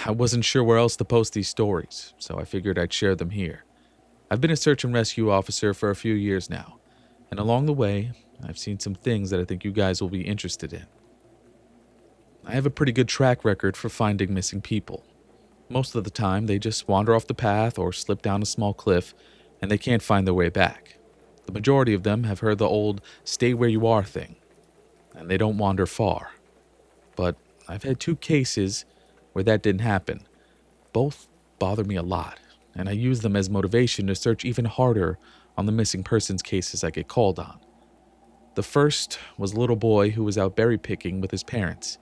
I wasn't sure where else to post these stories, so I figured I'd share them here. I've been a search and rescue officer for a few years now, and along the way, I've seen some things that I think you guys will be interested in. I have a pretty good track record for finding missing people. Most of the time, they just wander off the path or slip down a small cliff, and they can't find their way back. The majority of them have heard the old stay where you are thing, and they don't wander far. But I've had 2 cases where that didn't happen. Both bother me a lot, and I use them as motivation to search even harder on the missing persons cases I get called on. The first was a little boy who was out berry picking with his parents.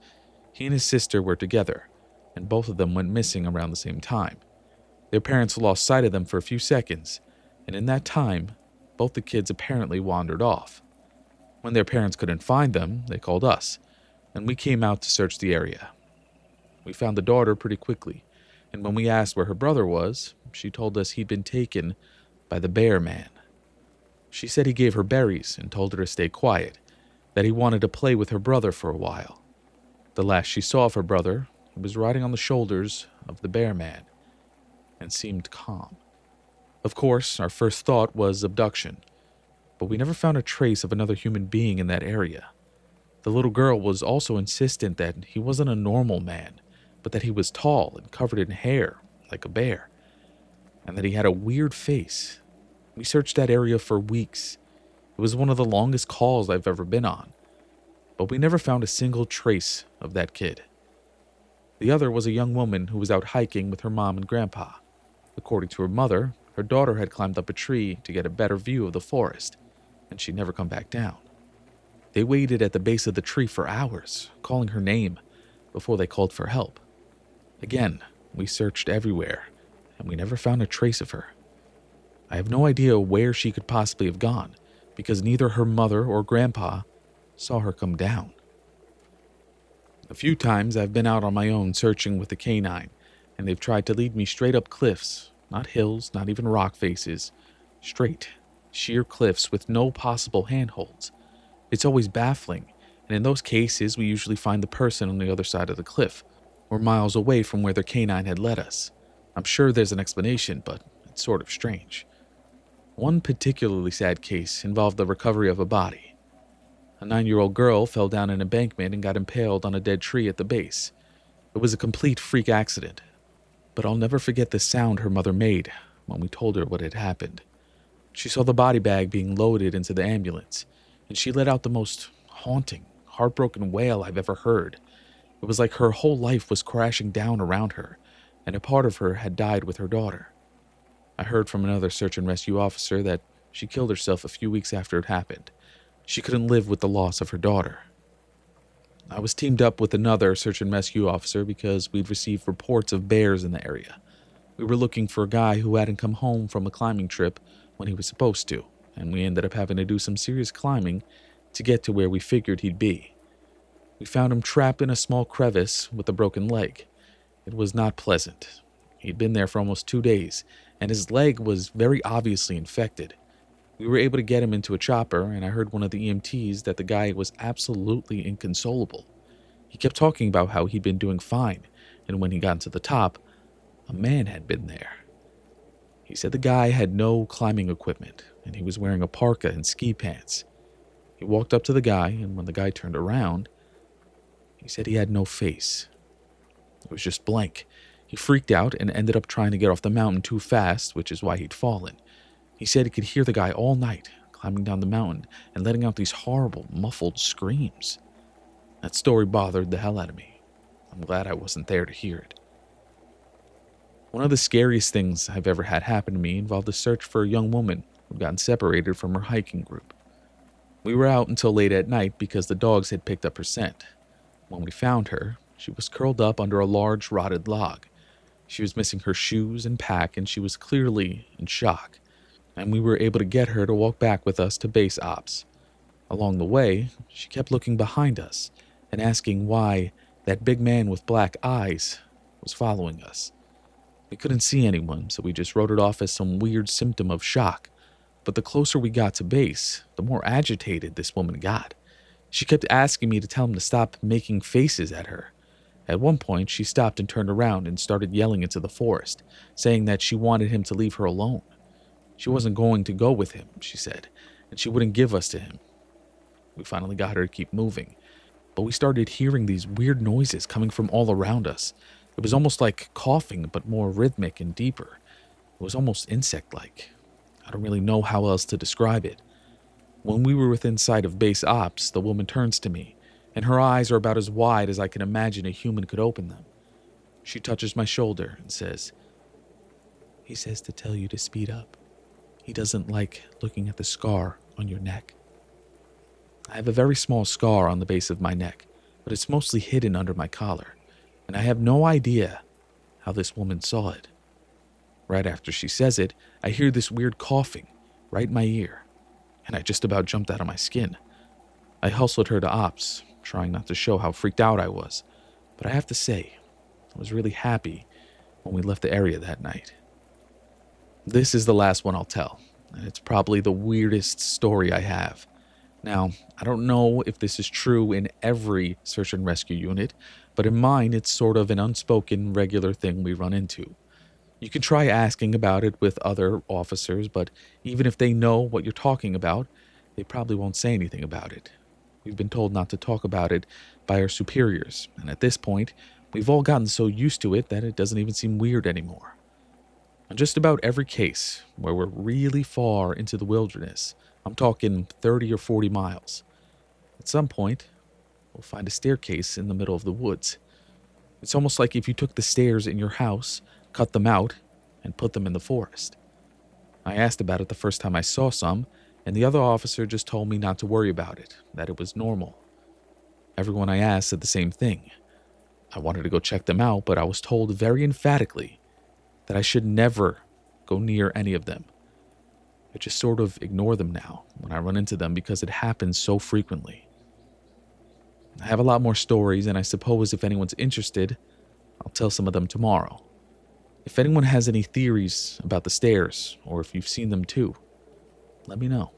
He and his sister were together, and both of them went missing around the same time. Their parents lost sight of them for a few seconds, and in that time, both the kids apparently wandered off. When their parents couldn't find them, they called us, and we came out to search the area. We found the daughter pretty quickly, and when we asked where her brother was, she told us he'd been taken by the bear man. She said he gave her berries and told her to stay quiet, that he wanted to play with her brother for a while. The last she saw of her brother, he was riding on the shoulders of the bear man and seemed calm. Of course, our first thought was abduction, but we never found a trace of another human being in that area. The little girl was also insistent that he wasn't a normal man, but that he was tall and covered in hair, like a bear, and that he had a weird face. We searched that area for weeks. It was one of the longest calls I've ever been on, but we never found a single trace of that kid. The other was a young woman who was out hiking with her mom and grandpa. According to her mother, her daughter had climbed up a tree to get a better view of the forest, and she'd never come back down. They waited at the base of the tree for hours, calling her name, before they called for help. Again, we searched everywhere, and we never found a trace of her. I have no idea where she could possibly have gone, because neither her mother or grandpa saw her come down. A few times I've been out on my own searching with the canine, and they've tried to lead me straight up cliffs, not hills, not even rock faces, straight, sheer cliffs with no possible handholds. It's always baffling, and in those cases we usually find the person on the other side of the cliff, or miles away from where their canine had led us. I'm sure there's an explanation, but it's sort of strange. One particularly sad case involved the recovery of a body. A 9-year-old girl fell down an embankment and got impaled on a dead tree at the base. It was a complete freak accident, but I'll never forget the sound her mother made when we told her what had happened. She saw the body bag being loaded into the ambulance, and she let out the most haunting, heartbroken wail I've ever heard. It was like her whole life was crashing down around her, and a part of her had died with her daughter. I heard from another search and rescue officer that she killed herself a few weeks after it happened. She couldn't live with the loss of her daughter. I was teamed up with another search and rescue officer because we'd received reports of bears in the area. We were looking for a guy who hadn't come home from a climbing trip when he was supposed to, and we ended up having to do some serious climbing to get to where we figured he'd be. We found him trapped in a small crevice with a broken leg. It was not pleasant. He'd been there for almost 2 days, and his leg was very obviously infected. We were able to get him into a chopper, and I heard one of the EMTs that the guy was absolutely inconsolable. He kept talking about how he'd been doing fine, and when he got to the top, a man had been there. He said the guy had no climbing equipment, and he was wearing a parka and ski pants. He walked up to the guy, and when the guy turned around, he said he had no face. It was just blank. He freaked out and ended up trying to get off the mountain too fast, which is why he'd fallen. He said he could hear the guy all night, climbing down the mountain and letting out these horrible, muffled screams. That story bothered the hell out of me. I'm glad I wasn't there to hear it. One of the scariest things I've ever had happen to me involved a search for a young woman who'd gotten separated from her hiking group. We were out until late at night because the dogs had picked up her scent. When we found her, she was curled up under a large rotted log. She was missing her shoes and pack, and she was clearly in shock, and we were able to get her to walk back with us to base ops. Along the way, she kept looking behind us and asking why that big man with black eyes was following us. We couldn't see anyone, so we just wrote it off as some weird symptom of shock. But the closer we got to base, the more agitated this woman got. She kept asking me to tell him to stop making faces at her, At one point, she stopped and turned around and started yelling into the forest, saying that she wanted him to leave her alone. She wasn't going to go with him, she said, and she wouldn't give us to him. We finally got her to keep moving, but we started hearing these weird noises coming from all around us. It was almost like coughing, but more rhythmic and deeper. It was almost insect-like. I don't really know how else to describe it. When we were within sight of base ops, the woman turns to me, and her eyes are about as wide as I can imagine a human could open them. She touches my shoulder and says, "He says to tell you to speed up. He doesn't like looking at the scar on your neck." I have a very small scar on the base of my neck, but it's mostly hidden under my collar, and I have no idea how this woman saw it. Right after she says it, I hear this weird coughing right in my ear, and I just about jumped out of my skin. I hustled her to ops, trying not to show how freaked out I was, but I have to say, I was really happy when we left the area that night. This is the last one I'll tell, and it's probably the weirdest story I have. Now, I don't know if this is true in every search and rescue unit, but in mine it's sort of an unspoken regular thing we run into. You can try asking about it with other officers, but even if they know what you're talking about, they probably won't say anything about it. We've been told not to talk about it by our superiors, and at this point, we've all gotten so used to it that it doesn't even seem weird anymore. On just about every case where we're really far into the wilderness, I'm talking 30 or 40 miles, at some point, we'll find a staircase in the middle of the woods. It's almost like if you took the stairs in your house, cut them out, and put them in the forest. I asked about it the first time I saw some, and the other officer just told me not to worry about it, that it was normal. Everyone I asked said the same thing. I wanted to go check them out, but I was told very emphatically that I should never go near any of them. I just sort of ignore them now when I run into them because it happens so frequently. I have a lot more stories, and I suppose if anyone's interested, I'll tell some of them tomorrow. If anyone has any theories about the stairs, or if you've seen them too, let me know.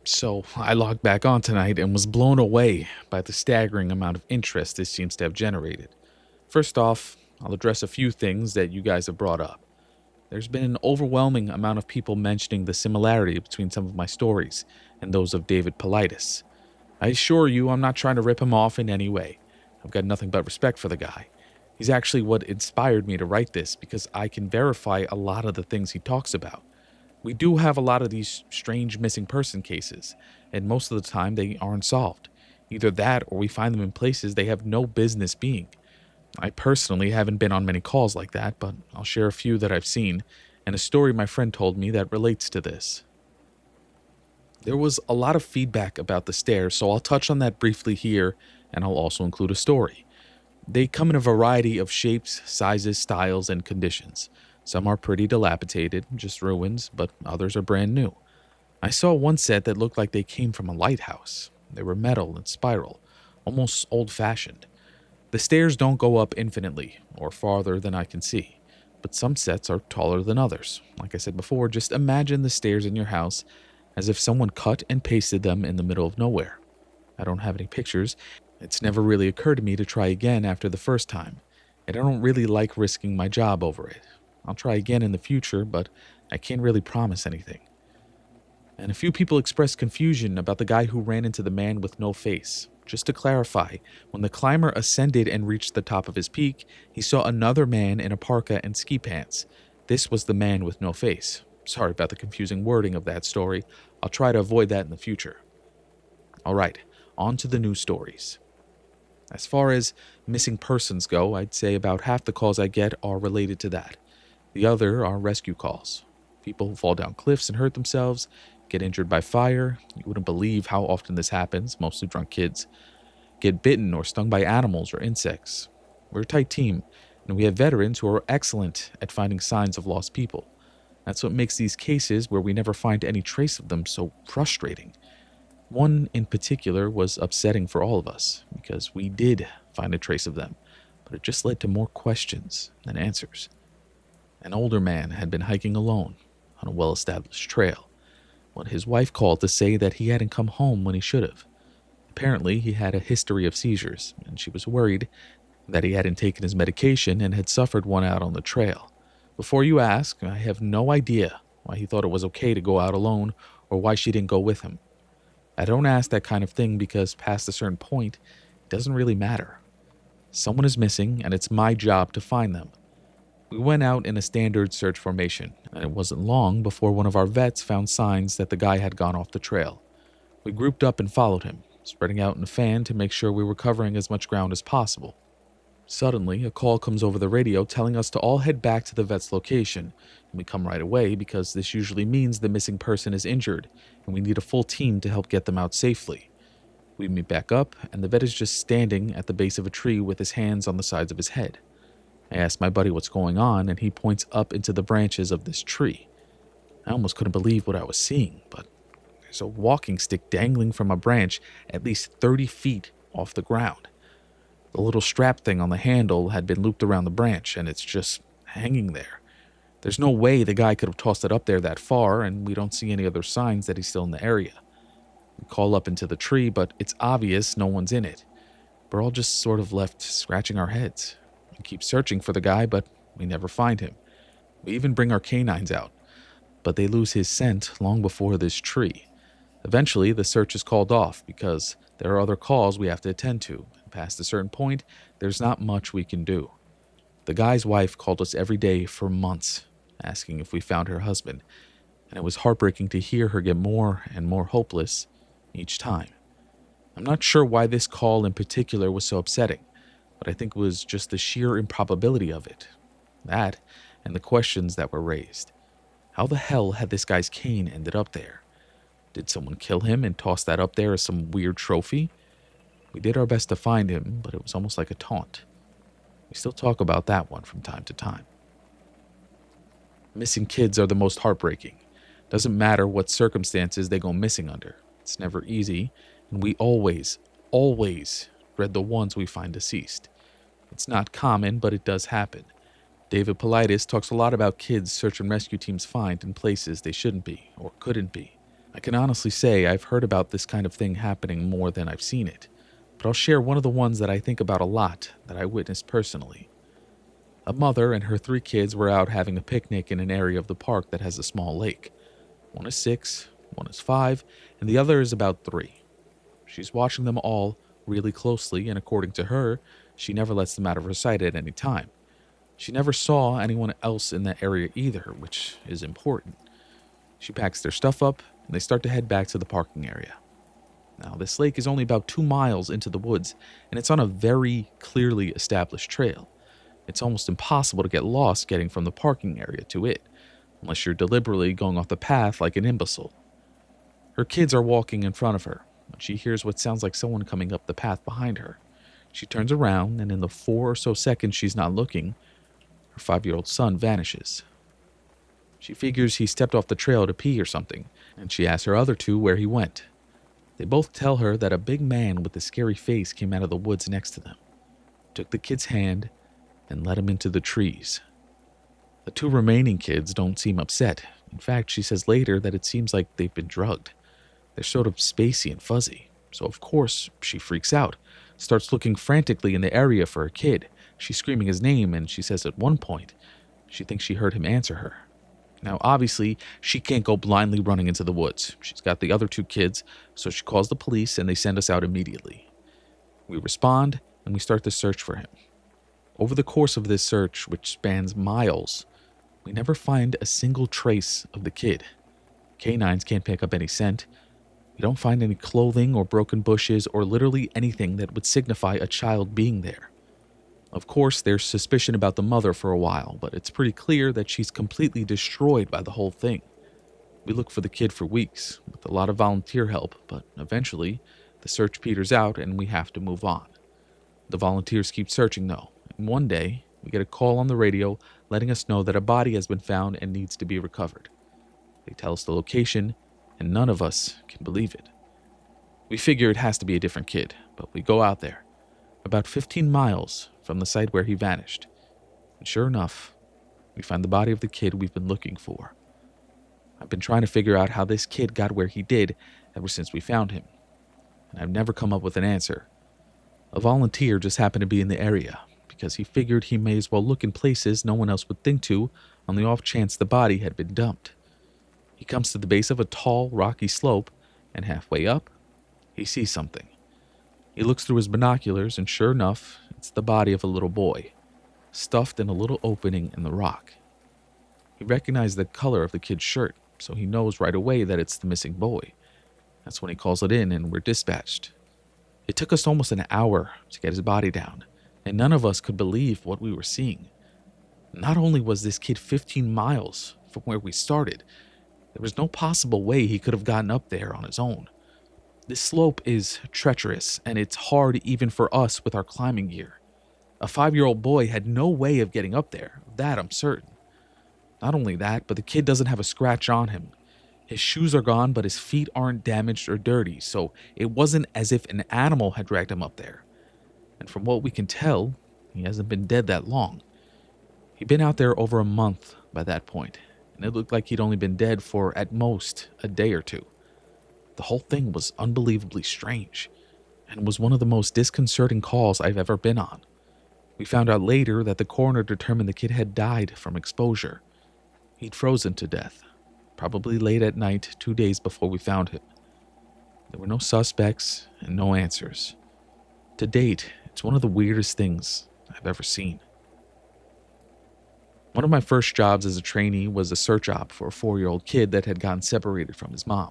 So, I logged back on tonight and was blown away by the staggering amount of interest this seems to have generated. First off, I'll address a few things that you guys have brought up. There's been an overwhelming amount of people mentioning the similarity between some of my stories and those of David Politis. I assure you I'm not trying to rip him off in any way. I've got nothing but respect for the guy. He's actually what inspired me to write this because I can verify a lot of the things he talks about. We do have a lot of these strange missing person cases, and most of the time they aren't solved. Either that or we find them in places they have no business being. I personally haven't been on many calls like that, but I'll share a few that I've seen, and a story my friend told me that relates to this. There was a lot of feedback about the stairs, so I'll touch on that briefly here, and I'll also include a story. They come in a variety of shapes, sizes, styles, and conditions. Some are pretty dilapidated, just ruins, but others are brand new. I saw one set that looked like they came from a lighthouse. They were metal and spiral, almost old-fashioned. The stairs don't go up infinitely, or farther than I can see, but some sets are taller than others. Like I said before, just imagine the stairs in your house as if someone cut and pasted them in the middle of nowhere. I don't have any pictures. It's never really occurred to me to try again after the first time, and I don't really like risking my job over it. I'll try again in the future, but I can't really promise anything. And a few people expressed confusion about the guy who ran into the man with no face. Just to clarify, when the climber ascended and reached the top of his peak, he saw another man in a parka and ski pants. This was the man with no face. Sorry about the confusing wording of that story. I'll try to avoid that in the future. Alright, on to the news stories. As far as missing persons go, I'd say about half the calls I get are related to that. The other are rescue calls. People who fall down cliffs and hurt themselves, get injured by fire. You wouldn't believe how often this happens, mostly drunk kids. Get bitten or stung by animals or insects. We're a tight team, and we have veterans who are excellent at finding signs of lost people. That's what makes these cases where we never find any trace of them so frustrating. One in particular was upsetting for all of us, because we did find a trace of them, but it just led to more questions than answers. An older man had been hiking alone on a well-established trail when his wife called to say that he hadn't come home when he should have. Apparently, he had a history of seizures, and she was worried that he hadn't taken his medication and had suffered one out on the trail. Before you ask, I have no idea why he thought it was okay to go out alone or why she didn't go with him. I don't ask that kind of thing because past a certain point, it doesn't really matter. Someone is missing, and it's my job to find them. We went out in a standard search formation, and it wasn't long before one of our vets found signs that the guy had gone off the trail. We grouped up and followed him, spreading out in a fan to make sure we were covering as much ground as possible. Suddenly, a call comes over the radio telling us to all head back to the vet's location, and we come right away because this usually means the missing person is injured, and we need a full team to help get them out safely. We meet back up, and the vet is just standing at the base of a tree with his hands on the sides of his head. I ask my buddy what's going on, and he points up into the branches of this tree. I almost couldn't believe what I was seeing, but there's a walking stick dangling from a branch at least 30 feet off the ground. The little strap thing on the handle had been looped around the branch, and it's just hanging there. There's no way the guy could have tossed it up there that far, and we don't see any other signs that he's still in the area. We call up into the tree, but it's obvious no one's in it. We're all just sort of left scratching our heads. We keep searching for the guy, but we never find him. We even bring our canines out, but they lose his scent long before this tree. Eventually, the search is called off because there are other calls we have to attend to. Past a certain point, there's not much we can do. The guy's wife called us every day for months, asking if we found her husband, and it was heartbreaking to hear her get more and more hopeless each time. I'm not sure why this call in particular was so upsetting, but I think it was just the sheer improbability of it. That, and the questions that were raised. How the hell had this guy's cane ended up there? Did someone kill him and toss that up there as some weird trophy? We did our best to find him, but it was almost like a taunt. We still talk about that one from time to time. Missing kids are the most heartbreaking. Doesn't matter what circumstances they go missing under. It's never easy, and we always dread the ones we find deceased. It's not common, but it does happen. David Politis talks a lot about kids search and rescue teams find in places they shouldn't be or couldn't be. I can honestly say I've heard about this kind of thing happening more than I've seen it. But I'll share one of the ones that I think about a lot that I witnessed personally. A mother and her 3 kids were out having a picnic in an area of the park that has a small lake. One is 6, one is 5, and the other is about 3. She's watching them all really closely, and according to her, she never lets them out of her sight at any time. She never saw anyone else in that area either, which is important. She packs their stuff up, and they start to head back to the parking area. Now, this lake is only about 2 miles into the woods, and it's on a very clearly established trail. It's almost impossible to get lost getting from the parking area to it, unless you're deliberately going off the path like an imbecile. Her kids are walking in front of her, when she hears what sounds like someone coming up the path behind her. She turns around, and in the 4 or so seconds she's not looking, her 5-year-old son vanishes. She figures he stepped off the trail to pee or something, and she asks her other 2 where he went. They both tell her that a big man with a scary face came out of the woods next to them, took the kid's hand, and led him into the trees. The 2 remaining kids don't seem upset. In fact, she says later that it seems like they've been drugged. They're sort of spacey and fuzzy, so of course she freaks out, starts looking frantically in the area for her kid. She's screaming his name, and she says at one point she thinks she heard him answer her. Now, obviously, she can't go blindly running into the woods. She's got the other 2 kids, so she calls the police and they send us out immediately. We respond and we start the search for him. Over the course of this search, which spans miles, we never find a single trace of the kid. Canines can't pick up any scent. We don't find any clothing or broken bushes or literally anything that would signify a child being there. Of course, there's suspicion about the mother for a while, but it's pretty clear that she's completely destroyed by the whole thing. We look for the kid for weeks, with a lot of volunteer help, but eventually, the search peters out and we have to move on. The volunteers keep searching though, and one day, we get a call on the radio letting us know that a body has been found and needs to be recovered. They tell us the location, and none of us can believe it. We figure it has to be a different kid, but we go out there, about 15 miles from the site where he vanished. And sure enough, we find the body of the kid we've been looking for. I've been trying to figure out how this kid got where he did ever since we found him. and I've never come up with an answer. A volunteer just happened to be in the area, because he figured he may as well look in places no one else would think to on the off chance the body had been dumped. He comes to the base of a tall, rocky slope, and halfway up, he sees something. He looks through his binoculars, and sure enough, it's the body of a little boy, stuffed in a little opening in the rock. He recognized the color of the kid's shirt, so he knows right away that it's the missing boy. That's when he calls it in, and we're dispatched. It took us almost an hour to get his body down, and none of us could believe what we were seeing. Not only was this kid 15 miles from where we started, there was no possible way he could have gotten up there on his own. This slope is treacherous, and it's hard even for us with our climbing gear. A 5-year-old boy had no way of getting up there, that I'm certain. Not only that, but the kid doesn't have a scratch on him. His shoes are gone, but his feet aren't damaged or dirty, so it wasn't as if an animal had dragged him up there. And from what we can tell, he hasn't been dead that long. He'd been out there over a month by that point, and it looked like he'd only been dead for, at most, a day or two. The whole thing was unbelievably strange, and was one of the most disconcerting calls I've ever been on. We found out later that the coroner determined the kid had died from exposure. He'd frozen to death, probably late at night 2 days before we found him. There were no suspects and no answers. To date, it's one of the weirdest things I've ever seen. One of my first jobs as a trainee was a search op for a 4-year-old kid that had gotten separated from his mom.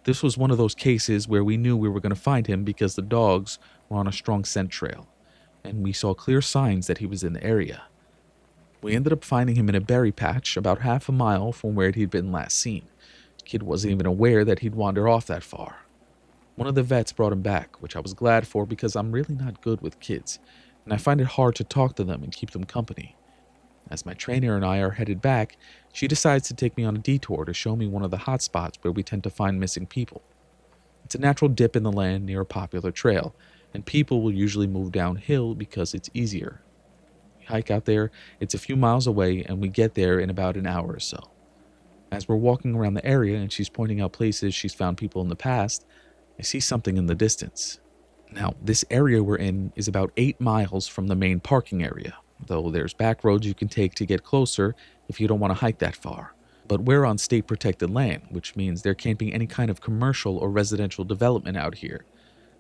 This was one of those cases where we knew we were going to find him because the dogs were on a strong scent trail, and we saw clear signs that he was in the area. We ended up finding him in a berry patch about half a mile from where he'd been last seen. The kid wasn't even aware that he'd wander off that far. One of the vets brought him back, which I was glad for because I'm really not good with kids, and I find it hard to talk to them and keep them company. As my trainer and I are headed back, she decides to take me on a detour to show me one of the hot spots where we tend to find missing people. It's a natural dip in the land near a popular trail, and people will usually move downhill because it's easier. We hike out there, it's a few miles away, and we get there in about an hour or so. As we're walking around the area and she's pointing out places she's found people in the past, I see something in the distance. Now, this area we're in is about 8 miles from the main parking area, though there's back roads you can take to get closer if you don't want to hike that far. But we're on state protected land, which means there can't be any kind of commercial or residential development out here.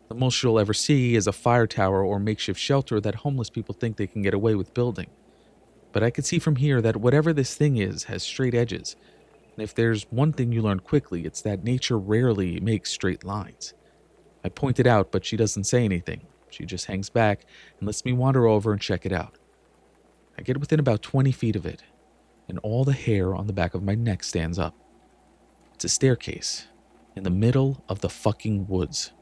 The most you'll ever see is a fire tower or makeshift shelter that homeless people think they can get away with building. But I could see from here that whatever this thing is has straight edges, and if there's one thing you learn quickly, it's that nature rarely makes straight lines. I point it out, but she doesn't say anything. She just hangs back and lets me wander over and check it out. I get within about 20 feet of it, and all the hair on the back of my neck stands up. It's a staircase in the middle of the fucking woods.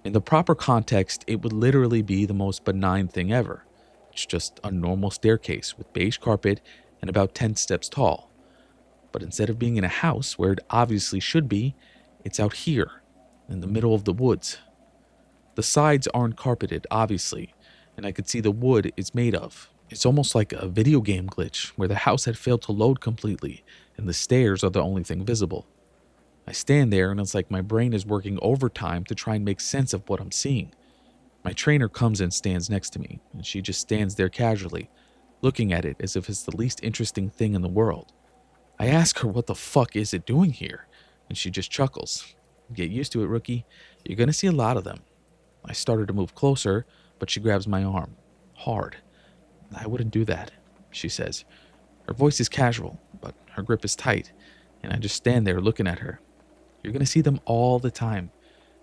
In the proper context, it would literally be the most benign thing ever. It's just a normal staircase with beige carpet and about 10 steps tall. But instead of being in a house where it obviously should be, it's out here in the middle of the woods. The sides aren't carpeted, obviously, and I could see the wood it's made of. It's almost like a video game glitch where the house had failed to load completely and the stairs are the only thing visible. I stand there and it's like my brain is working overtime to try and make sense of what I'm seeing. My trainer comes and stands next to me, and she just stands there casually, looking at it as if it's the least interesting thing in the world. I ask her what the fuck is it doing here, and she just chuckles. Get used to it, rookie. You're gonna see a lot of them. I started to move closer, but she grabs my arm. Hard. I wouldn't do that, she says. Her voice is casual, but her grip is tight, and I just stand there looking at her. You're gonna see them all the time,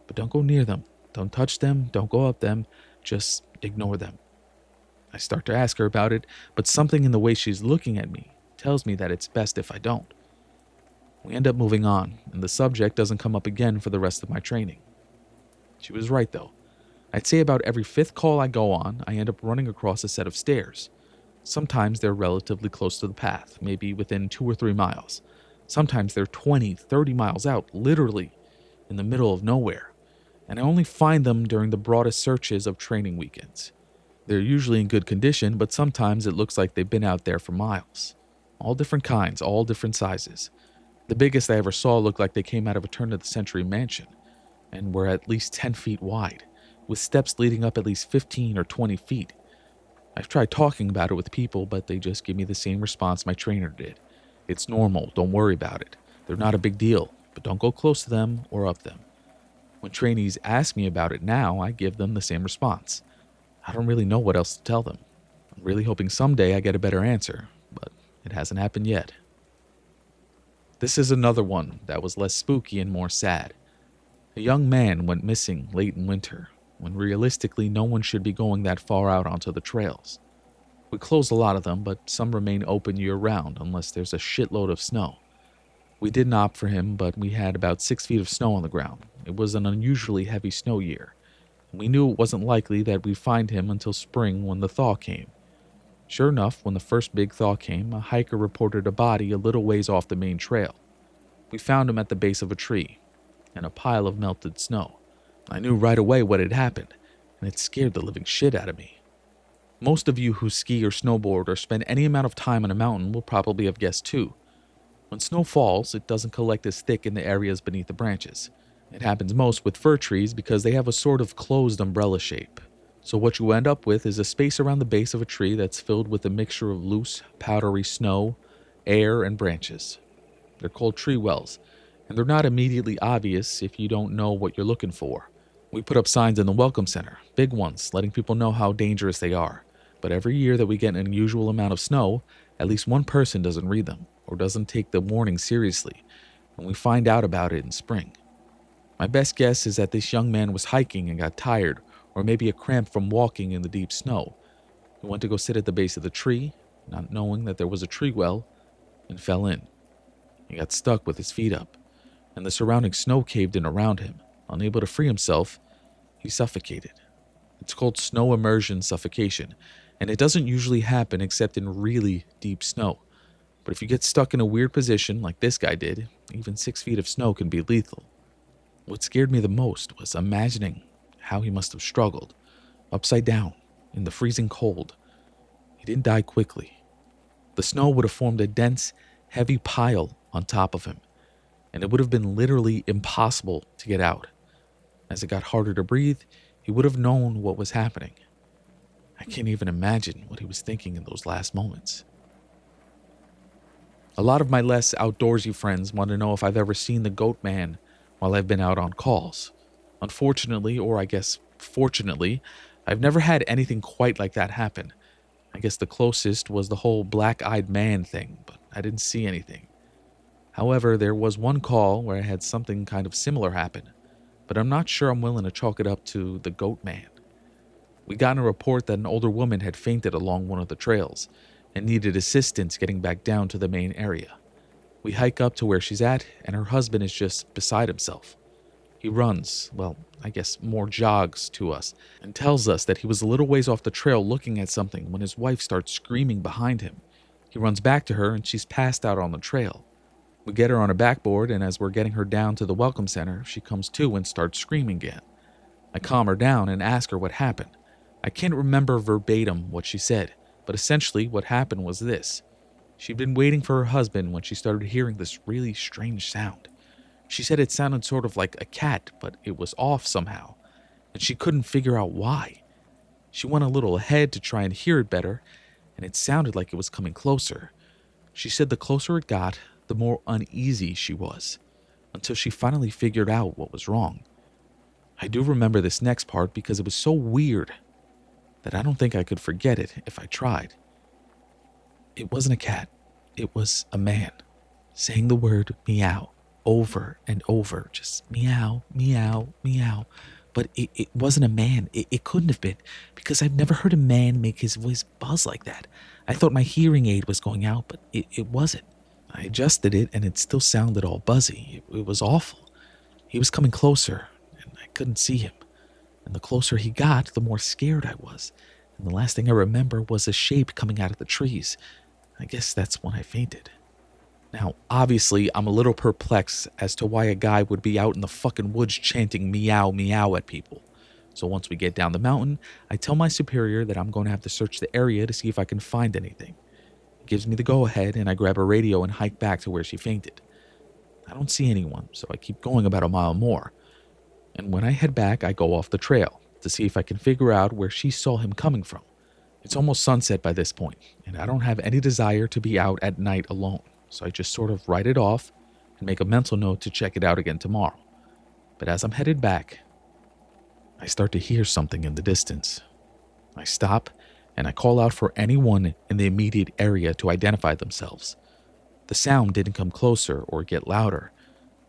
but don't go near them. Don't touch them, don't go up them, just ignore them. I start to ask her about it, but something in the way she's looking at me tells me that it's best if I don't. We end up moving on, and the subject doesn't come up again for the rest of my training. She was right, though. I'd say about every 5th call I go on, I end up running across a set of stairs. Sometimes they're relatively close to the path, maybe within 2 or 3 miles. Sometimes they're 20, 30 miles out, literally in the middle of nowhere. And I only find them during the broadest searches of training weekends. They're usually in good condition, but sometimes it looks like they've been out there for miles. All different kinds, all different sizes. The biggest I ever saw looked like they came out of a turn-of-the-century mansion. and were at least 10 feet wide, with steps leading up at least 15 or 20 feet. I've tried talking about it with people, but they just give me the same response my trainer did. It's normal, don't worry about it. They're not a big deal, but don't go close to them or up them. When trainees ask me about it now, I give them the same response. I don't really know what else to tell them. I'm really hoping someday I get a better answer, but it hasn't happened yet. This is another one that was less spooky and more sad. A young man went missing late in winter, when realistically no one should be going that far out onto the trails. We close a lot of them, but some remain open year-round unless there's a shitload of snow. We didn't opt for him, but we had about 6 feet of snow on the ground. It was an unusually heavy snow year, and we knew it wasn't likely that we'd find him until spring when the thaw came. Sure enough, when the first big thaw came, a hiker reported a body a little ways off the main trail. We found him at the base of a tree, in a pile of melted snow. I knew right away what had happened, and it scared the living shit out of me. Most of you who ski or snowboard or spend any amount of time on a mountain will probably have guessed too. When snow falls, it doesn't collect as thick in the areas beneath the branches. It happens most with fir trees because they have a sort of closed umbrella shape. So what you end up with is a space around the base of a tree that's filled with a mixture of loose, powdery snow, air, and branches. They're called tree wells, and they're not immediately obvious if you don't know what you're looking for. We put up signs in the welcome center, big ones, letting people know how dangerous they are. But every year that we get an unusual amount of snow, at least one person doesn't read them, or doesn't take the warning seriously, and we find out about it in spring. My best guess is that this young man was hiking and got tired, or maybe a cramp from walking in the deep snow. He went to go sit at the base of the tree, not knowing that there was a tree well, and fell in. He got stuck with his feet up, and the surrounding snow caved in around him. Unable to free himself, he suffocated. It's called snow immersion suffocation, and it doesn't usually happen except in really deep snow. But if you get stuck in a weird position like this guy did, even 6 feet of snow can be lethal. What scared me the most was imagining how he must have struggled, upside down, in the freezing cold. He didn't die quickly. The snow would have formed a dense, heavy pile on top of him, and it would have been literally impossible to get out. As it got harder to breathe, he would have known what was happening. I can't even imagine what he was thinking in those last moments. A lot of my less outdoorsy friends want to know if I've ever seen the goat man while I've been out on calls. Unfortunately, or I guess fortunately, I've never had anything quite like that happen. I guess the closest was the whole black-eyed man thing, but I didn't see anything. However, there was one call where I had something kind of similar happen, but I'm not sure I'm willing to chalk it up to the goat man. We got a report that an older woman had fainted along one of the trails and needed assistance getting back down to the main area. We hike up to where she's at, and her husband is just beside himself. He runs, well, I guess more jogs to us, and tells us that he was a little ways off the trail looking at something when his wife starts screaming behind him. He runs back to her, and she's passed out on the trail. We get her on a backboard, and as we're getting her down to the welcome center, she comes to and starts screaming again. I calm her down and ask her what happened. I can't remember verbatim what she said, but essentially what happened was this. She'd been waiting for her husband when she started hearing this really strange sound. She said it sounded sort of like a cat, but it was off somehow, and she couldn't figure out why. She went a little ahead to try and hear it better, and it sounded like it was coming closer. She said the closer it got, the more uneasy she was, until she finally figured out what was wrong. I do remember this next part because it was so weird that I don't think I could forget it if I tried. It wasn't a cat. It was a man saying the word meow over and over. Just meow, meow, meow. But it wasn't a man. It couldn't have been, because I've never heard a man make his voice buzz like that. I thought my hearing aid was going out, but it wasn't. I adjusted it, and it still sounded all buzzy. It was awful. He was coming closer, and I couldn't see him. And the closer he got, the more scared I was. And the last thing I remember was a shape coming out of the trees. I guess that's when I fainted. Now, obviously, I'm a little perplexed as to why a guy would be out in the fucking woods chanting meow, meow at people. So once we get down the mountain, I tell my superior that I'm going to have to search the area to see if I can find anything. He gives me the go-ahead, and I grab a radio and hike back to where she fainted. I don't see anyone, so I keep going about a mile more. And when I head back, I go off the trail to see if I can figure out where she saw him coming from. It's almost sunset by this point, and I don't have any desire to be out at night alone, so I just sort of write it off and make a mental note to check it out again tomorrow. But as I'm headed back, I start to hear something in the distance. I stop and I call out for anyone in the immediate area to identify themselves. The sound didn't come closer or get louder,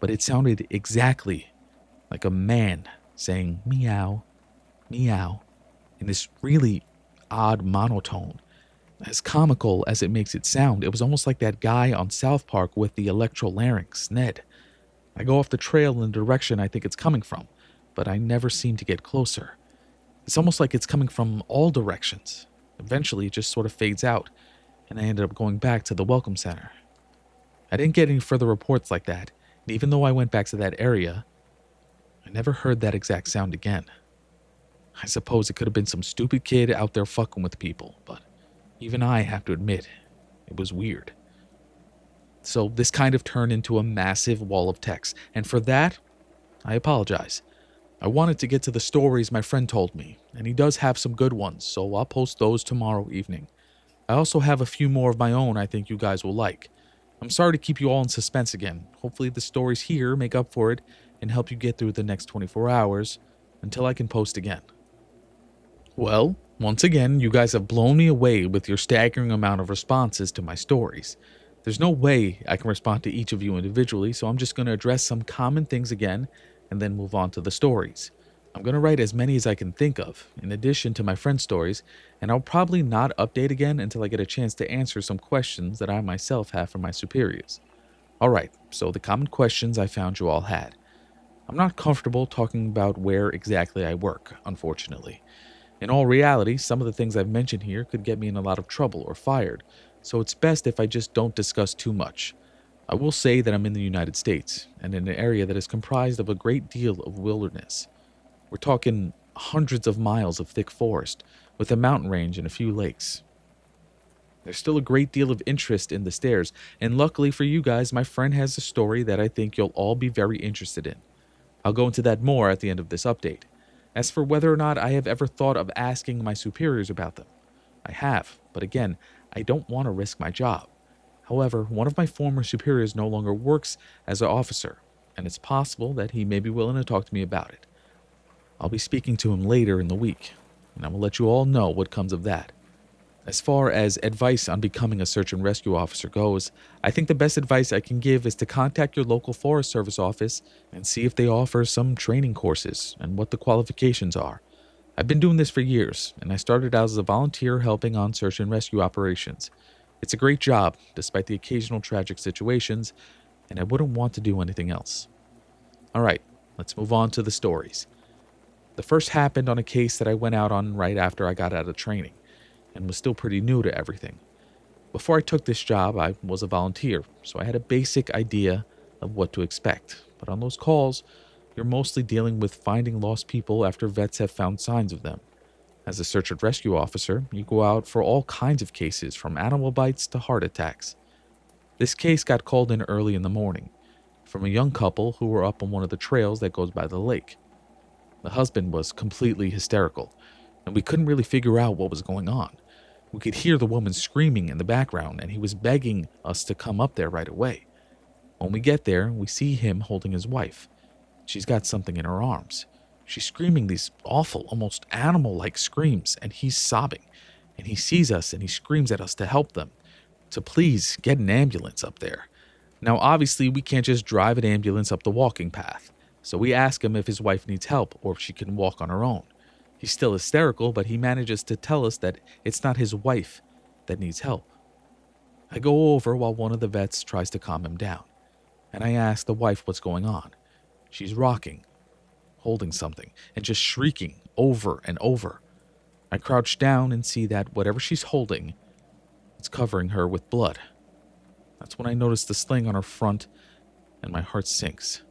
but it sounded exactly like a man saying meow, meow, in this really odd monotone. As comical as it makes it sound, it was almost like that guy on South Park with the electrolarynx, Ned. I go off the trail in the direction I think it's coming from, but I never seem to get closer. It's almost like it's coming from all directions. Eventually, it just sort of fades out, and I ended up going back to the Welcome Center. I didn't get any further reports like that, and even though I went back to that area, I never heard that exact sound again. I suppose it could have been some stupid kid out there fucking with people, but even I have to admit, it was weird. So this kind of turned into a massive wall of text, and for that, I apologize. I wanted to get to the stories my friend told me, and he does have some good ones, so I'll post those tomorrow evening. I also have a few more of my own I think you guys will like. I'm sorry to keep you all in suspense again. Hopefully the stories here make up for it and help you get through the next 24 hours until I can post again. Well, once again, you guys have blown me away with your staggering amount of responses to my stories. There's no way I can respond to each of you individually, so I'm just going to address some common things again and then move on to the stories. I'm going to write as many as I can think of, in addition to my friend's stories, and I'll probably not update again until I get a chance to answer some questions that I myself have from my superiors. Alright, so the common questions I found you all had. I'm not comfortable talking about where exactly I work, unfortunately. In all reality, some of the things I've mentioned here could get me in a lot of trouble or fired, so it's best if I just don't discuss too much. I will say that I'm in the United States, and in an area that is comprised of a great deal of wilderness. We're talking hundreds of miles of thick forest, with a mountain range and a few lakes. There's still a great deal of interest in the stairs, and luckily for you guys, my friend has a story that I think you'll all be very interested in. I'll go into that more at the end of this update. As for whether or not I have ever thought of asking my superiors about them, I have, but again, I don't want to risk my job. However, one of my former superiors no longer works as an officer, and it's possible that he may be willing to talk to me about it. I'll be speaking to him later in the week, and I will let you all know what comes of that. As far as advice on becoming a search and rescue officer goes, I think the best advice I can give is to contact your local Forest Service office and see if they offer some training courses and what the qualifications are. I've been doing this for years, and I started out as a volunteer helping on search and rescue operations. It's a great job, despite the occasional tragic situations, and I wouldn't want to do anything else. Alright, let's move on to the stories. The first happened on a case that I went out on right after I got out of training, and was still pretty new to everything. Before I took this job, I was a volunteer, so I had a basic idea of what to expect. But on those calls, you're mostly dealing with finding lost people after vets have found signs of them. As a search and rescue officer, you go out for all kinds of cases, from animal bites to heart attacks. This case got called in early in the morning, from a young couple who were up on one of the trails that goes by the lake. The husband was completely hysterical, and we couldn't really figure out what was going on. We could hear the woman screaming in the background, and he was begging us to come up there right away. When we get there, we see him holding his wife. She's got something in her arms. She's screaming these awful, almost animal-like screams, and he's sobbing. And he sees us, and he screams at us to help them, to please get an ambulance up there. Now, obviously, we can't just drive an ambulance up the walking path, so we ask him if his wife needs help or if she can walk on her own. He's still hysterical, but he manages to tell us that it's not his wife that needs help. I go over while one of the vets tries to calm him down, and I ask the wife what's going on. She's rocking, holding something, and just shrieking over and over. I crouch down and see that whatever she's holding, it's covering her with blood. That's when I notice the sling on her front, and my heart sinks.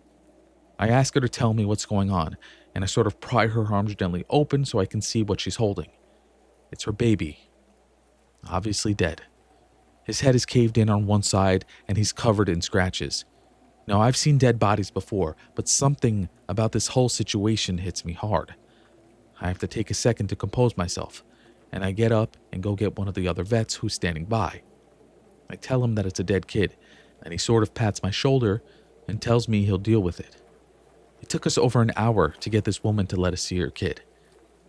I ask her to tell me what's going on, and I sort of pry her arms gently open so I can see what she's holding. It's her baby, obviously dead. His head is caved in on one side, and he's covered in scratches. Now, I've seen dead bodies before, but something about this whole situation hits me hard. I have to take a second to compose myself, and I get up and go get one of the other vets who's standing by. I tell him that it's a dead kid, and he sort of pats my shoulder and tells me he'll deal with it. It took us over an hour to get this woman to let us see her kid.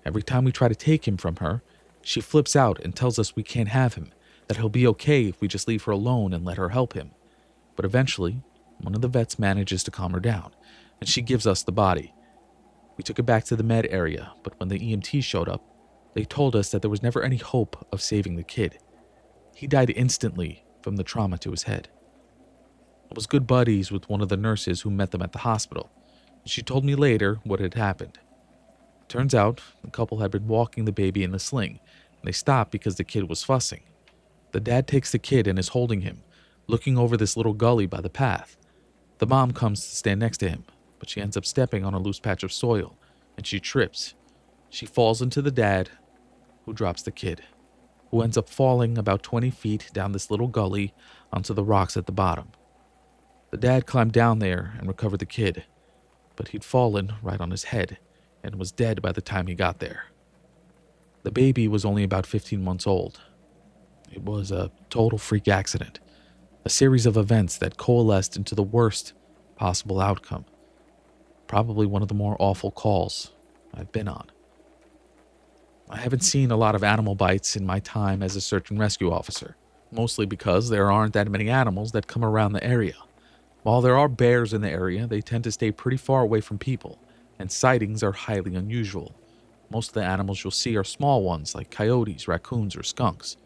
Every time we try to take him from her, she flips out and tells us we can't have him, that he'll be okay if we just leave her alone and let her help him. But eventually, one of the vets manages to calm her down, and she gives us the body. We took it back to the med area, but when the EMT showed up, they told us that there was never any hope of saving the kid. He died instantly from the trauma to his head. I was good buddies with one of the nurses who met them at the hospital, and she told me later what had happened. Turns out, the couple had been walking the baby in a sling, and they stopped because the kid was fussing. The dad takes the kid and is holding him, looking over this little gully by the path. The mom comes to stand next to him, but she ends up stepping on a loose patch of soil, and she trips. She falls into the dad, who drops the kid, who ends up falling about 20 feet down this little gully onto the rocks at the bottom. The dad climbed down there and recovered the kid, but he'd fallen right on his head and was dead by the time he got there. The baby was only about 15 months old. It was a total freak accident, a series of events that coalesced into the worst possible outcome. Probably one of the more awful calls I've been on. I haven't seen a lot of animal bites in my time as a search and rescue officer, mostly because there aren't that many animals that come around the area. While there are bears in the area, they tend to stay pretty far away from people, and sightings are highly unusual. Most of the animals you'll see are small ones like coyotes, raccoons, or skunks.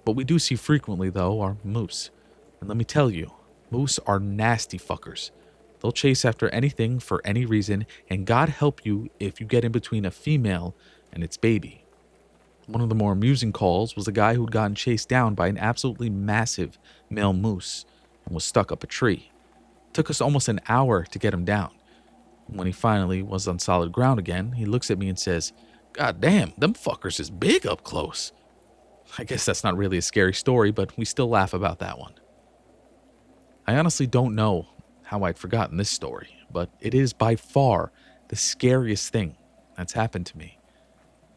What we do see frequently, though, are moose. And let me tell you, moose are nasty fuckers. They'll chase after anything for any reason, and God help you if you get in between a female and its baby. One of the more amusing calls was a guy who'd gotten chased down by an absolutely massive male moose and was stuck up a tree. It took us almost an hour to get him down. When he finally was on solid ground again, he looks at me and says, "God damn, them fuckers is big up close." I guess that's not really a scary story, but we still laugh about that one. I honestly don't know how I'd forgotten this story, but it is by far the scariest thing that's happened to me.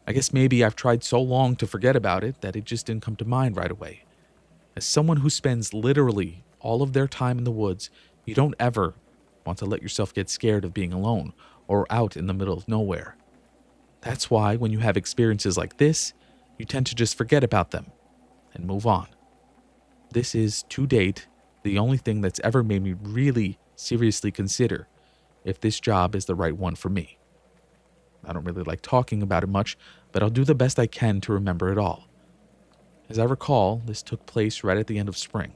I guess maybe I've tried so long to forget about it that it just didn't come to mind right away. As someone who spends literally all of their time in the woods, you don't ever want to let yourself get scared of being alone or out in the middle of nowhere. That's why when you have experiences like this, you tend to just forget about them and move on. This is, to date, the only thing that's ever made me really seriously consider if this job is the right one for me. I don't really like talking about it much, but I'll do the best I can to remember it all. As I recall, this took place right at the end of spring.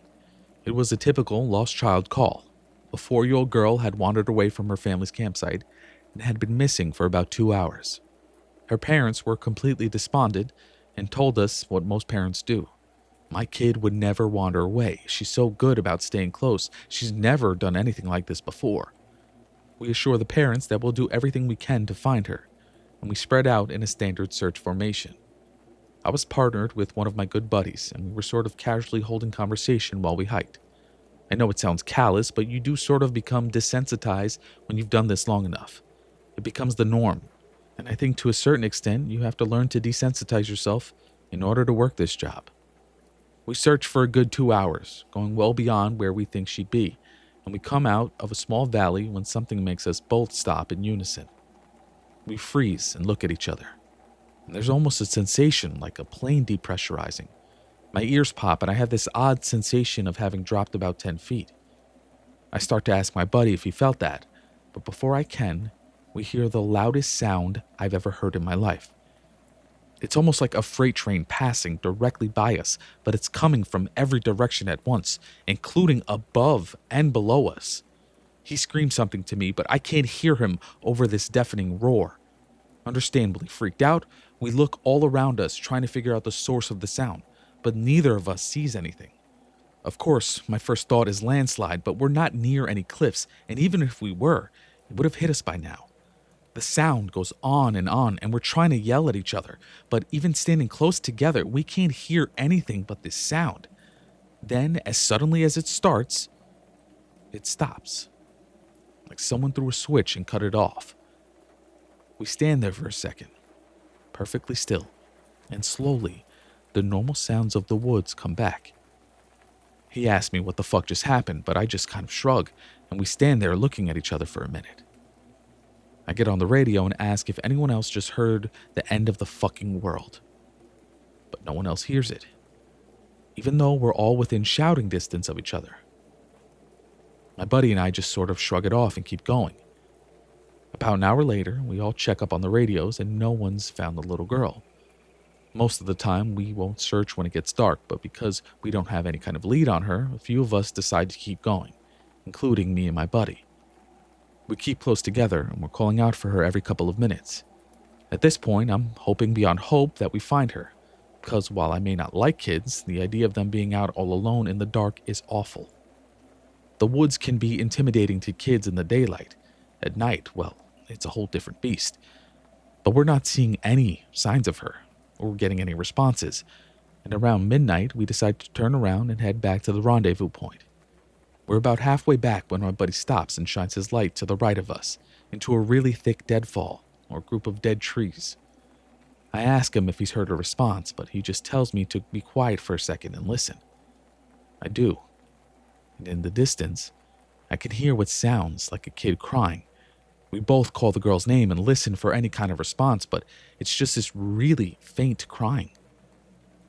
It was a typical lost child call. A 4-year-old girl had wandered away from her family's campsite and had been missing for about 2 hours. Her parents were completely despondent and told us what most parents do. My kid would never wander away. She's so good about staying close. She's never done anything like this before. We assure the parents that we'll do everything we can to find her, and we spread out in a standard search formation. I was partnered with one of my good buddies, and we were sort of casually holding conversation while we hiked. I know it sounds callous, but you do sort of become desensitized when you've done this long enough. It becomes the norm, and I think to a certain extent you have to learn to desensitize yourself in order to work this job. We search for a good 2 hours, going well beyond where we think she'd be, and we come out of a small valley when something makes us both stop in unison. We freeze and look at each other, and there's almost a sensation like a plane depressurizing. My ears pop, and I have this odd sensation of having dropped about 10 feet. I start to ask my buddy if he felt that, but before I can, we hear the loudest sound I've ever heard in my life. It's almost like a freight train passing directly by us, but it's coming from every direction at once, including above and below us. He screams something to me, but I can't hear him over this deafening roar. Understandably freaked out, we look all around us trying to figure out the source of the sound, but neither of us sees anything. Of course, my first thought is landslide, but we're not near any cliffs, and even if we were, it would have hit us by now. The sound goes on, and we're trying to yell at each other, but even standing close together, we can't hear anything but this sound. Then, as suddenly as it starts, it stops. like someone threw a switch and cut it off. We stand there for a second, perfectly still, and slowly, the normal sounds of the woods come back. He asked me what the fuck just happened, but I just kind of shrug, and we stand there looking at each other for a minute. I get on the radio and ask if anyone else just heard the end of the fucking world. But no one else hears it, even though we're all within shouting distance of each other. My buddy and I just sort of shrug it off and keep going. About an hour later, we all check up on the radios and no one's found the little girl. Most of the time, we won't search when it gets dark, but because we don't have any kind of lead on her, a few of us decide to keep going, including me and my buddy. We keep close together and we're calling out for her every couple of minutes. At this point, I'm hoping beyond hope that we find her, because while I may not like kids, the idea of them being out all alone in the dark is awful. The woods can be intimidating to kids in the daylight. At night, well, it's a whole different beast. But we're not seeing any signs of her, or getting any responses, and around midnight, we decide to turn around and head back to the rendezvous point. We're about halfway back when my buddy stops and shines his light to the right of us, into a really thick deadfall, or group of dead trees. I ask him if he's heard a response, but he just tells me to be quiet for a second and listen. I do. And in the distance, I can hear what sounds like a kid crying. We both call the girl's name and listen for any kind of response, but it's just this really faint crying.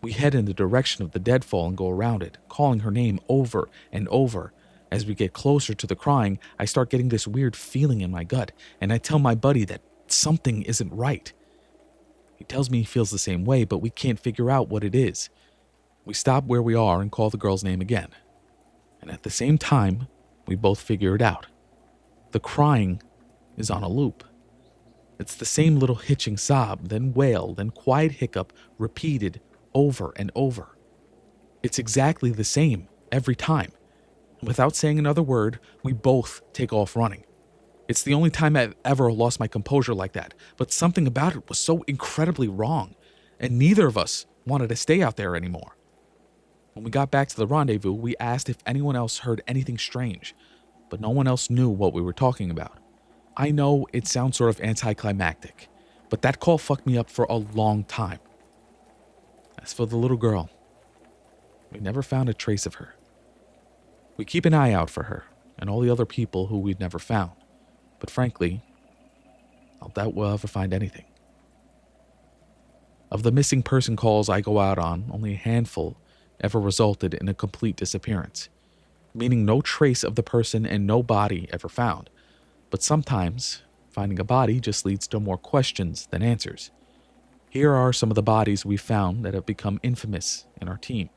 We head in the direction of the deadfall and go around it, calling her name over and over. As we get closer to the crying, I start getting this weird feeling in my gut, and I tell my buddy that something isn't right. He tells me he feels the same way, but we can't figure out what it is. We stop where we are and call the girl's name again. And at the same time, we both figure it out. The crying is on a loop. It's the same little hitching sob, then wail, then quiet hiccup, repeated over and over. It's exactly the same every time. And without saying another word, we both take off running. It's the only time I've ever lost my composure like that, but something about it was so incredibly wrong, and neither of us wanted to stay out there anymore. When we got back to the rendezvous, we asked if anyone else heard anything strange, but no one else knew what we were talking about. I know it sounds sort of anticlimactic, but that call fucked me up for a long time. As for the little girl, we never found a trace of her. We keep an eye out for her and all the other people who we'd never found, but frankly, I'll doubt we'll ever find anything. Of the missing person calls I go out on, only a handful ever resulted in a complete disappearance, meaning no trace of the person and no body ever found. But sometimes, finding a body just leads to more questions than answers. Here are some of the bodies we found that have become infamous in our team.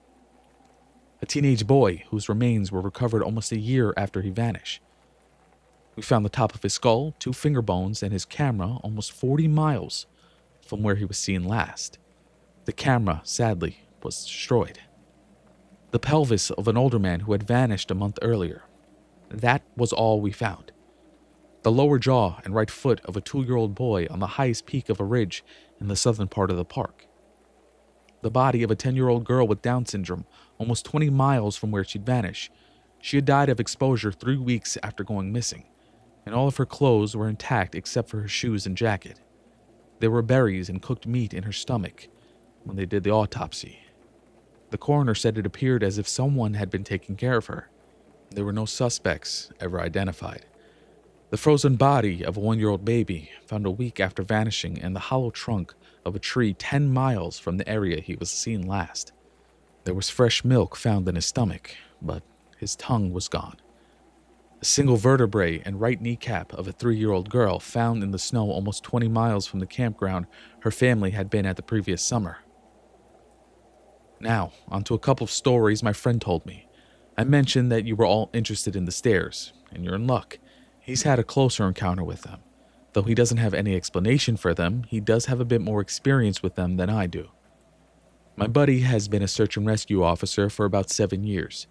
A teenage boy whose remains were recovered almost a year after he vanished. We found the top of his skull, 2 finger bones, and his camera almost 40 miles from where he was seen last. The camera, sadly, was destroyed. The pelvis of an older man who had vanished a month earlier. That was all we found. The lower jaw and right foot of a 2-year-old boy on the highest peak of a ridge in the southern part of the park. The body of a 10-year-old girl with Down syndrome, almost 20 miles from where she'd vanished. She had died of exposure 3 weeks after going missing, and all of her clothes were intact except for her shoes and jacket. There were berries and cooked meat in her stomach when they did the autopsy. The coroner said it appeared as if someone had been taking care of her. There were no suspects ever identified. The frozen body of a 1-year-old baby found a week after vanishing in the hollow trunk of a tree 10 miles from the area he was seen last. There was fresh milk found in his stomach, but his tongue was gone. A single vertebrae and right kneecap of a 3-year-old girl found in the snow almost 20 miles from the campground her family had been at the previous summer. Now, onto a couple of stories my friend told me. I mentioned that you were all interested in the stairs, and you're in luck. He's had a closer encounter with them. Though he doesn't have any explanation for them, he does have a bit more experience with them than I do. My buddy has been a search and rescue officer for about 7 years.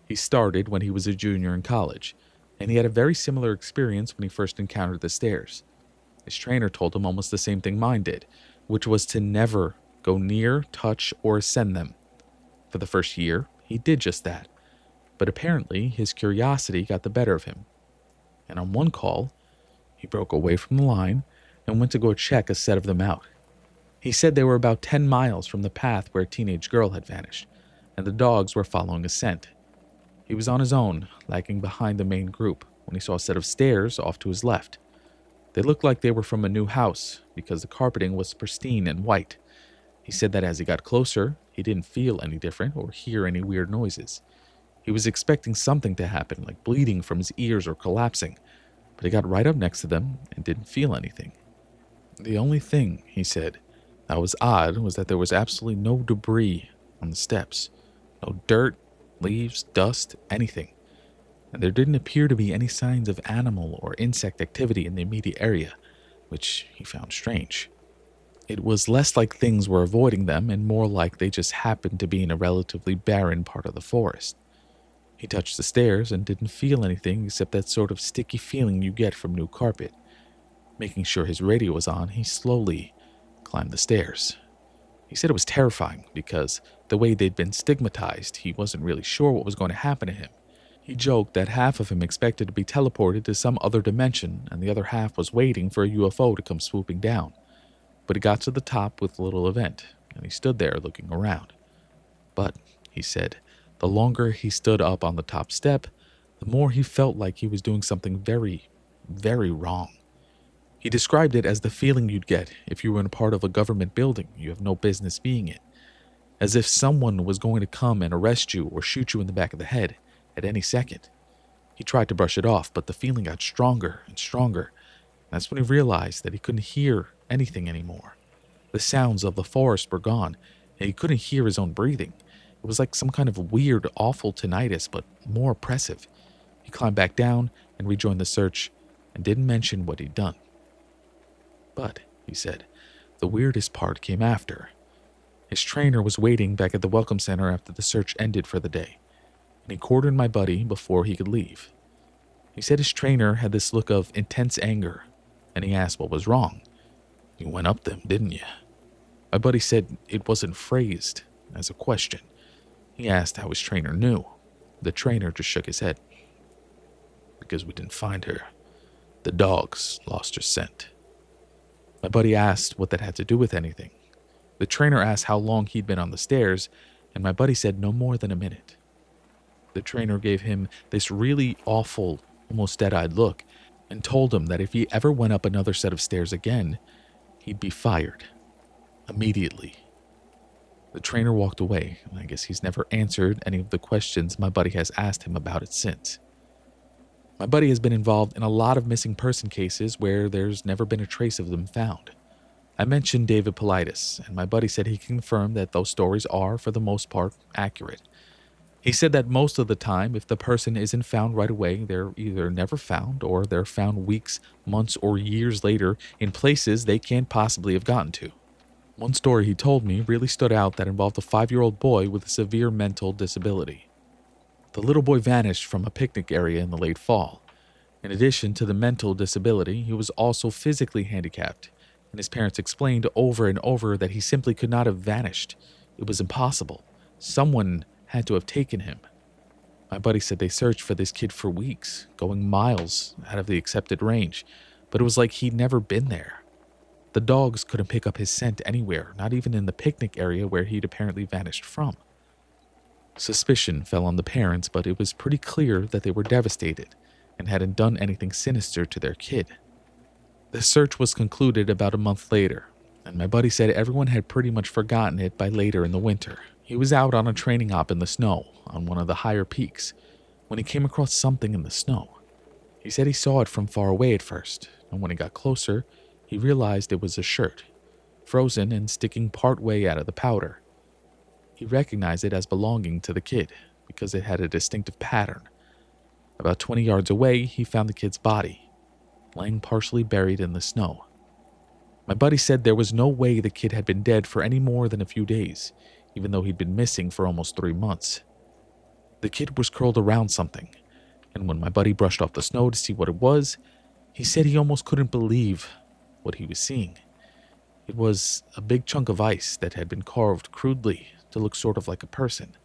He started when he was a junior in college, and he had a very similar experience when he first encountered the stairs. His trainer told him almost the same thing mine did, which was to never go near, touch, or ascend them. For the first year, he did just that, but apparently his curiosity got the better of him. And on one call, he broke away from the line and went to go check a set of them out. He said they were about 10 miles from the path where a teenage girl had vanished, and the dogs were following a scent. He was on his own, lagging behind the main group, when he saw a set of stairs off to his left. They looked like they were from a new house because the carpeting was pristine and white. He said that as he got closer, he didn't feel any different or hear any weird noises. He was expecting something to happen, like bleeding from his ears or collapsing, but he got right up next to them and didn't feel anything. The only thing, he said, that was odd was that there was absolutely no debris on the steps. No dirt, leaves, dust, anything. And there didn't appear to be any signs of animal or insect activity in the immediate area, which he found strange. It was less like things were avoiding them and more like they just happened to be in a relatively barren part of the forest. He touched the stairs and didn't feel anything except that sort of sticky feeling you get from new carpet. Making sure his radio was on, he slowly climbed the stairs. He said it was terrifying because the way they'd been stigmatized, he wasn't really sure what was going to happen to him. He joked that half of him expected to be teleported to some other dimension and the other half was waiting for a UFO to come swooping down. But he got to the top with little event, and he stood there looking around. But, he said, the longer he stood up on the top step, the more he felt like he was doing something very, very wrong. He described it as the feeling you'd get if you were in a part of a government building you have no business being in, as if someone was going to come and arrest you or shoot you in the back of the head at any second. He tried to brush it off, but the feeling got stronger and stronger. That's when he realized that he couldn't hear anything anymore. The sounds of the forest were gone, and he couldn't hear his own breathing. It was like some kind of weird, awful tinnitus, but more oppressive. He climbed back down and rejoined the search and didn't mention what he'd done. But, he said, the weirdest part came after. His trainer was waiting back at the welcome center after the search ended for the day, and he cornered my buddy before he could leave. He said his trainer had this look of intense anger, and he asked what was wrong. You went up them, didn't you? My buddy said it wasn't phrased as a question. He asked how his trainer knew. The trainer just shook his head. Because we didn't find her. The dogs lost her scent. My buddy asked what that had to do with anything. The trainer asked how long he'd been on the stairs, and my buddy said no more than a minute. The trainer gave him this really awful, almost dead-eyed look, and told him that if he ever went up another set of stairs again, he'd be fired. Immediately. The trainer walked away, and I guess he's never answered any of the questions my buddy has asked him about it since. My buddy has been involved in a lot of missing person cases where there's never been a trace of them found. I mentioned David Politis, and my buddy said he confirmed that those stories are, for the most part, accurate. He said that most of the time, if the person isn't found right away, they're either never found or they're found weeks, months, or years later in places they can't possibly have gotten to. One story he told me really stood out that involved a 5-year-old boy with a severe mental disability. The little boy vanished from a picnic area in the late fall. In addition to the mental disability, he was also physically handicapped, and his parents explained over and over that he simply could not have vanished. It was impossible. Someone had to have taken him. My buddy said they searched for this kid for weeks, going miles out of the accepted range, but it was like he'd never been there. The dogs couldn't pick up his scent anywhere, not even in the picnic area where he'd apparently vanished from. Suspicion fell on the parents, but it was pretty clear that they were devastated and hadn't done anything sinister to their kid. The search was concluded about a month later, and my buddy said everyone had pretty much forgotten it by later in the winter. He was out on a training op in the snow on one of the higher peaks when he came across something in the snow. He said he saw it from far away at first, and when he got closer, he realized it was a shirt, frozen and sticking part way out of the powder. He recognized it as belonging to the kid because it had a distinctive pattern. About 20 yards away, he found the kid's body, laying partially buried in the snow. My buddy said there was no way the kid had been dead for any more than a few days, even though he'd been missing for almost 3 months. The kid was curled around something, and when my buddy brushed off the snow to see what it was, he said he almost couldn't believe what he was seeing. It was a big chunk of ice that had been carved crudely to look sort of like a person.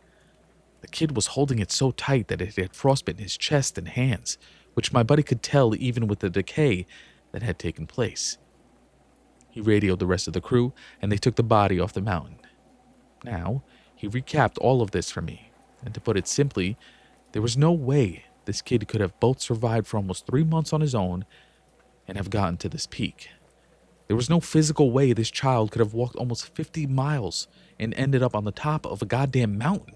The kid was holding it so tight that it had frostbitten his chest and hands, which my buddy could tell even with the decay that had taken place. He radioed the rest of the crew, and they took the body off the mountain. Now, he recapped all of this for me, and to put it simply, there was no way this kid could have both survived for almost 3 months on his own and have gotten to this peak. There was no physical way this child could have walked almost 50 miles and ended up on the top of a goddamn mountain.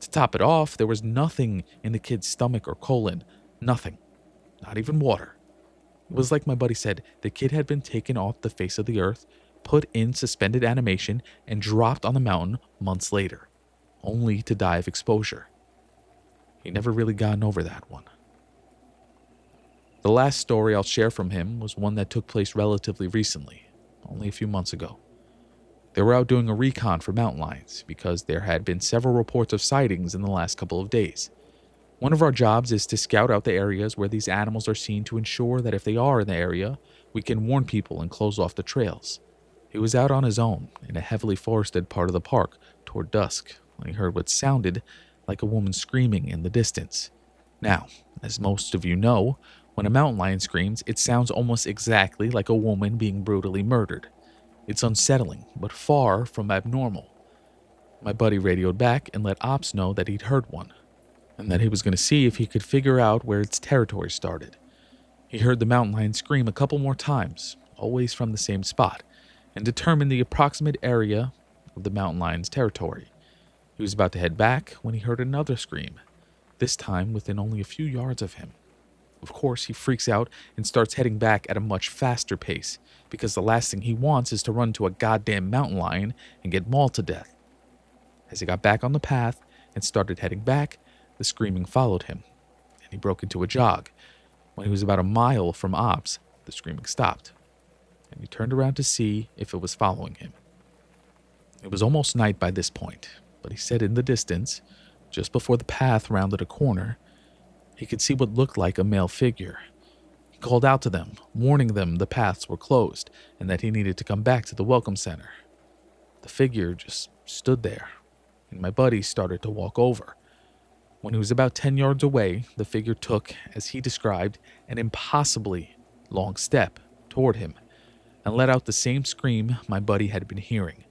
To top it off, there was nothing in the kid's stomach or colon. Nothing. Not even water. It was like my buddy said, the kid had been taken off the face of the earth, put in suspended animation, and dropped on the mountain months later, only to die of exposure. He never really gotten over that one. The last story I'll share from him was one that took place relatively recently, only a few months ago. They were out doing a recon for mountain lions because there had been several reports of sightings in the last couple of days. One of our jobs is to scout out the areas where these animals are seen to ensure that if they are in the area, we can warn people and close off the trails. He was out on his own in a heavily forested part of the park toward dusk when he heard what sounded like a woman screaming in the distance. Now, as most of you know, when a mountain lion screams, it sounds almost exactly like a woman being brutally murdered. It's unsettling, but far from abnormal. My buddy radioed back and let Ops know that he'd heard one, and that he was going to see if he could figure out where its territory started. He heard the mountain lion scream a couple more times, always from the same spot, and determined the approximate area of the mountain lion's territory. He was about to head back when he heard another scream, this time within only a few yards of him. Of course, he freaks out and starts heading back at a much faster pace, because the last thing he wants is to run to a goddamn mountain lion and get mauled to death. As he got back on the path and started heading back, the screaming followed him, and he broke into a jog. When he was about a mile from Ops, the screaming stopped, and he turned around to see if it was following him. It was almost night by this point, but he said in the distance, just before the path rounded a corner, he could see what looked like a male figure. He called out to them, warning them the paths were closed and that he needed to come back to the welcome center. The figure just stood there, and my buddy started to walk over. When he was about 10 yards away, the figure took, as he described, an impossibly long step toward him and let out the same scream my buddy had been hearing.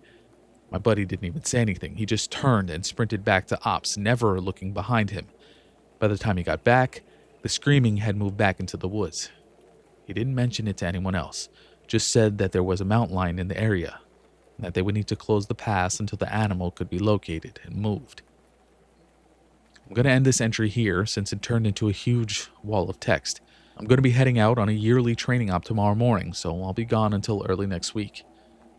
My buddy didn't even say anything. He just turned and sprinted back to Ops, never looking behind him. By the time he got back, the screaming had moved back into the woods. He didn't mention it to anyone else, just said that there was a mountain lion in the area, and that they would need to close the pass until the animal could be located and moved. I'm going to end this entry here since it turned into a huge wall of text. I'm going to be heading out on a yearly training op tomorrow morning, so I'll be gone until early next week.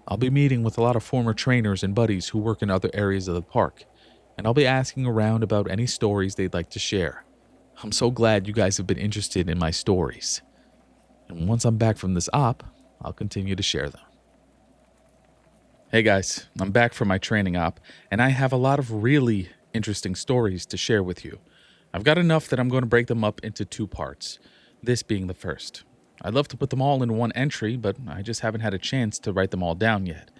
I'll be meeting with a lot of former trainers and buddies who work in other areas of the park, and I'll be asking around about any stories they'd like to share. I'm so glad you guys have been interested in my stories. And once I'm back from this op, I'll continue to share them. Hey guys, I'm back from my training op, and I have a lot of really interesting stories to share with you. I've got enough that I'm going to break them up into 2 parts, this being the first. I'd love to put them all in one entry, but I just haven't had a chance to write them all down yet.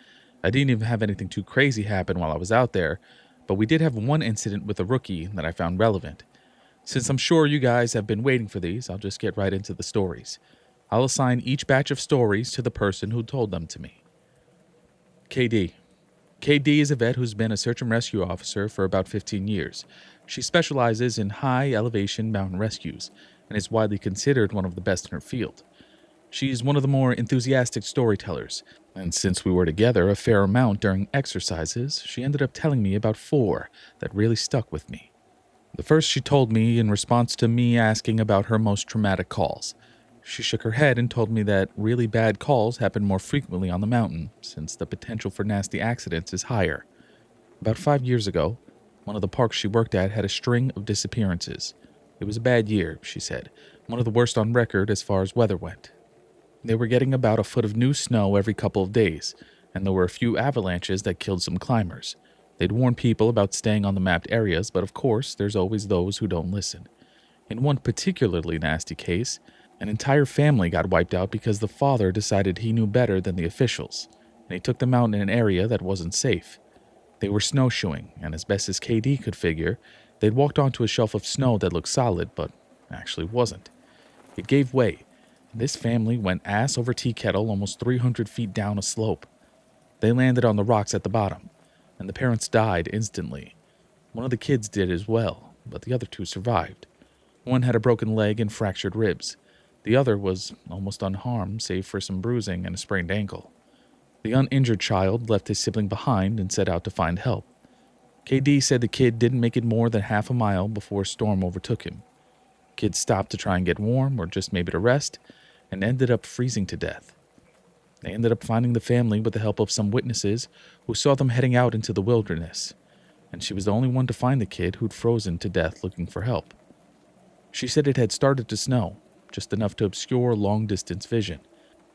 I didn't even have anything too crazy happen while I was out there, but we did have one incident with a rookie that I found relevant. Since I'm sure you guys have been waiting for these, I'll just get right into the stories. I'll assign each batch of stories to the person who told them to me. KD. KD is a vet who's been a search and rescue officer for about 15 years. She specializes in high-elevation mountain rescues and is widely considered one of the best in her field. She's one of the more enthusiastic storytellers, and since we were together a fair amount during exercises, she ended up telling me about 4 that really stuck with me. The first she told me in response to me asking about her most traumatic calls. She shook her head and told me that really bad calls happen more frequently on the mountain, since the potential for nasty accidents is higher. About 5 years ago, one of the parks she worked at had a string of disappearances. It was a bad year, she said, one of the worst on record as far as weather went. They were getting about a foot of new snow every couple of days, and there were a few avalanches that killed some climbers. They'd warn people about staying on the mapped areas, but of course, there's always those who don't listen. In one particularly nasty case, an entire family got wiped out because the father decided he knew better than the officials, and he took them out in an area that wasn't safe. They were snowshoeing, and as best as KD could figure, they'd walked onto a shelf of snow that looked solid, but actually wasn't. It gave way, and this family went ass over tea kettle almost 300 feet down a slope. They landed on the rocks at the bottom, and the parents died instantly. One of the kids did as well, but the other two survived. One had a broken leg and fractured ribs. The other was almost unharmed, save for some bruising and a sprained ankle. The uninjured child left his sibling behind and set out to find help. KD said the kid didn't make it more than half a mile before a storm overtook him. Kid stopped to try and get warm or just maybe to rest, and ended up freezing to death. They ended up finding the family with the help of some witnesses who saw them heading out into the wilderness, and she was the only one to find the kid who'd frozen to death looking for help. She said it had started to snow, just enough to obscure long-distance vision,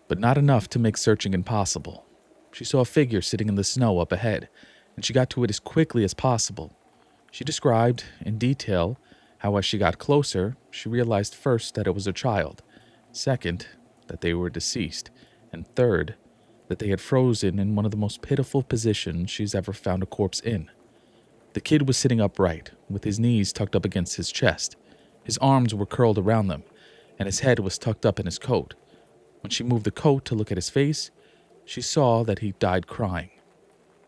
but not enough to make searching impossible. She saw a figure sitting in the snow up ahead, and she got to it as quickly as possible. She described, in detail, how as she got closer, she realized first that it was a child, second, that they were deceased, and third, that they had frozen in one of the most pitiful positions she's ever found a corpse in. The kid was sitting upright, with his knees tucked up against his chest. His arms were curled around them, and his head was tucked up in his coat. When she moved the coat to look at his face, she saw that he died crying.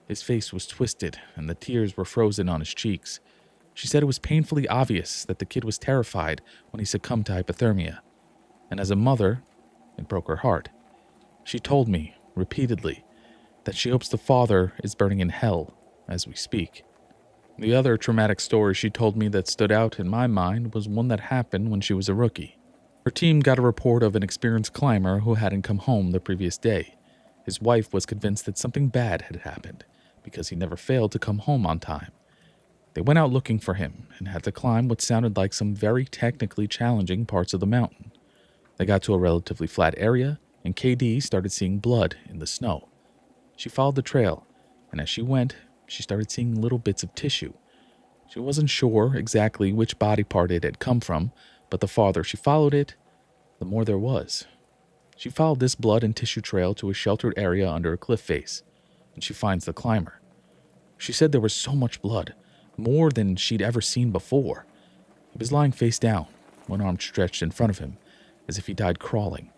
His face was twisted, and the tears were frozen on his cheeks. She said it was painfully obvious that the kid was terrified when he succumbed to hypothermia. And as a mother, it broke her heart. She told me, repeatedly, that she hopes the father is burning in hell as we speak. The other traumatic story she told me that stood out in my mind was one that happened when she was a rookie. Her team got a report of an experienced climber who hadn't come home the previous day. His wife was convinced that something bad had happened because he never failed to come home on time. They went out looking for him and had to climb what sounded like some very technically challenging parts of the mountain. They got to a relatively flat area, and KD started seeing blood in the snow. She followed the trail, and as she went, she started seeing little bits of tissue. She wasn't sure exactly which body part it had come from, but the farther she followed it, the more there was. She followed this blood and tissue trail to a sheltered area under a cliff face, and she finds the climber. She said there was so much blood, more than she'd ever seen before. He was lying face down, one arm stretched in front of him, as if he died crawling.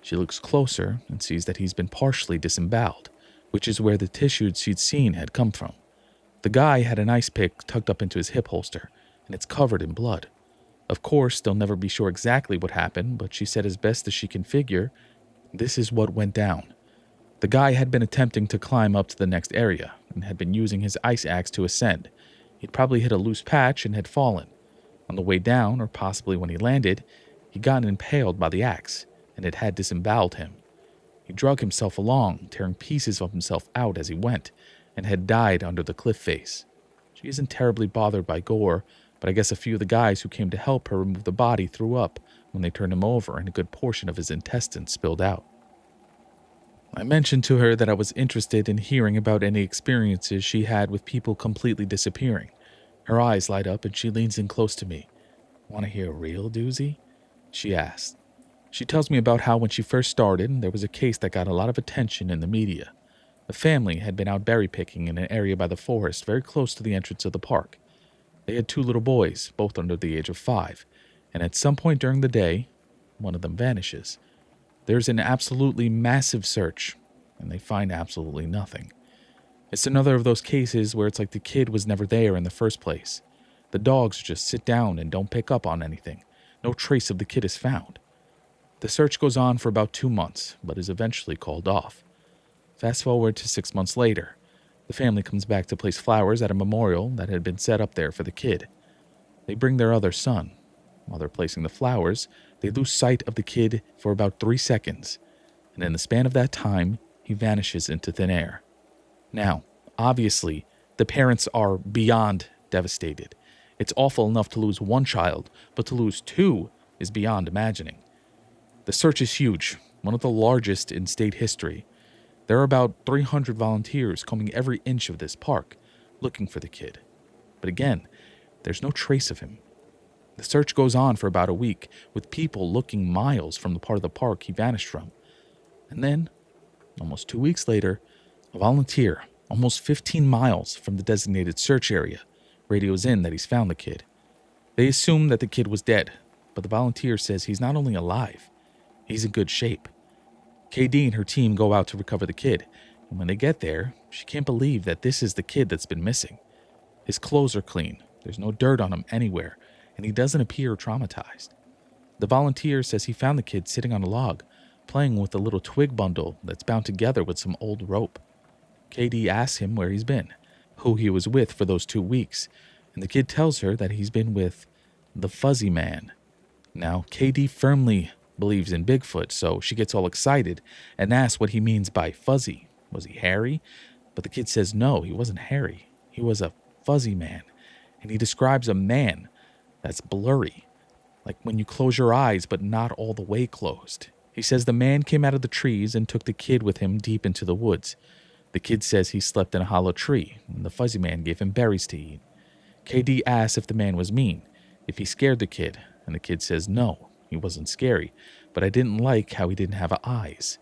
She looks closer and sees that he's been partially disemboweled, which is where the tissue she'd seen had come from. The guy had an ice pick tucked up into his hip holster, and it's covered in blood. Of course, they'll never be sure exactly what happened, but she said as best as she can figure, this is what went down. The guy had been attempting to climb up to the next area, and had been using his ice axe to ascend. He'd probably hit a loose patch and had fallen. On the way down, or possibly when he landed, he'd gotten impaled by the axe, and it had disemboweled him. He drug himself along, tearing pieces of himself out as he went, and had died under the cliff face. She isn't terribly bothered by gore, but I guess a few of the guys who came to help her remove the body threw up when they turned him over and a good portion of his intestines spilled out. I mentioned to her that I was interested in hearing about any experiences she had with people completely disappearing. Her eyes light up and she leans in close to me. "Want to hear a real doozy?" she asked. She tells me about how when she first started, there was a case that got a lot of attention in the media. The family had been out berry picking in an area by the forest very close to the entrance of the park. They had 2 little boys, both under the age of 5, and at some point during the day, one of them vanishes. There's an absolutely massive search, and they find absolutely nothing. It's another of those cases where it's like the kid was never there in the first place. The dogs just sit down and don't pick up on anything. No trace of the kid is found. The search goes on for about 2 months, but is eventually called off. Fast forward to 6 months later. The family comes back to place flowers at a memorial that had been set up there for the kid. They bring their other son. While they're placing the flowers, they lose sight of the kid for about 3 seconds, and in the span of that time, he vanishes into thin air. Now, obviously, the parents are beyond devastated. It's awful enough to lose 1 child, but to lose 2 is beyond imagining. The search is huge, one of the largest in state history. There are about 300 volunteers combing every inch of this park, looking for the kid. But again, there's no trace of him. The search goes on for about a week, with people looking miles from the part of the park he vanished from. And then, almost 2 weeks later, a volunteer, almost 15 miles from the designated search area, radios in that he's found the kid. They assume that the kid was dead, but the volunteer says he's not only alive, he's in good shape. KD and her team go out to recover the kid, and when they get there, she can't believe that this is the kid that's been missing. His clothes are clean, there's no dirt on him anywhere, and he doesn't appear traumatized. The volunteer says he found the kid sitting on a log, playing with a little twig bundle that's bound together with some old rope. KD asks him where he's been, who he was with for those 2 weeks, and the kid tells her that he's been with the Fuzzy Man. Now, KD firmly believes in Bigfoot, so she gets all excited and asks what he means by fuzzy. Was he hairy? But the kid says no, he wasn't hairy. He was a fuzzy man, and he describes a man that's blurry, like when you close your eyes but not all the way closed. He says the man came out of the trees and took the kid with him deep into the woods. The kid says he slept in a hollow tree, and the fuzzy man gave him berries to eat. KD asks if the man was mean, if he scared the kid, and the kid says no, he wasn't scary, but I didn't like how he didn't have eyes.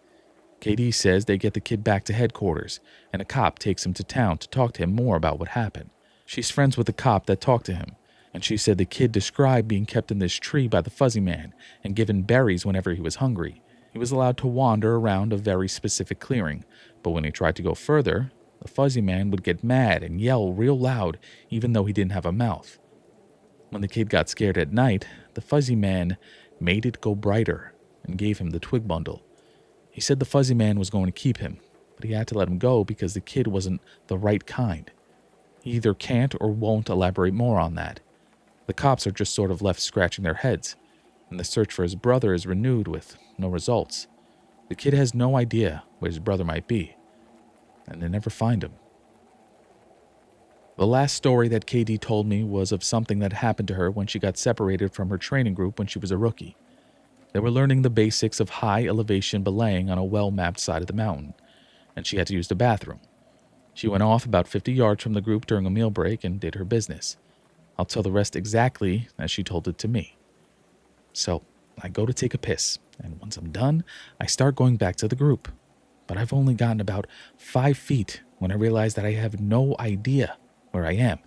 KD says they get the kid back to headquarters, and a cop takes him to town to talk to him more about what happened. She's friends with the cop that talked to him, and she said the kid described being kept in this tree by the fuzzy man and given berries whenever he was hungry. He was allowed to wander around a very specific clearing, but when he tried to go further, the fuzzy man would get mad and yell real loud even though he didn't have a mouth. When the kid got scared at night, the fuzzy man made it go brighter and gave him the twig bundle. He said the fuzzy man was going to keep him, but he had to let him go because the kid wasn't the right kind. He either can't or won't elaborate more on that. The cops are just sort of left scratching their heads, and the search for his brother is renewed with no results. The kid has no idea where his brother might be, and they never find him. The last story that KD told me was of something that happened to her when she got separated from her training group when she was a rookie. They were learning the basics of high elevation belaying on a well-mapped side of the mountain, and she had to use the bathroom. She went off about 50 yards from the group during a meal break and did her business. I'll tell the rest exactly as she told it to me. So, I go to take a piss, and once I'm done, I start going back to the group. But I've only gotten about 5 feet when I realize that I have no idea where I am.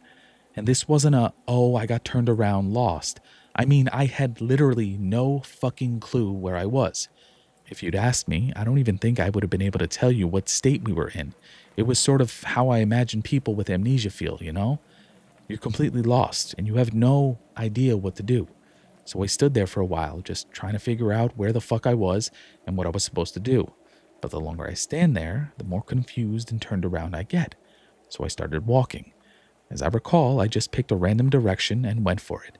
And this wasn't I got turned around, lost. I mean, I had literally no fucking clue where I was. If you'd asked me, I don't even think I would have been able to tell you what state we were in. It was sort of how I imagine people with amnesia feel, you know? You're completely lost, and you have no idea what to do. So I stood there for a while, just trying to figure out where the fuck I was and what I was supposed to do. But the longer I stand there, the more confused and turned around I get. So I started walking. As I recall, I just picked a random direction and went for it.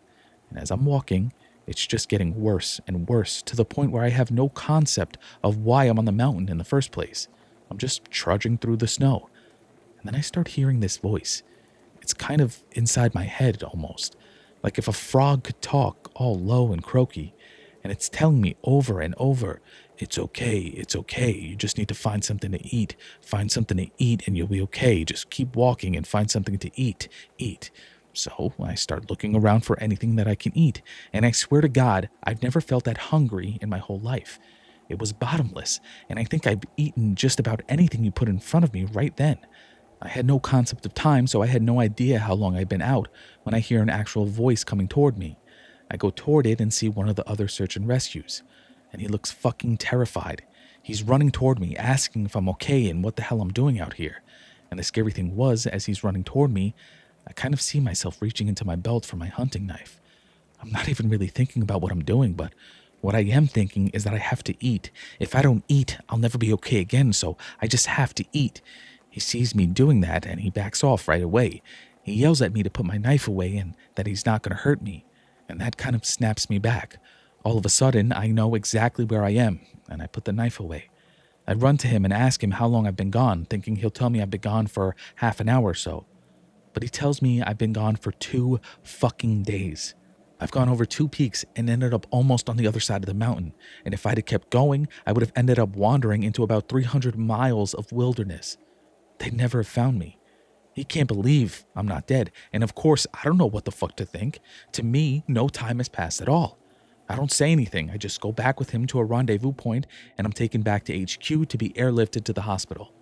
And as I'm walking, it's just getting worse and worse to the point where I have no concept of why I'm on the mountain in the first place. I'm just trudging through the snow. And then I start hearing this voice. It's kind of inside my head almost, like if a frog could talk all low and croaky, and it's telling me over and over, it's okay, you just need to find something to eat and you'll be okay, just keep walking and find something to eat. So I start looking around for anything that I can eat, and I swear to God, I've never felt that hungry in my whole life. It was bottomless, and I think I've eaten just about anything you put in front of me right then. I had no concept of time, so I had no idea how long I'd been out when I hear an actual voice coming toward me. I go toward it and see one of the other search and rescues, and he looks fucking terrified. He's running toward me, asking if I'm okay and what the hell I'm doing out here. And the scary thing was, as he's running toward me, I kind of see myself reaching into my belt for my hunting knife. I'm not even really thinking about what I'm doing, but what I am thinking is that I have to eat. If I don't eat, I'll never be okay again, so I just have to eat. He sees me doing that, and he backs off right away. He yells at me to put my knife away and that he's not going to hurt me, and that kind of snaps me back. All of a sudden, I know exactly where I am, and I put the knife away. I run to him and ask him how long I've been gone, thinking he'll tell me I've been gone for half an hour or so. But he tells me I've been gone for 2 fucking days. I've gone over 2 peaks and ended up almost on the other side of the mountain, and if I'd have kept going, I would have ended up wandering into about 300 miles of wilderness. They'd never have found me. He can't believe I'm not dead, and of course, I don't know what the fuck to think. To me, no time has passed at all. I don't say anything, I just go back with him to a rendezvous point, and I'm taken back to HQ to be airlifted to the hospital.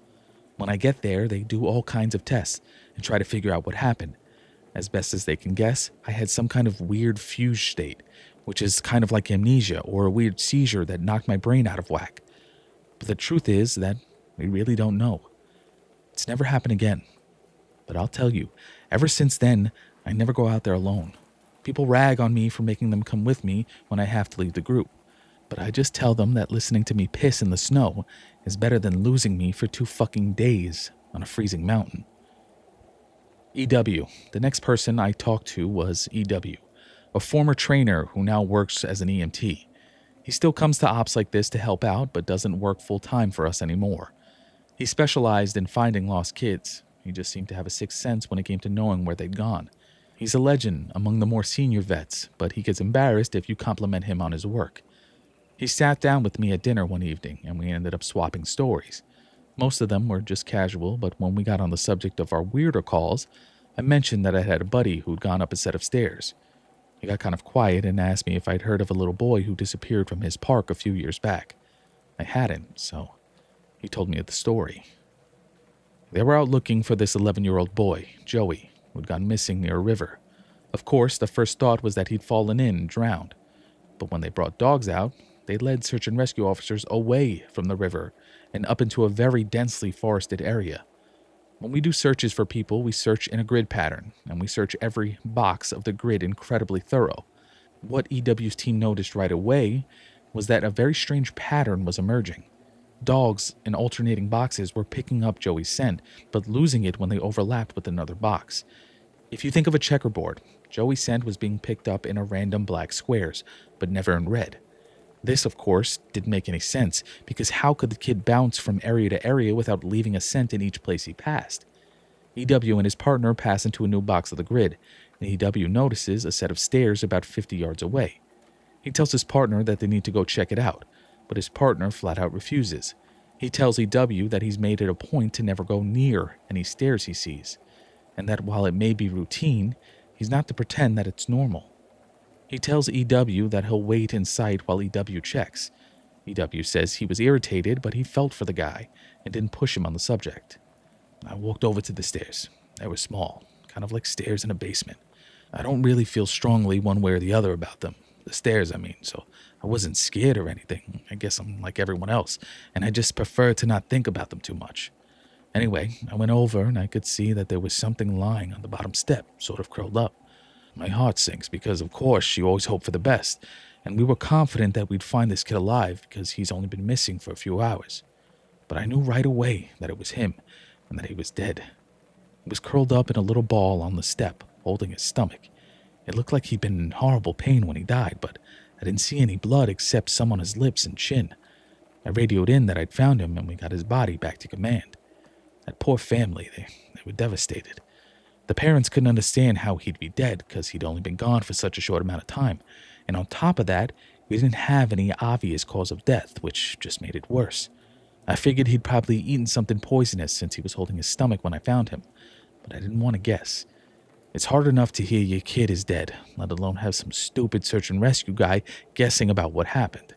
When I get there, they do all kinds of tests and try to figure out what happened. As best as they can guess, I had some kind of weird fuse state, which is kind of like amnesia or a weird seizure that knocked my brain out of whack. But the truth is that we really don't know. It's never happened again. But I'll tell you, ever since then, I never go out there alone. People rag on me for making them come with me when I have to leave the group. But I just tell them that listening to me piss in the snow is better than losing me for 2 fucking days on a freezing mountain. EW. The next person I talked to was EW, a former trainer who now works as an EMT. He still comes to ops like this to help out, but doesn't work full-time for us anymore. He specialized in finding lost kids. He just seemed to have a sixth sense when it came to knowing where they'd gone. He's a legend among the more senior vets, but he gets embarrassed if you compliment him on his work. He sat down with me at dinner one evening, and we ended up swapping stories. Most of them were just casual, but when we got on the subject of our weirder calls, I mentioned that I had a buddy who'd gone up a set of stairs. He got kind of quiet and asked me if I'd heard of a little boy who disappeared from his park a few years back. I hadn't, so he told me the story. They were out looking for this 11-year-old boy, Joey, who'd gone missing near a river. Of course, the first thought was that he'd fallen in and drowned. But when they brought dogs out, they led search and rescue officers away from the river and up into a very densely forested area. When we do searches for people, we search in a grid pattern, and we search every box of the grid incredibly thorough. What EW's team noticed right away was that a very strange pattern was emerging. Dogs in alternating boxes were picking up Joey's scent, but losing it when they overlapped with another box. If you think of a checkerboard, Joey's scent was being picked up in a random black squares, but never in red. This, of course, didn't make any sense, because how could the kid bounce from area to area without leaving a scent in each place he passed? EW and his partner pass into a new box of the grid, and EW notices a set of stairs about 50 yards away. He tells his partner that they need to go check it out, but his partner flat out refuses. He tells EW that he's made it a point to never go near any stairs he sees, and that while it may be routine, he's not to pretend that it's normal. He tells EW that he'll wait in sight while EW checks. EW says he was irritated, but he felt for the guy and didn't push him on the subject. I walked over to the stairs. They were small, kind of like stairs in a basement. I don't really feel strongly one way or the other about them. The stairs, I mean, so I wasn't scared or anything. I guess I'm like everyone else, and I just prefer to not think about them too much. Anyway, I went over and I could see that there was something lying on the bottom step, sort of curled up. My heart sinks because, of course, you always hope for the best, and we were confident that we'd find this kid alive because he's only been missing for a few hours. But I knew right away that it was him and that he was dead. He was curled up in a little ball on the step, holding his stomach. It looked like he'd been in horrible pain when he died, but I didn't see any blood except some on his lips and chin. I radioed in that I'd found him and we got his body back to command. That poor family, they were devastated. The parents couldn't understand how he'd be dead because he'd only been gone for such a short amount of time. And on top of that, we didn't have any obvious cause of death, which just made it worse. I figured he'd probably eaten something poisonous since he was holding his stomach when I found him, but I didn't want to guess. It's hard enough to hear your kid is dead, let alone have some stupid search and rescue guy guessing about what happened.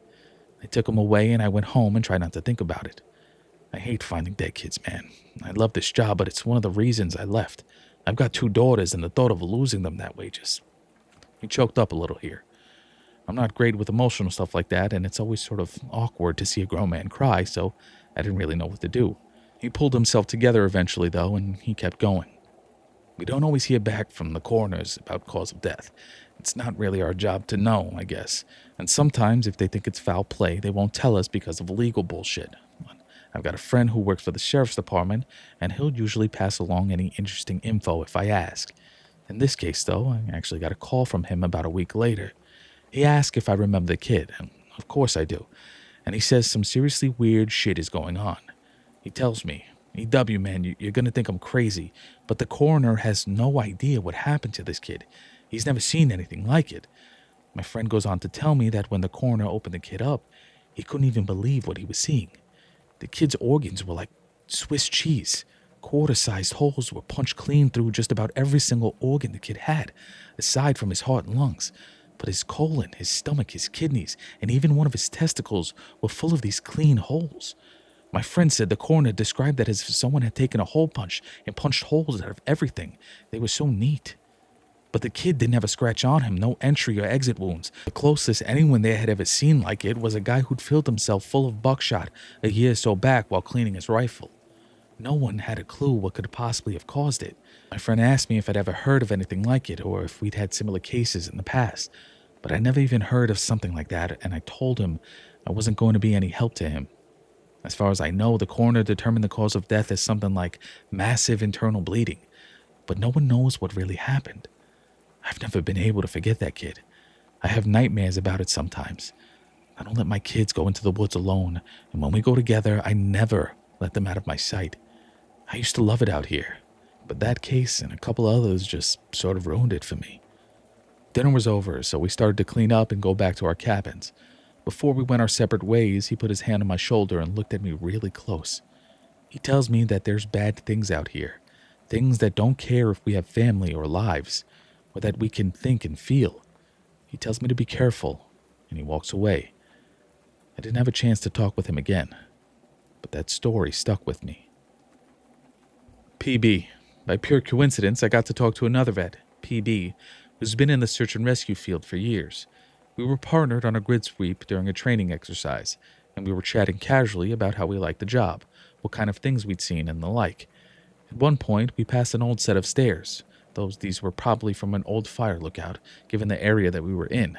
I took him away and I went home and tried not to think about it. I hate finding dead kids, man. I love this job, but it's one of the reasons I left. I've got 2 daughters, and the thought of losing them that way just... He choked up a little here. I'm not great with emotional stuff like that, and it's always sort of awkward to see a grown man cry, so I didn't really know what to do. He pulled himself together eventually, though, and he kept going. We don't always hear back from the coroners about cause of death. It's not really our job to know, I guess. And sometimes, if they think it's foul play, they won't tell us because of legal bullshit. I've got a friend who works for the sheriff's department, and he'll usually pass along any interesting info if I ask. In this case, though, I actually got a call from him about a week later. He asked if I remember the kid, and of course I do. And he says some seriously weird shit is going on. He tells me, EW, man, you're going to think I'm crazy, but the coroner has no idea what happened to this kid. He's never seen anything like it. My friend goes on to tell me that when the coroner opened the kid up, he couldn't even believe what he was seeing. The kid's organs were like Swiss cheese. Quarter-sized holes were punched clean through just about every single organ the kid had, aside from his heart and lungs. But his colon, his stomach, his kidneys, and even one of his testicles were full of these clean holes. My friend said the coroner described that as if someone had taken a hole punch and punched holes out of everything. They were so neat. But the kid didn't have a scratch on him, no entry or exit wounds. The closest anyone they had ever seen like it was a guy who'd filled himself full of buckshot a year or so back while cleaning his rifle. No one had a clue what could possibly have caused it. My friend asked me if I'd ever heard of anything like it or if we'd had similar cases in the past, but I never even heard of something like that, and I told him I wasn't going to be any help to him. As far as I know, the coroner determined the cause of death as something like massive internal bleeding, but no one knows what really happened. I've never been able to forget that kid. I have nightmares about it sometimes. I don't let my kids go into the woods alone, and when we go together, I never let them out of my sight. I used to love it out here, but that case and a couple others just sort of ruined it for me. Dinner was over, so we started to clean up and go back to our cabins. Before we went our separate ways, he put his hand on my shoulder and looked at me really close. He tells me that there's bad things out here, things that don't care if we have family or lives, or that we can think and feel. He tells me to be careful, and he walks away. I didn't have a chance to talk with him again, but that story stuck with me. PB. By pure coincidence, I got to talk to another vet, PB, who's been in the search and rescue field for years. We were partnered on a grid sweep during a training exercise, and we were chatting casually about how we liked the job, what kind of things we'd seen, and the like. At one point, we passed an old set of stairs, though these were probably from an old fire lookout, given the area that we were in.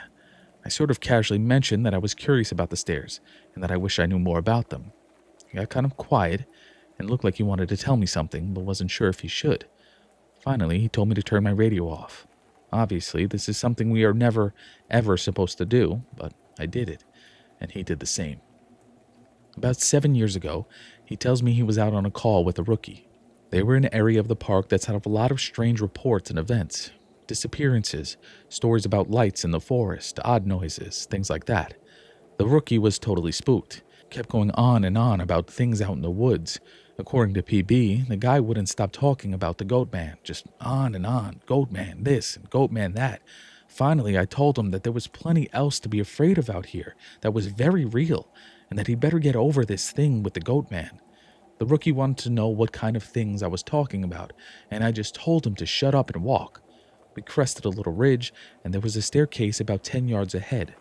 I sort of casually mentioned that I was curious about the stairs, and that I wish I knew more about them. He got kind of quiet, and looked like he wanted to tell me something, but wasn't sure if he should. Finally, he told me to turn my radio off. Obviously, this is something we are never, ever supposed to do, but I did it, and he did the same. About 7 years ago, he tells me he was out on a call with a rookie. They were in an area of the park that's had a lot of strange reports and events. Disappearances, stories about lights in the forest, odd noises, things like that. The rookie was totally spooked, kept going on and on about things out in the woods. According to PB, the guy wouldn't stop talking about the goat man, just on and on, goat man this and goat man that. Finally, I told him that there was plenty else to be afraid of out here that was very real, and that he'd better get over this thing with the goat man. The rookie wanted to know what kind of things I was talking about, and I just told him to shut up and walk. We crested a little ridge, and there was a staircase about 10 yards ahead.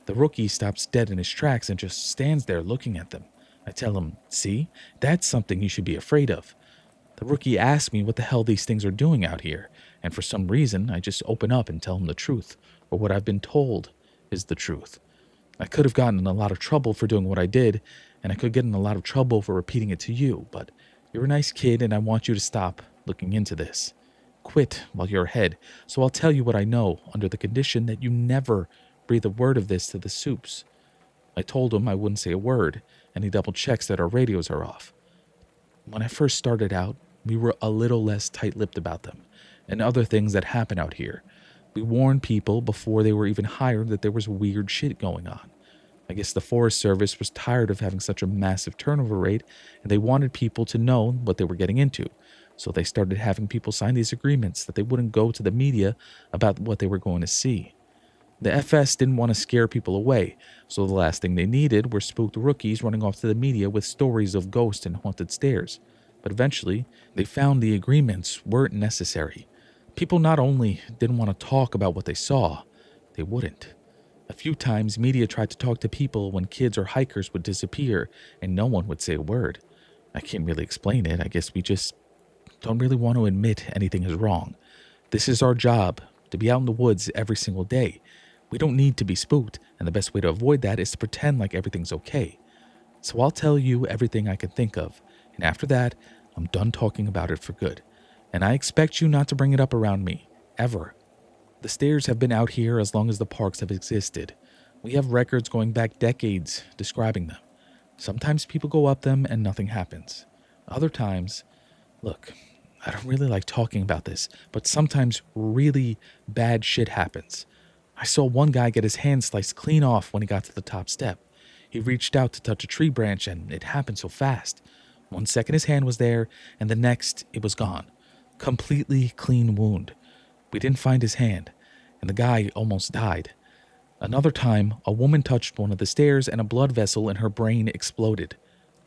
The rookie stops dead in his tracks and just stands there looking at them. I tell him, see, that's something you should be afraid of. The rookie asks me what the hell these things are doing out here, and for some reason, I just open up and tell him the truth, or what I've been told is the truth. I could have gotten in a lot of trouble for doing what I did, and I could get in a lot of trouble for repeating it to you, but you're a nice kid and I want you to stop looking into this. Quit while you're ahead, so I'll tell you what I know under the condition that you never breathe a word of this to the soups. I told him I wouldn't say a word, and he double checks that our radios are off. When I first started out, we were a little less tight-lipped about them, and other things that happen out here. We warned people before they were even hired that there was weird shit going on. I guess the Forest Service was tired of having such a massive turnover rate, and they wanted people to know what they were getting into. So they started having people sign these agreements that they wouldn't go to the media about what they were going to see. The FS didn't want to scare people away, so the last thing they needed were spooked rookies running off to the media with stories of ghosts and haunted stairs. But eventually, they found the agreements weren't necessary. People not only didn't want to talk about what they saw, they wouldn't. A few times, media tried to talk to people when kids or hikers would disappear, and no one would say a word. I can't really explain it. I guess we just don't really want to admit anything is wrong. This is our job, to be out in the woods every single day. We don't need to be spooked, and the best way to avoid that is to pretend like everything's okay. So I'll tell you everything I can think of, and after that, I'm done talking about it for good. And I expect you not to bring it up around me, ever. The stairs have been out here as long as the parks have existed. We have records going back decades describing them. Sometimes people go up them and nothing happens. Other times, look, I don't really like talking about this, but sometimes really bad shit happens. I saw one guy get his hand sliced clean off when he got to the top step. He reached out to touch a tree branch and it happened so fast. 1 second his hand was there, and the next it was gone. Completely clean wound. We didn't find his hand, and the guy almost died. Another time, a woman touched one of the stairs and a blood vessel in her brain exploded.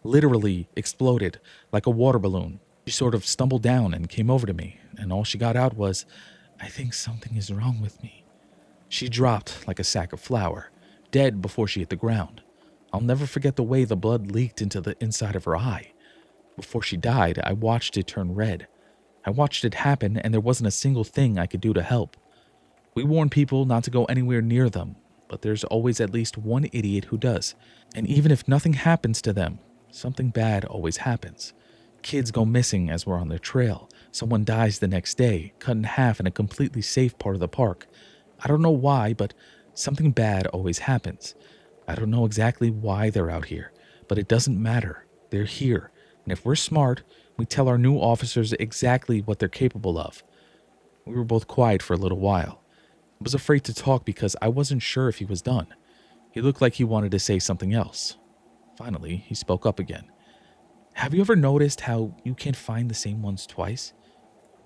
Literally exploded, like a water balloon. She sort of stumbled down and came over to me, and all she got out was, I think something is wrong with me. She dropped like a sack of flour, dead before she hit the ground. I'll never forget the way the blood leaked into the inside of her eye. Before she died, I watched it turn red. I watched it happen, and there wasn't a single thing I could do to help. We warn people not to go anywhere near them, but there's always at least one idiot who does. And even if nothing happens to them, something bad always happens. Kids go missing as we're on their trail. Someone dies the next day, cut in half in a completely safe part of the park. I don't know why, but something bad always happens. I don't know exactly why they're out here, but it doesn't matter. They're here. And if we're smart, we tell our new officers exactly what they're capable of. We were both quiet for a little while. I was afraid to talk because I wasn't sure if he was done. He looked like he wanted to say something else. Finally, he spoke up again. Have you ever noticed how you can't find the same ones twice?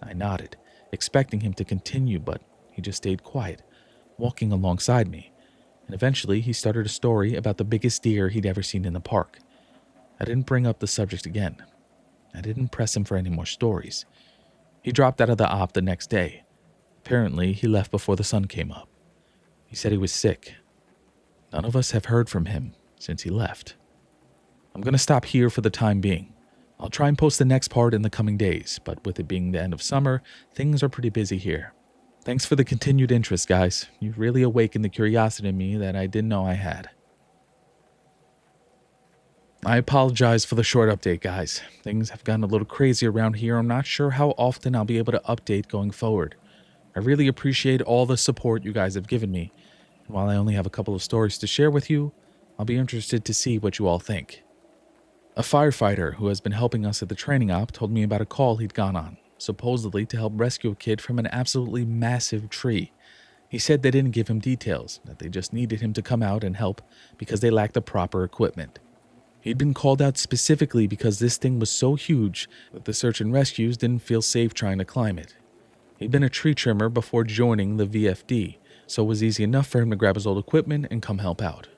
I nodded, expecting him to continue, but he just stayed quiet, walking alongside me. And eventually, he started a story about the biggest deer he'd ever seen in the park. I didn't bring up the subject again. I didn't press him for any more stories. He dropped out of the op the next day. Apparently, he left before the sun came up. He said he was sick. None of us have heard from him since he left. I'm going to stop here for the time being. I'll try and post the next part in the coming days, but with it being the end of summer, things are pretty busy here. Thanks for the continued interest, guys. You've really awakened the curiosity in me that I didn't know I had. I apologize for the short update, guys. Things have gotten a little crazy around here. I'm not sure how often I'll be able to update going forward. I really appreciate all the support you guys have given me. And while I only have a couple of stories to share with you, I'll be interested to see what you all think. A firefighter who has been helping us at the training op told me about a call he'd gone on, supposedly to help rescue a kid from an absolutely massive tree. He said they didn't give him details, that they just needed him to come out and help because they lacked the proper equipment. He'd been called out specifically because this thing was so huge that the search and rescues didn't feel safe trying to climb it. He'd been a tree trimmer before joining the VFD, so it was easy enough for him to grab his old equipment and come help out.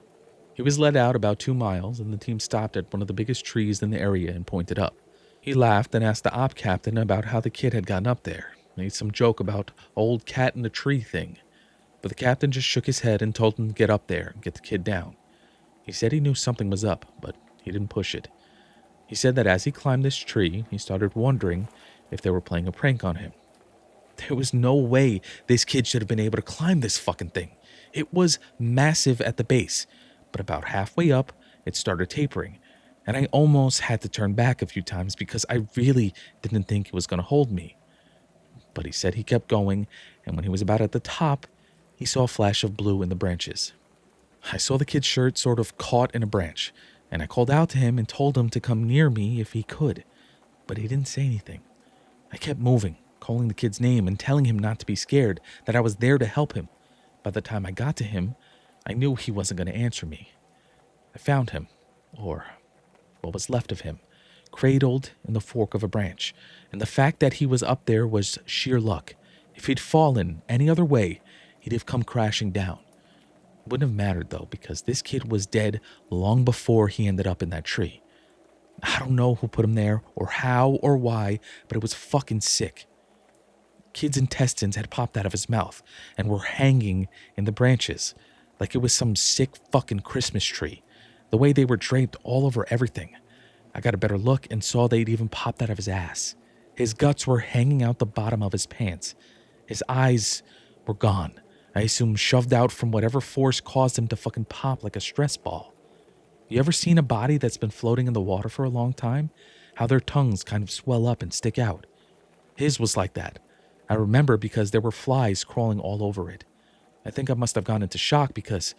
He was led out about 2 miles, and the team stopped at one of the biggest trees in the area and pointed up. He laughed and asked the op captain about how the kid had gotten up there, made some joke about old cat in the tree thing. But the captain just shook his head and told him to get up there and get the kid down. He said he knew something was up, but he didn't push it. He said that as he climbed this tree, he started wondering if they were playing a prank on him. There was no way this kid should have been able to climb this fucking thing. It was massive at the base, but about halfway up, it started tapering, and I almost had to turn back a few times because I really didn't think it was going to hold me. But he said he kept going, and when he was about at the top, he saw a flash of blue in the branches. I saw the kid's shirt sort of caught in a branch, and I called out to him and told him to come near me if he could, but he didn't say anything. I kept moving, calling the kid's name and telling him not to be scared, that I was there to help him. By the time I got to him, I knew he wasn't going to answer me. I found him, or what was left of him, cradled in the fork of a branch, and the fact that he was up there was sheer luck. If he'd fallen any other way, he'd have come crashing down. It wouldn't have mattered, though, because this kid was dead long before he ended up in that tree. I don't know who put him there, or how, or why, but it was fucking sick. Kid's intestines had popped out of his mouth and were hanging in the branches, like it was some sick fucking Christmas tree. The way they were draped all over everything. I got a better look and saw they'd even popped out of his ass. His guts were hanging out the bottom of his pants. His eyes were gone. I assume shoved out from whatever force caused him to fucking pop like a stress ball. You ever seen a body that's been floating in the water for a long time? How their tongues kind of swell up and stick out. His was like that. I remember because there were flies crawling all over it. I think I must have gone into shock because,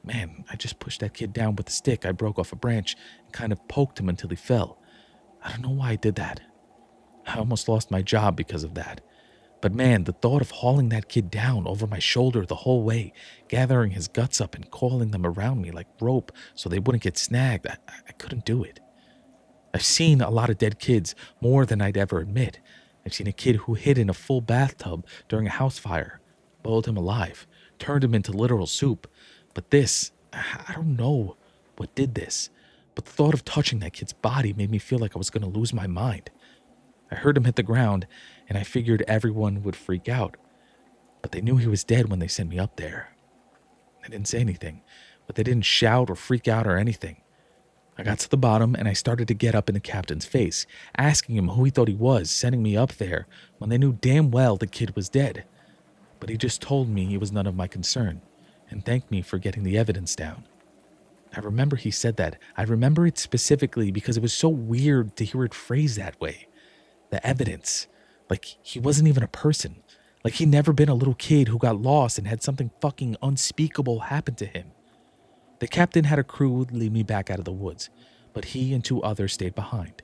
man, I just pushed that kid down with a stick I broke off a branch and kind of poked him until he fell. I don't know why I did that. I almost lost my job because of that. But man, the thought of hauling that kid down over my shoulder the whole way, gathering his guts up and coiling them around me like rope so they wouldn't get snagged, I couldn't do it. I've seen a lot of dead kids, more than I'd ever admit. I've seen a kid who hid in a full bathtub during a house fire, boiled him alive, turned him into literal soup. But this, I don't know what did this, but the thought of touching that kid's body made me feel like I was going to lose my mind. I heard him hit the ground, and I figured everyone would freak out. but they knew he was dead when they sent me up there. They didn't say anything, but they didn't shout or freak out or anything. I got to the bottom and I started to get up in the captain's face, asking him who he thought he was sending me up there when they knew damn well the kid was dead. But he just told me he was none of my concern and thanked me for getting the evidence down. I remember he said that. I remember it specifically because it was so weird to hear it phrased that way. The evidence. Like he wasn't even a person. Like he'd never been a little kid who got lost and had something fucking unspeakable happen to him. The captain had a crew lead me back out of the woods, but he and 2 others stayed behind.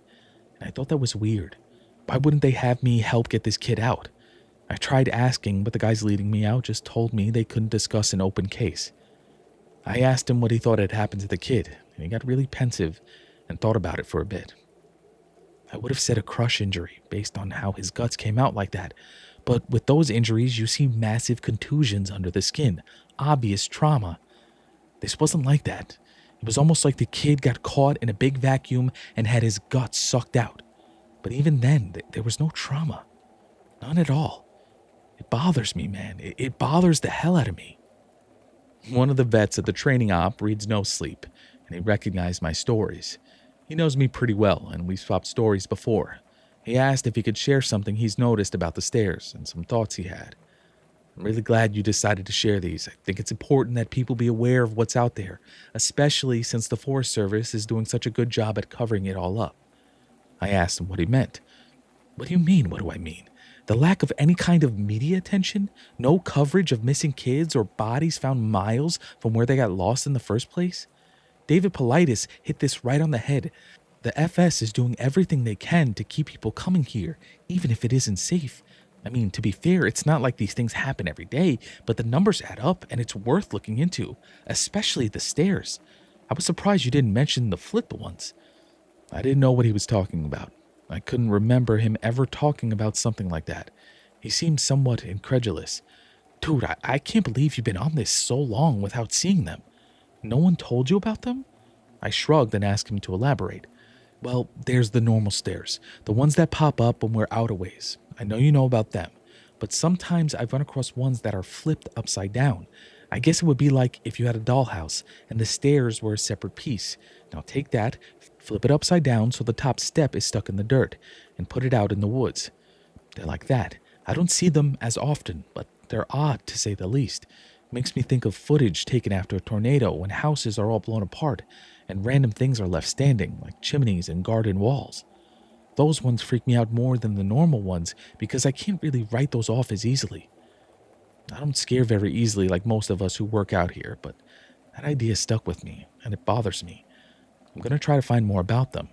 And I thought that was weird. Why wouldn't they have me help get this kid out? I tried asking, but the guys leading me out just told me they couldn't discuss an open case. I asked him what he thought had happened to the kid, and he got really pensive and thought about it for a bit. I would have said a crush injury based on how his guts came out like that, but with those injuries you see massive contusions under the skin, obvious trauma. This wasn't like that. It was almost like the kid got caught in a big vacuum and had his guts sucked out. But even then, there was no trauma. None at all. It bothers me, man. It bothers the hell out of me. One of the vets at the training op reads nosleep, and he recognized my stories. He knows me pretty well, and we've swapped stories before. He asked if he could share something he's noticed about the stairs and some thoughts he had. I'm really glad you decided to share these. I think it's important that people be aware of what's out there, especially since the Forest Service is doing such a good job at covering it all up. I asked him what he meant. What do you mean, what do I mean? The lack of any kind of media attention? No coverage of missing kids or bodies found miles from where they got lost in the first place? David Politis hit this right on the head. The FS is doing everything they can to keep people coming here, even if it isn't safe. I mean, to be fair, it's not like these things happen every day, but the numbers add up and it's worth looking into, especially the stairs. I was surprised you didn't mention the flipped ones. I didn't know what he was talking about. I couldn't remember him ever talking about something like that. He seemed somewhat incredulous. Dude, I can't believe you've been on this so long without seeing them. No one told you about them? I shrugged and asked him to elaborate. Well, there's the normal stairs, the ones that pop up when we're out a ways. I know you know about them, but sometimes I've run across ones that are flipped upside down. I guess it would be like if you had a dollhouse and the stairs were a separate piece. Now take that, flip it upside down so the top step is stuck in the dirt, and put it out in the woods. They're like that. I don't see them as often, but they're odd to say the least. It makes me think of footage taken after a tornado when houses are all blown apart and random things are left standing, like chimneys and garden walls. Those ones freak me out more than the normal ones because I can't really write those off as easily. I don't scare very easily like most of us who work out here, but that idea stuck with me, and it bothers me. I'm going to try to find more about them.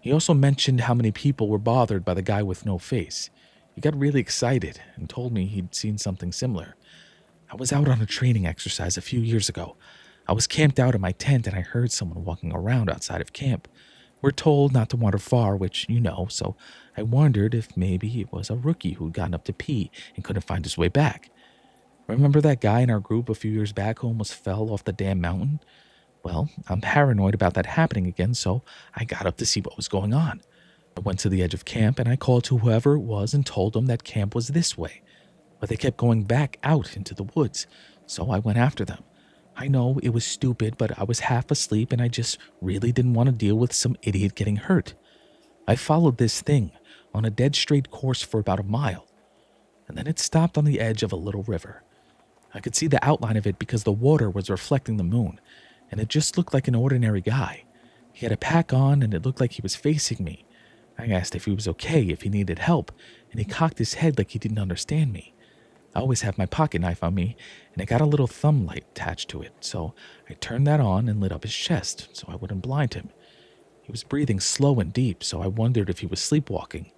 He also mentioned how many people were bothered by the guy with no face. He got really excited and told me he'd seen something similar. I was out on a training exercise a few years ago. I was camped out in my tent and I heard someone walking around outside of camp. We're told not to wander far, which you know, so I wondered if maybe it was a rookie who'd gotten up to pee and couldn't find his way back. Remember that guy in our group a few years back who almost fell off the damn mountain? Well, I'm paranoid about that happening again, so I got up to see what was going on. I went to the edge of camp and I called to whoever it was and told them that camp was this way. But they kept going back out into the woods, so I went after them. I know it was stupid, but I was half asleep and I just really didn't want to deal with some idiot getting hurt. I followed this thing on a dead straight course for about a mile, and then it stopped on the edge of a little river. I could see the outline of it because the water was reflecting the moon, and it just looked like an ordinary guy. He had a pack on and it looked like he was facing me. I asked if he was okay, if he needed help, and he cocked his head like he didn't understand me. I always have my pocket knife on me, and it got a little thumb light attached to it, so I turned that on and lit up his chest so I wouldn't blind him. He was breathing slow and deep, so I wondered if he was sleepwalking.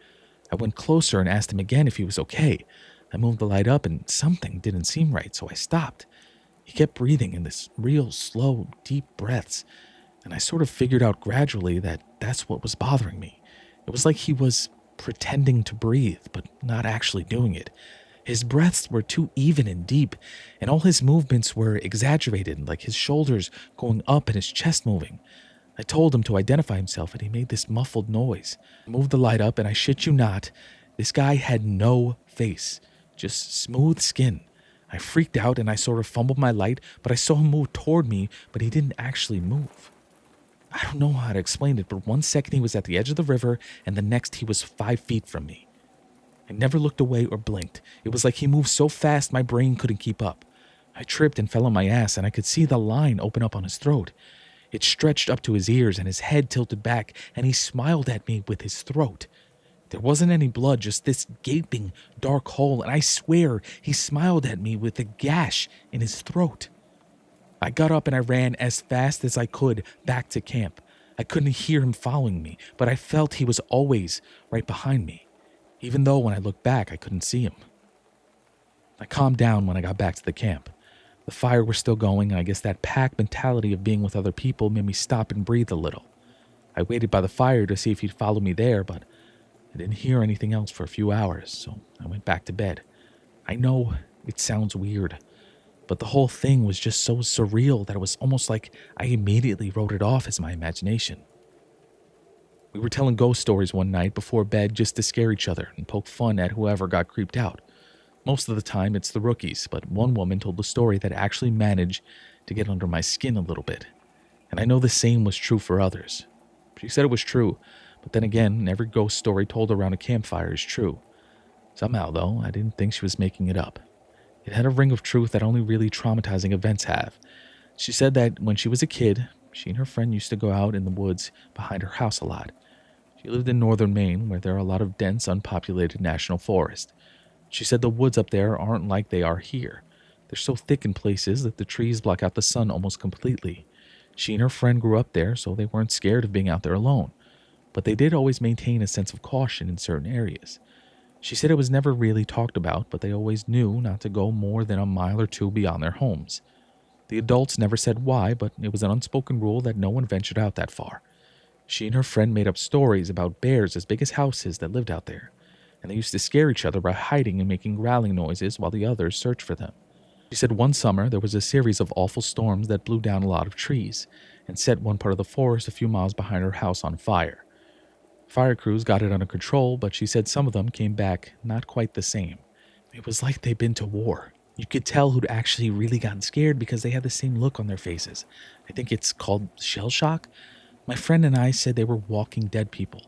I went closer and asked him again if he was okay. I moved the light up and something didn't seem right, so I stopped. He kept breathing in this real slow, deep breaths, and I sort of figured out gradually that that's what was bothering me. It was like he was pretending to breathe, but not actually doing it. His breaths were too even and deep, and all his movements were exaggerated, like his shoulders going up and his chest moving. I told him to identify himself, and he made this muffled noise. I moved the light up, and I shit you not, this guy had no face, just smooth skin. I freaked out and I sort of fumbled my light, but I saw him move toward me, but he didn't actually move. I don't know how to explain it, but 1 second he was at the edge of the river and the next he was 5 feet from me. I never looked away or blinked. It was like he moved so fast my brain couldn't keep up. I tripped and fell on my ass and I could see the line open up on his throat. It stretched up to his ears and his head tilted back and he smiled at me with his throat. There wasn't any blood, just this gaping, dark hole, and I swear he smiled at me with a gash in his throat. I got up and I ran as fast as I could back to camp. I couldn't hear him following me, but I felt he was always right behind me, even though when I looked back, I couldn't see him. I calmed down when I got back to the camp. The fire was still going, and I guess that pack mentality of being with other people made me stop and breathe a little. I waited by the fire to see if he'd follow me there, but I didn't hear anything else for a few hours, so I went back to bed. I know it sounds weird, but the whole thing was just so surreal that it was almost like I immediately wrote it off as my imagination. We were telling ghost stories one night before bed just to scare each other and poke fun at whoever got creeped out. Most of the time it's the rookies, but one woman told a story that actually managed to get under my skin a little bit. And I know the same was true for others. She said it was true, but then again, every ghost story told around a campfire is true. Somehow, though, I didn't think she was making it up. It had a ring of truth that only really traumatizing events have. She said that when she was a kid, she and her friend used to go out in the woods behind her house a lot. She lived in northern Maine, where there are a lot of dense, unpopulated national forests. She said the woods up there aren't like they are here. They're so thick in places that the trees block out the sun almost completely. She and her friend grew up there, so they weren't scared of being out there alone. But they did always maintain a sense of caution in certain areas. She said it was never really talked about, but they always knew not to go more than a mile or two beyond their homes. The adults never said why, but it was an unspoken rule that no one ventured out that far. She and her friend made up stories about bears as big as houses that lived out there, and they used to scare each other by hiding and making growling noises while the others searched for them. She said one summer there was a series of awful storms that blew down a lot of trees and set one part of the forest a few miles behind her house on fire. Fire crews got it under control, but she said some of them came back not quite the same. It was like they'd been to war. You could tell who'd actually really gotten scared because they had the same look on their faces. I think it's called shell shock. My friend and I said they were walking dead people.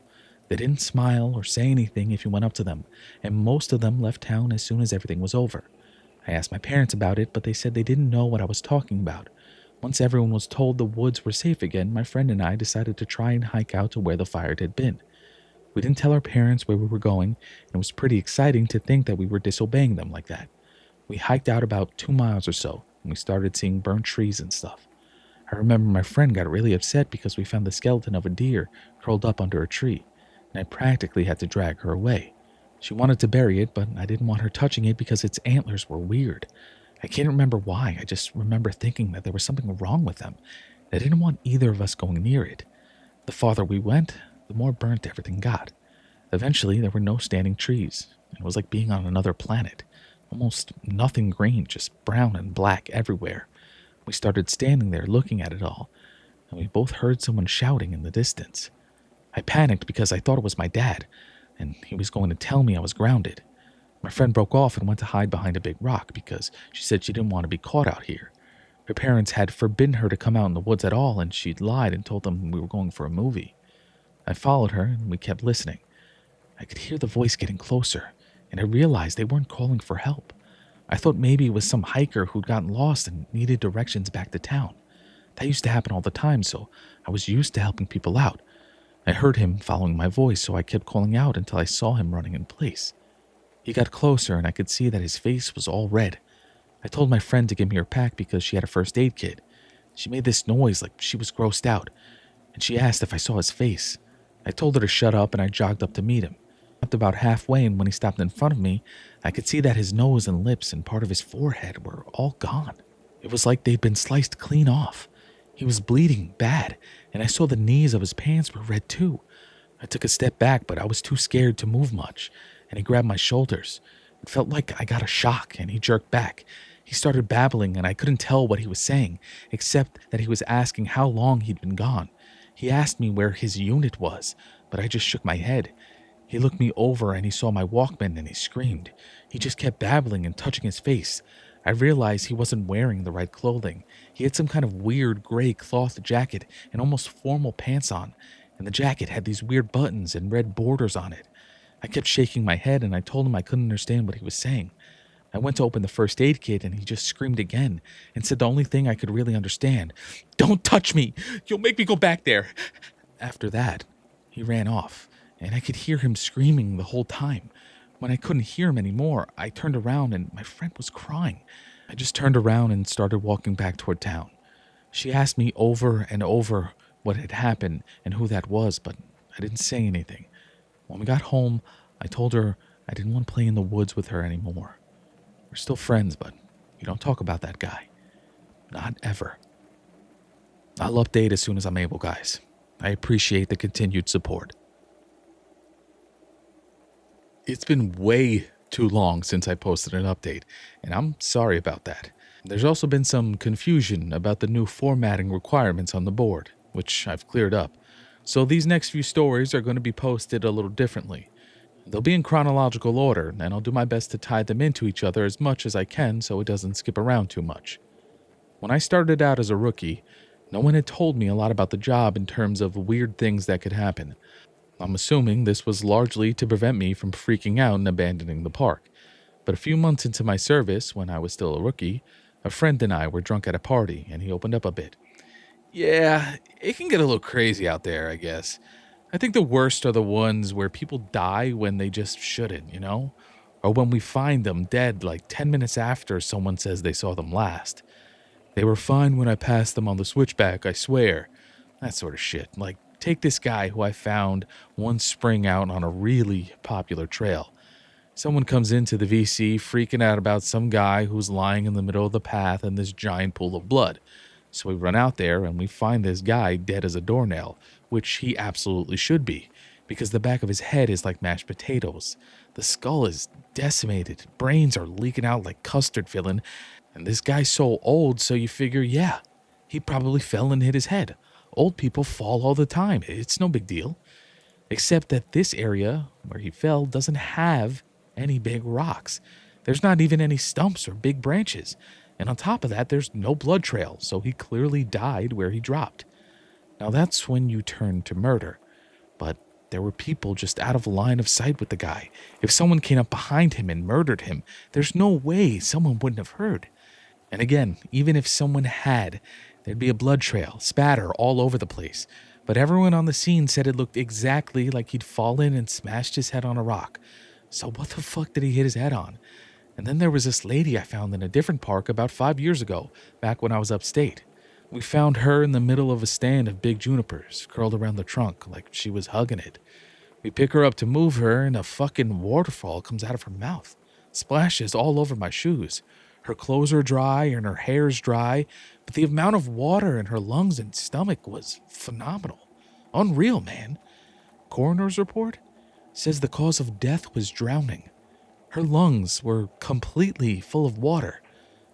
They didn't smile or say anything if you went up to them, and most of them left town as soon as everything was over. I asked my parents about it, but they said they didn't know what I was talking about. Once everyone was told the woods were safe again, my friend and I decided to try and hike out to where the fire had been. We didn't tell our parents where we were going, and it was pretty exciting to think that we were disobeying them like that. We hiked out about 2 miles or so, and we started seeing burnt trees and stuff. I remember my friend got really upset because we found the skeleton of a deer curled up under a tree, and I practically had to drag her away. She wanted to bury it, but I didn't want her touching it because its antlers were weird. I can't remember why, I just remember thinking that there was something wrong with them. I didn't want either of us going near it. The farther we went, the more burnt everything got. Eventually, there were no standing trees. It was like being on another planet. Almost nothing green, just brown and black everywhere. We started standing there looking at it all, and we both heard someone shouting in the distance. I panicked because I thought it was my dad, and he was going to tell me I was grounded. My friend broke off and went to hide behind a big rock because she said she didn't want to be caught out here. Her parents had forbidden her to come out in the woods at all, and she'd lied and told them we were going for a movie. I followed her, and we kept listening. I could hear the voice getting closer, and I realized they weren't calling for help. I thought maybe it was some hiker who'd gotten lost and needed directions back to town. That used to happen all the time, so I was used to helping people out. I heard him following my voice, so I kept calling out until I saw him running in place. He got closer, and I could see that his face was all red. I told my friend to give me her pack because she had a first aid kit. She made this noise like she was grossed out, and she asked if I saw his face. I told her to shut up, and I jogged up to meet him. Up about halfway, and when he stopped in front of me, I could see that his nose and lips and part of his forehead were all gone. It was like they'd been sliced clean off. He was bleeding bad, and I saw the knees of his pants were red too. I took a step back, but I was too scared to move much, and he grabbed my shoulders. It felt like I got a shock, and he jerked back. He started babbling, and I couldn't tell what he was saying, except that he was asking how long he'd been gone. He asked me where his unit was, but I just shook my head. He looked me over and he saw my Walkman and he screamed. He just kept babbling and touching his face. I realized he wasn't wearing the right clothing. He had some kind of weird gray cloth jacket and almost formal pants on, and the jacket had these weird buttons and red borders on it. I kept shaking my head and I told him I couldn't understand what he was saying. I went to open the first aid kit and he just screamed again and said the only thing I could really understand: "Don't touch me! You'll make me go back there!" After that, he ran off, and I could hear him screaming the whole time. When I couldn't hear him anymore, I turned around and my friend was crying. I just turned around and started walking back toward town. She asked me over and over what had happened and who that was, but I didn't say anything. When we got home, I told her I didn't want to play in the woods with her anymore. We're still friends, but you don't talk about that guy. Not ever. I'll update as soon as I'm able, guys. I appreciate the continued support. It's been way too long since I posted an update, and I'm sorry about that. There's also been some confusion about the new formatting requirements on the board, which I've cleared up. So these next few stories are going to be posted a little differently. They'll be in chronological order, and I'll do my best to tie them into each other as much as I can so it doesn't skip around too much. When I started out as a rookie, no one had told me a lot about the job in terms of weird things that could happen. I'm assuming this was largely to prevent me from freaking out and abandoning the park. But a few months into my service, when I was still a rookie, a friend and I were drunk at a party, and he opened up a bit. "Yeah, it can get a little crazy out there, I guess. I think the worst are the ones where people die when they just shouldn't, you know? Or when we find them dead like 10 minutes after someone says they saw them last. They were fine when I passed them on the switchback, I swear." That sort of shit. Like, take this guy who I found one spring out on a really popular trail. Someone comes into the VC freaking out about some guy who's lying in the middle of the path in this giant pool of blood. So we run out there and we find this guy dead as a doornail, which he absolutely should be, because the back of his head is like mashed potatoes. The skull is decimated, brains are leaking out like custard filling, and this guy's so old, so you figure, yeah, he probably fell and hit his head. Old people fall all the time. It's no big deal. Except that this area where he fell doesn't have any big rocks. There's not even any stumps or big branches. And on top of that, there's no blood trail, so he clearly died where he dropped. Now that's when you turn to murder. But there were people just out of line of sight with the guy. If someone came up behind him and murdered him, there's no way someone wouldn't have heard. And again, even if someone had, there'd be a blood trail, spatter all over the place. But everyone on the scene said it looked exactly like he'd fallen and smashed his head on a rock. So what the fuck did he hit his head on? And then there was this lady I found in a different park about 5 years ago, back when I was upstate. We found her in the middle of a stand of big junipers, curled around the trunk like she was hugging it. We pick her up to move her, and a fucking waterfall comes out of her mouth. Splashes all over my shoes. Her clothes are dry and her hair's dry, but the amount of water in her lungs and stomach was phenomenal. Unreal, man. Coroner's report says the cause of death was drowning. Her lungs were completely full of water.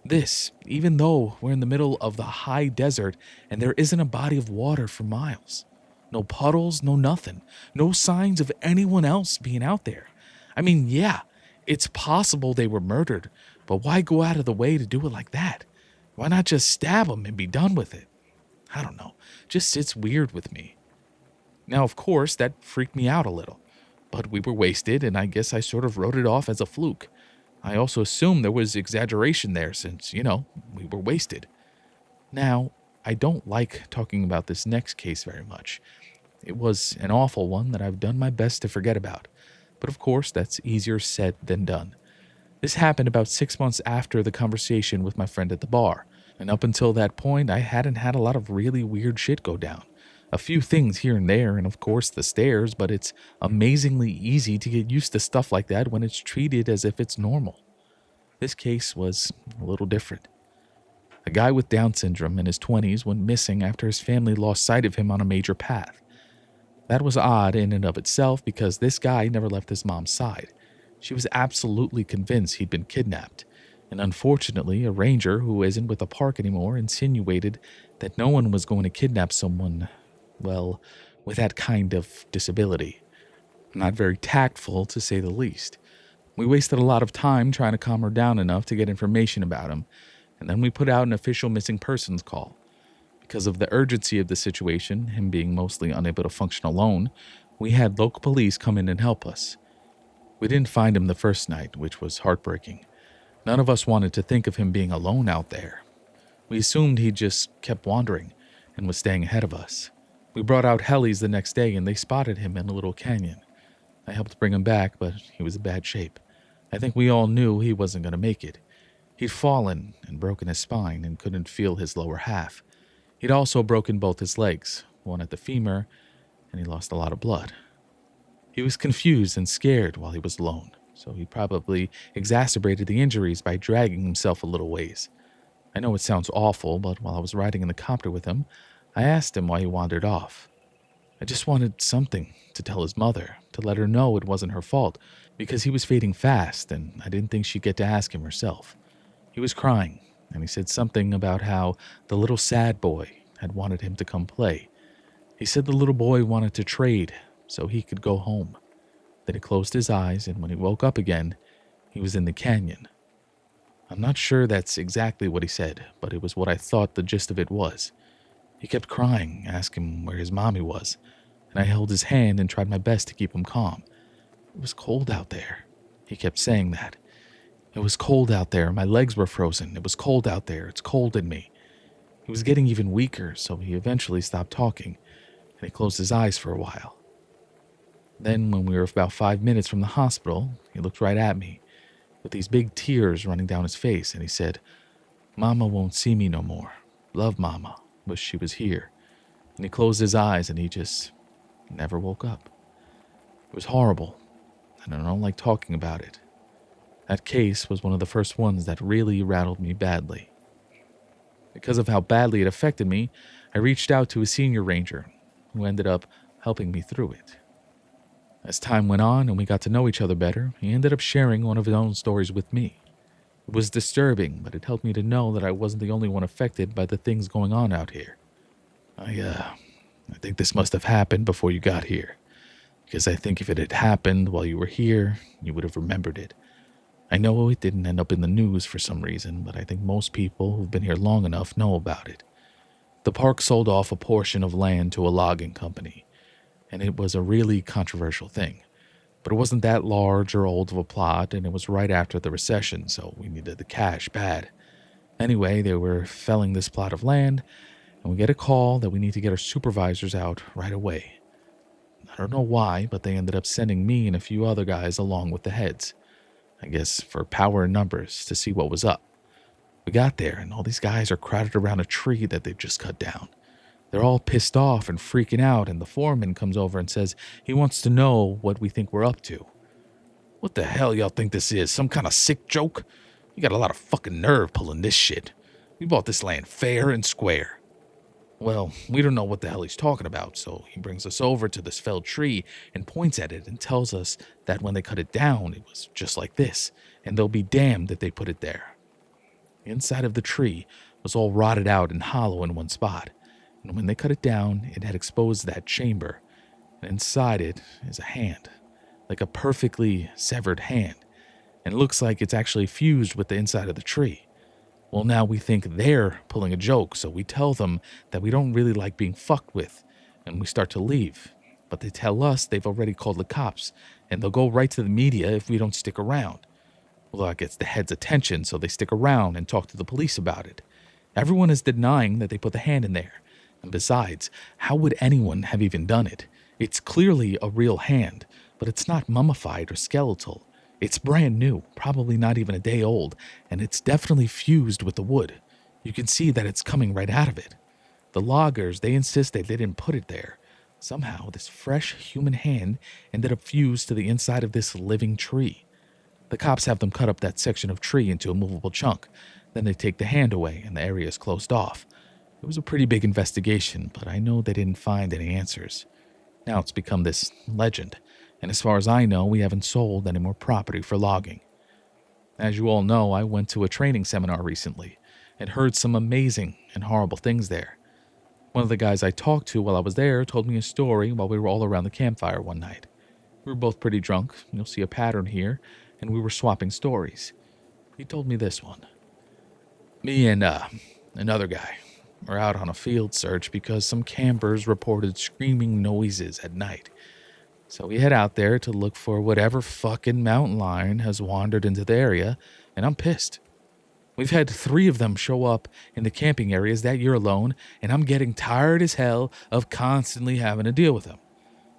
This, even though we're in the middle of the high desert and there isn't a body of water for miles. No puddles, no nothing. No signs of anyone else being out there. I mean, yeah, it's possible they were murdered, but why go out of the way to do it like that? Why not just stab them and be done with it? I don't know. Just sits weird with me. Now, of course, that freaked me out a little. But we were wasted, and I guess I sort of wrote it off as a fluke. I also assumed there was exaggeration there since, we were wasted. Now, I don't like talking about this next case very much. It was an awful one that I've done my best to forget about. But of course, that's easier said than done. This happened about 6 months after the conversation with my friend at the bar. And up until that point, I hadn't had a lot of really weird shit go down. A few things here and there, and of course the stares, but it's amazingly easy to get used to stuff like that when it's treated as if it's normal. This case was a little different. A guy with Down syndrome in his 20s went missing after his family lost sight of him on a major path. That was odd in and of itself because this guy never left his mom's side. She was absolutely convinced he'd been kidnapped. And unfortunately, a ranger who isn't with the park anymore insinuated that no one was going to kidnap someone, well, with that kind of disability. Not very tactful, to say the least. We wasted a lot of time trying to calm her down enough to get information about him, and then we put out an official missing persons call. Because of the urgency of the situation, him being mostly unable to function alone, we had local police come in and help us. We didn't find him the first night, which was heartbreaking. None of us wanted to think of him being alone out there. We assumed he just kept wandering and was staying ahead of us. We brought out helis the next day and they spotted him in a little canyon. I helped bring him back, but he was in bad shape. I think we all knew he wasn't going to make it. He'd fallen and broken his spine and couldn't feel his lower half. He'd also broken both his legs, one at the femur, and he lost a lot of blood. He was confused and scared while he was alone, so he probably exacerbated the injuries by dragging himself a little ways. I know it sounds awful, but while I was riding in the copter with him, I asked him why he wandered off. I just wanted something to tell his mother, to let her know it wasn't her fault, because he was fading fast and I didn't think she'd get to ask him herself. He was crying, and he said something about how the little sad boy had wanted him to come play. He said the little boy wanted to trade so he could go home. Then he closed his eyes, and when he woke up again, he was in the canyon. I'm not sure that's exactly what he said, but it was what I thought the gist of it was. He kept crying, asking where his mommy was, and I held his hand and tried my best to keep him calm. It was cold out there. He kept saying that. It was cold out there. My legs were frozen. It was cold out there. It's cold in me. He was getting even weaker, so he eventually stopped talking, and he closed his eyes for a while. Then, when we were about 5 minutes from the hospital, he looked right at me, with these big tears running down his face, and he said, "Mama won't see me no more. Love Mama. Wish she was here." And he closed his eyes, and he just never woke up. It was horrible, and I don't like talking about it. That case was one of the first ones that really rattled me badly. Because of how badly it affected me, I reached out to a senior ranger, who ended up helping me through it. As time went on and we got to know each other better, he ended up sharing one of his own stories with me. It was disturbing, but it helped me to know that I wasn't the only one affected by the things going on out here. I think this must have happened before you got here, because I think if it had happened while you were here, you would have remembered it. I know it didn't end up in the news for some reason, but I think most people who've been here long enough know about it. The park sold off a portion of land to a logging company, and it was a really controversial thing. But it wasn't that large or old of a plot, and it was right after the recession, so we needed the cash bad. Anyway, they were felling this plot of land, and we get a call that we need to get our supervisors out right away. I don't know why, but they ended up sending me and a few other guys along with the heads. I guess for power and numbers, to see what was up. We got there, and all these guys are crowded around a tree that they've just cut down. They're all pissed off and freaking out, and the foreman comes over and says he wants to know what we think we're up to. "What the hell y'all think this is? Some kind of sick joke? You got a lot of fucking nerve pulling this shit. We bought this land fair and square." Well, we don't know what the hell he's talking about, so he brings us over to this felled tree and points at it and tells us that when they cut it down, it was just like this, and they'll be damned if they put it there. The inside of the tree was all rotted out and hollow in one spot, and when they cut it down, it had exposed that chamber, and inside it is a hand, like a perfectly severed hand, and it looks like it's actually fused with the inside of the tree. Well, now we think they're pulling a joke, so we tell them that we don't really like being fucked with, and we start to leave. But they tell us they've already called the cops, and they'll go right to the media if we don't stick around. Well, that gets the head's attention, so they stick around and talk to the police about it. Everyone is denying that they put the hand in there. And besides, how would anyone have even done it? It's clearly a real hand, but it's not mummified or skeletal. It's brand new, probably not even a day old, and it's definitely fused with the wood. You can see that it's coming right out of it. The loggers, they insist that they didn't put it there. Somehow, this fresh human hand ended up fused to the inside of this living tree. The cops have them cut up that section of tree into a movable chunk. Then they take the hand away, and the area is closed off. It was a pretty big investigation, but I know they didn't find any answers. Now it's become this legend. And as far as I know, we haven't sold any more property for logging. As you all know, I went to a training seminar recently and heard some amazing and horrible things there. One of the guys I talked to while I was there told me a story while we were all around the campfire one night. We were both pretty drunk, you'll see a pattern here, and we were swapping stories. He told me this one. Me and another guy were out on a field search because some campers reported screaming noises at night. So we head out there to look for whatever fucking mountain lion has wandered into the area, and I'm pissed. We've had 3 of them show up in the camping areas that year alone, and I'm getting tired as hell of constantly having to deal with them.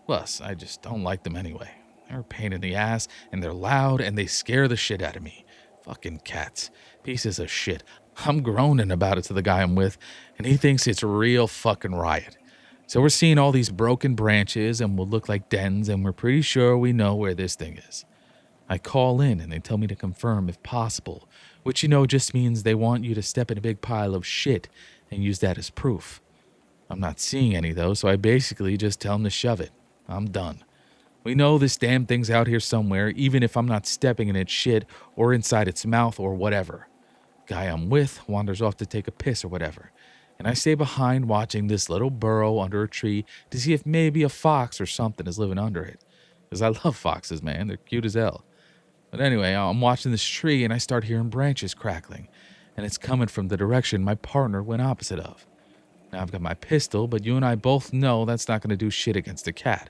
Plus, I just don't like them anyway. They're a pain in the ass, and they're loud, and they scare the shit out of me. Fucking cats. Pieces of shit. I'm groaning about it to the guy I'm with, and he thinks it's a real fucking riot. So we're seeing all these broken branches and will look like dens, and we're pretty sure we know where this thing is. I call in, and they tell me to confirm if possible, which just means they want you to step in a big pile of shit and use that as proof. I'm not seeing any, though, so I basically just tell them to shove it. I'm done. We know this damn thing's out here somewhere, even if I'm not stepping in its shit or inside its mouth or whatever. Guy I'm with wanders off to take a piss or whatever, and I stay behind watching this little burrow under a tree to see if maybe a fox or something is living under it. Because I love foxes, man. They're cute as hell. But anyway, I'm watching this tree and I start hearing branches crackling, and it's coming from the direction my partner went opposite of. Now I've got my pistol, but you and I both know that's not going to do shit against a cat.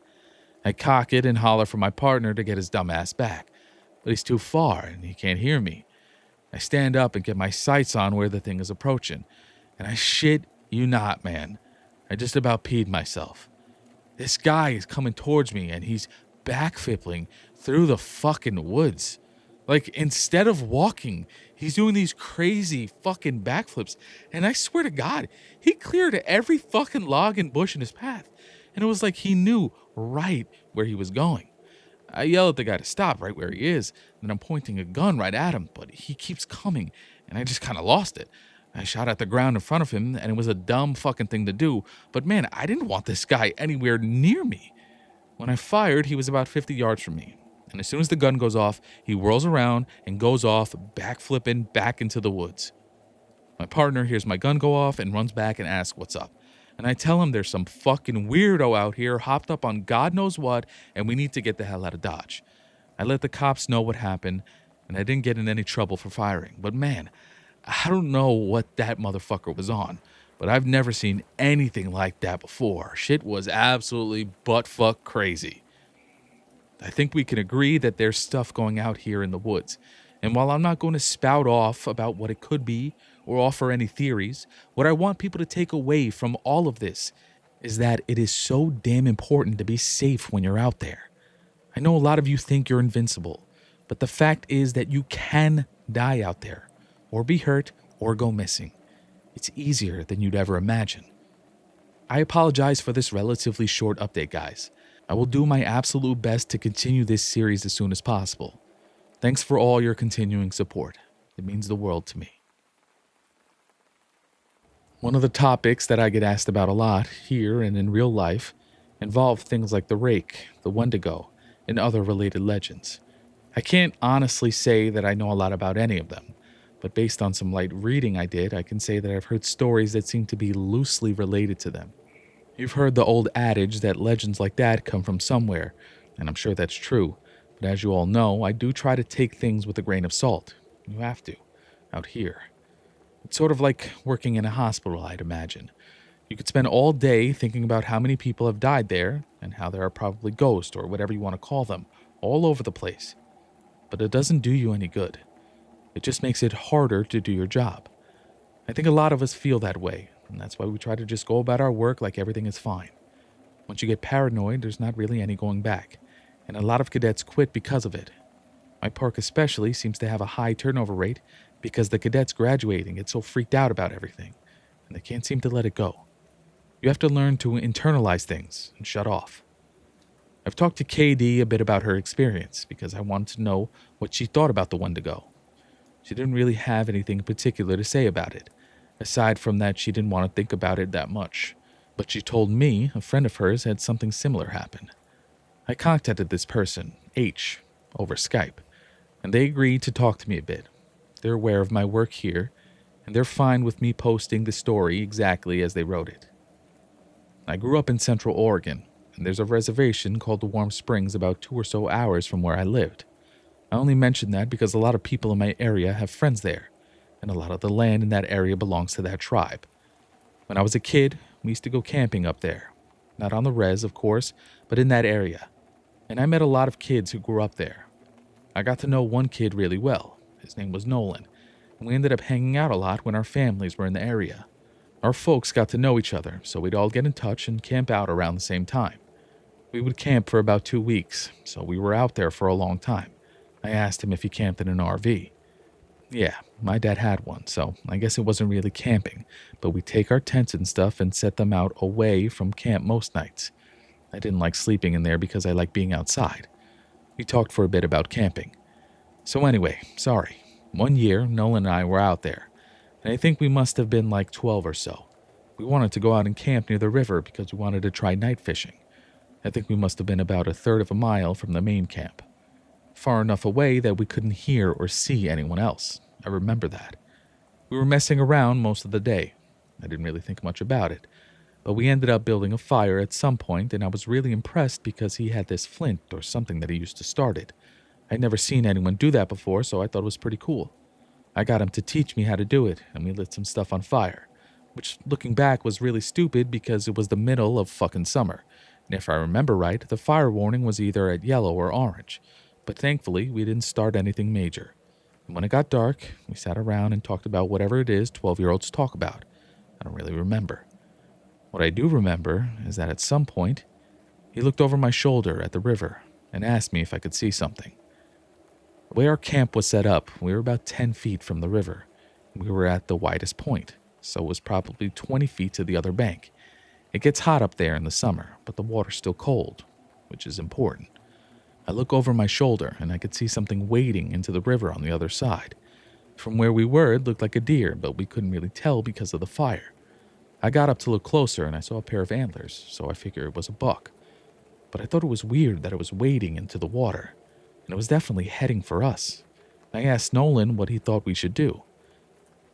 I cock it and holler for my partner to get his dumb ass back, but he's too far and he can't hear me. I stand up and get my sights on where the thing is approaching, and I shit you not, man, I just about peed myself. This guy is coming towards me and he's backflipping through the fucking woods. Like, instead of walking, he's doing these crazy fucking backflips. And I swear to God, he cleared every fucking log and bush in his path. And it was like he knew right where he was going. I yell at the guy to stop right where he is, and I'm pointing a gun right at him, but he keeps coming, and I just kind of lost it. I shot at the ground in front of him, and it was a dumb fucking thing to do, but man, I didn't want this guy anywhere near me. When I fired, he was about 50 yards from me, and as soon as the gun goes off, he whirls around and goes off, backflipping back into the woods. My partner hears my gun go off and runs back and asks what's up. And I tell him there's some fucking weirdo out here hopped up on God knows what, and we need to get the hell out of Dodge. I let the cops know what happened, and I didn't get in any trouble for firing. But man, I don't know what that motherfucker was on, but I've never seen anything like that before. Shit was absolutely buttfuck crazy. I think we can agree that there's stuff going out here in the woods. And while I'm not going to spout off about what it could be or offer any theories, what I want people to take away from all of this is that it is so damn important to be safe when you're out there. I know a lot of you think you're invincible, but the fact is that you can die out there, or be hurt, or go missing. It's easier than you'd ever imagine. I apologize for this relatively short update, guys. I will do my absolute best to continue this series as soon as possible. Thanks for all your continuing support. It means the world to me. One of the topics that I get asked about a lot here and in real life involve things like the rake, the Wendigo, and other related legends. I can't honestly say that I know a lot about any of them, but based on some light reading I did, I can say that I've heard stories that seem to be loosely related to them. You've heard the old adage that legends like that come from somewhere, and I'm sure that's true. But as you all know, I do try to take things with a grain of salt. You have to, out here. It's sort of like working in a hospital, I'd imagine. You could spend all day thinking about how many people have died there, and how there are probably ghosts, or whatever you want to call them, all over the place. But it doesn't do you any good. It just makes it harder to do your job. I think a lot of us feel that way, and that's why we try to just go about our work like everything is fine. Once you get paranoid, there's not really any going back. And a lot of cadets quit because of it. My park especially seems to have a high turnover rate because the cadets graduating get so freaked out about everything, and they can't seem to let it go. You have to learn to internalize things and shut off. I've talked to KD a bit about her experience because I wanted to know what she thought about the Wendigo. She didn't really have anything particular to say about it, aside from that she didn't want to think about it that much. But she told me a friend of hers had something similar happen. I contacted this person, H, over Skype, and they agreed to talk to me a bit. They're aware of my work here, and they're fine with me posting the story exactly as they wrote it. I grew up in Central Oregon, and there's a reservation called the Warm Springs about 2 or so hours from where I lived. I only mention that because a lot of people in my area have friends there, and a lot of the land in that area belongs to that tribe. When I was a kid, we used to go camping up there. Not on the res, of course, but in that area. And I met a lot of kids who grew up there. I got to know one kid really well. His name was Nolan, and we ended up hanging out a lot when our families were in the area. Our folks got to know each other, so we'd all get in touch and camp out around the same time. We would camp for about 2 weeks, so we were out there for a long time. I asked him if he camped in an RV. Yeah, my dad had one, so I guess it wasn't really camping, but we'd take our tents and stuff and set them out away from camp most nights. I didn't like sleeping in there because I like being outside. We talked for a bit about camping. So anyway, sorry. One year, Nolan and I were out there, and I think we must have been like 12 or so. We wanted to go out and camp near the river because we wanted to try night fishing. I think we must have been about 1/3 of a mile from the main camp. Far enough away that we couldn't hear or see anyone else. I remember that. We were messing around most of the day. I didn't really think much about it. But we ended up building a fire at some point, and I was really impressed because he had this flint or something that he used to start it. I'd never seen anyone do that before, so I thought it was pretty cool. I got him to teach me how to do it, and we lit some stuff on fire. Which, looking back, was really stupid because it was the middle of fucking summer. And if I remember right, the fire warning was either at yellow or orange. But thankfully, we didn't start anything major. And when it got dark, we sat around and talked about whatever it is 12-year-olds talk about. I don't really remember. What I do remember is that at some point, he looked over my shoulder at the river and asked me if I could see something. The way our camp was set up, we were about 10 feet from the river. We were at the widest point, so it was probably 20 feet to the other bank. It gets hot up there in the summer, but the water's still cold, which is important. I look over my shoulder, and I could see something wading into the river on the other side. From where we were, it looked like a deer, but we couldn't really tell because of the fire. I got up to look closer, and I saw a pair of antlers, so I figured it was a buck. But I thought it was weird that it was wading into the water, and it was definitely heading for us. I asked Nolan what he thought we should do.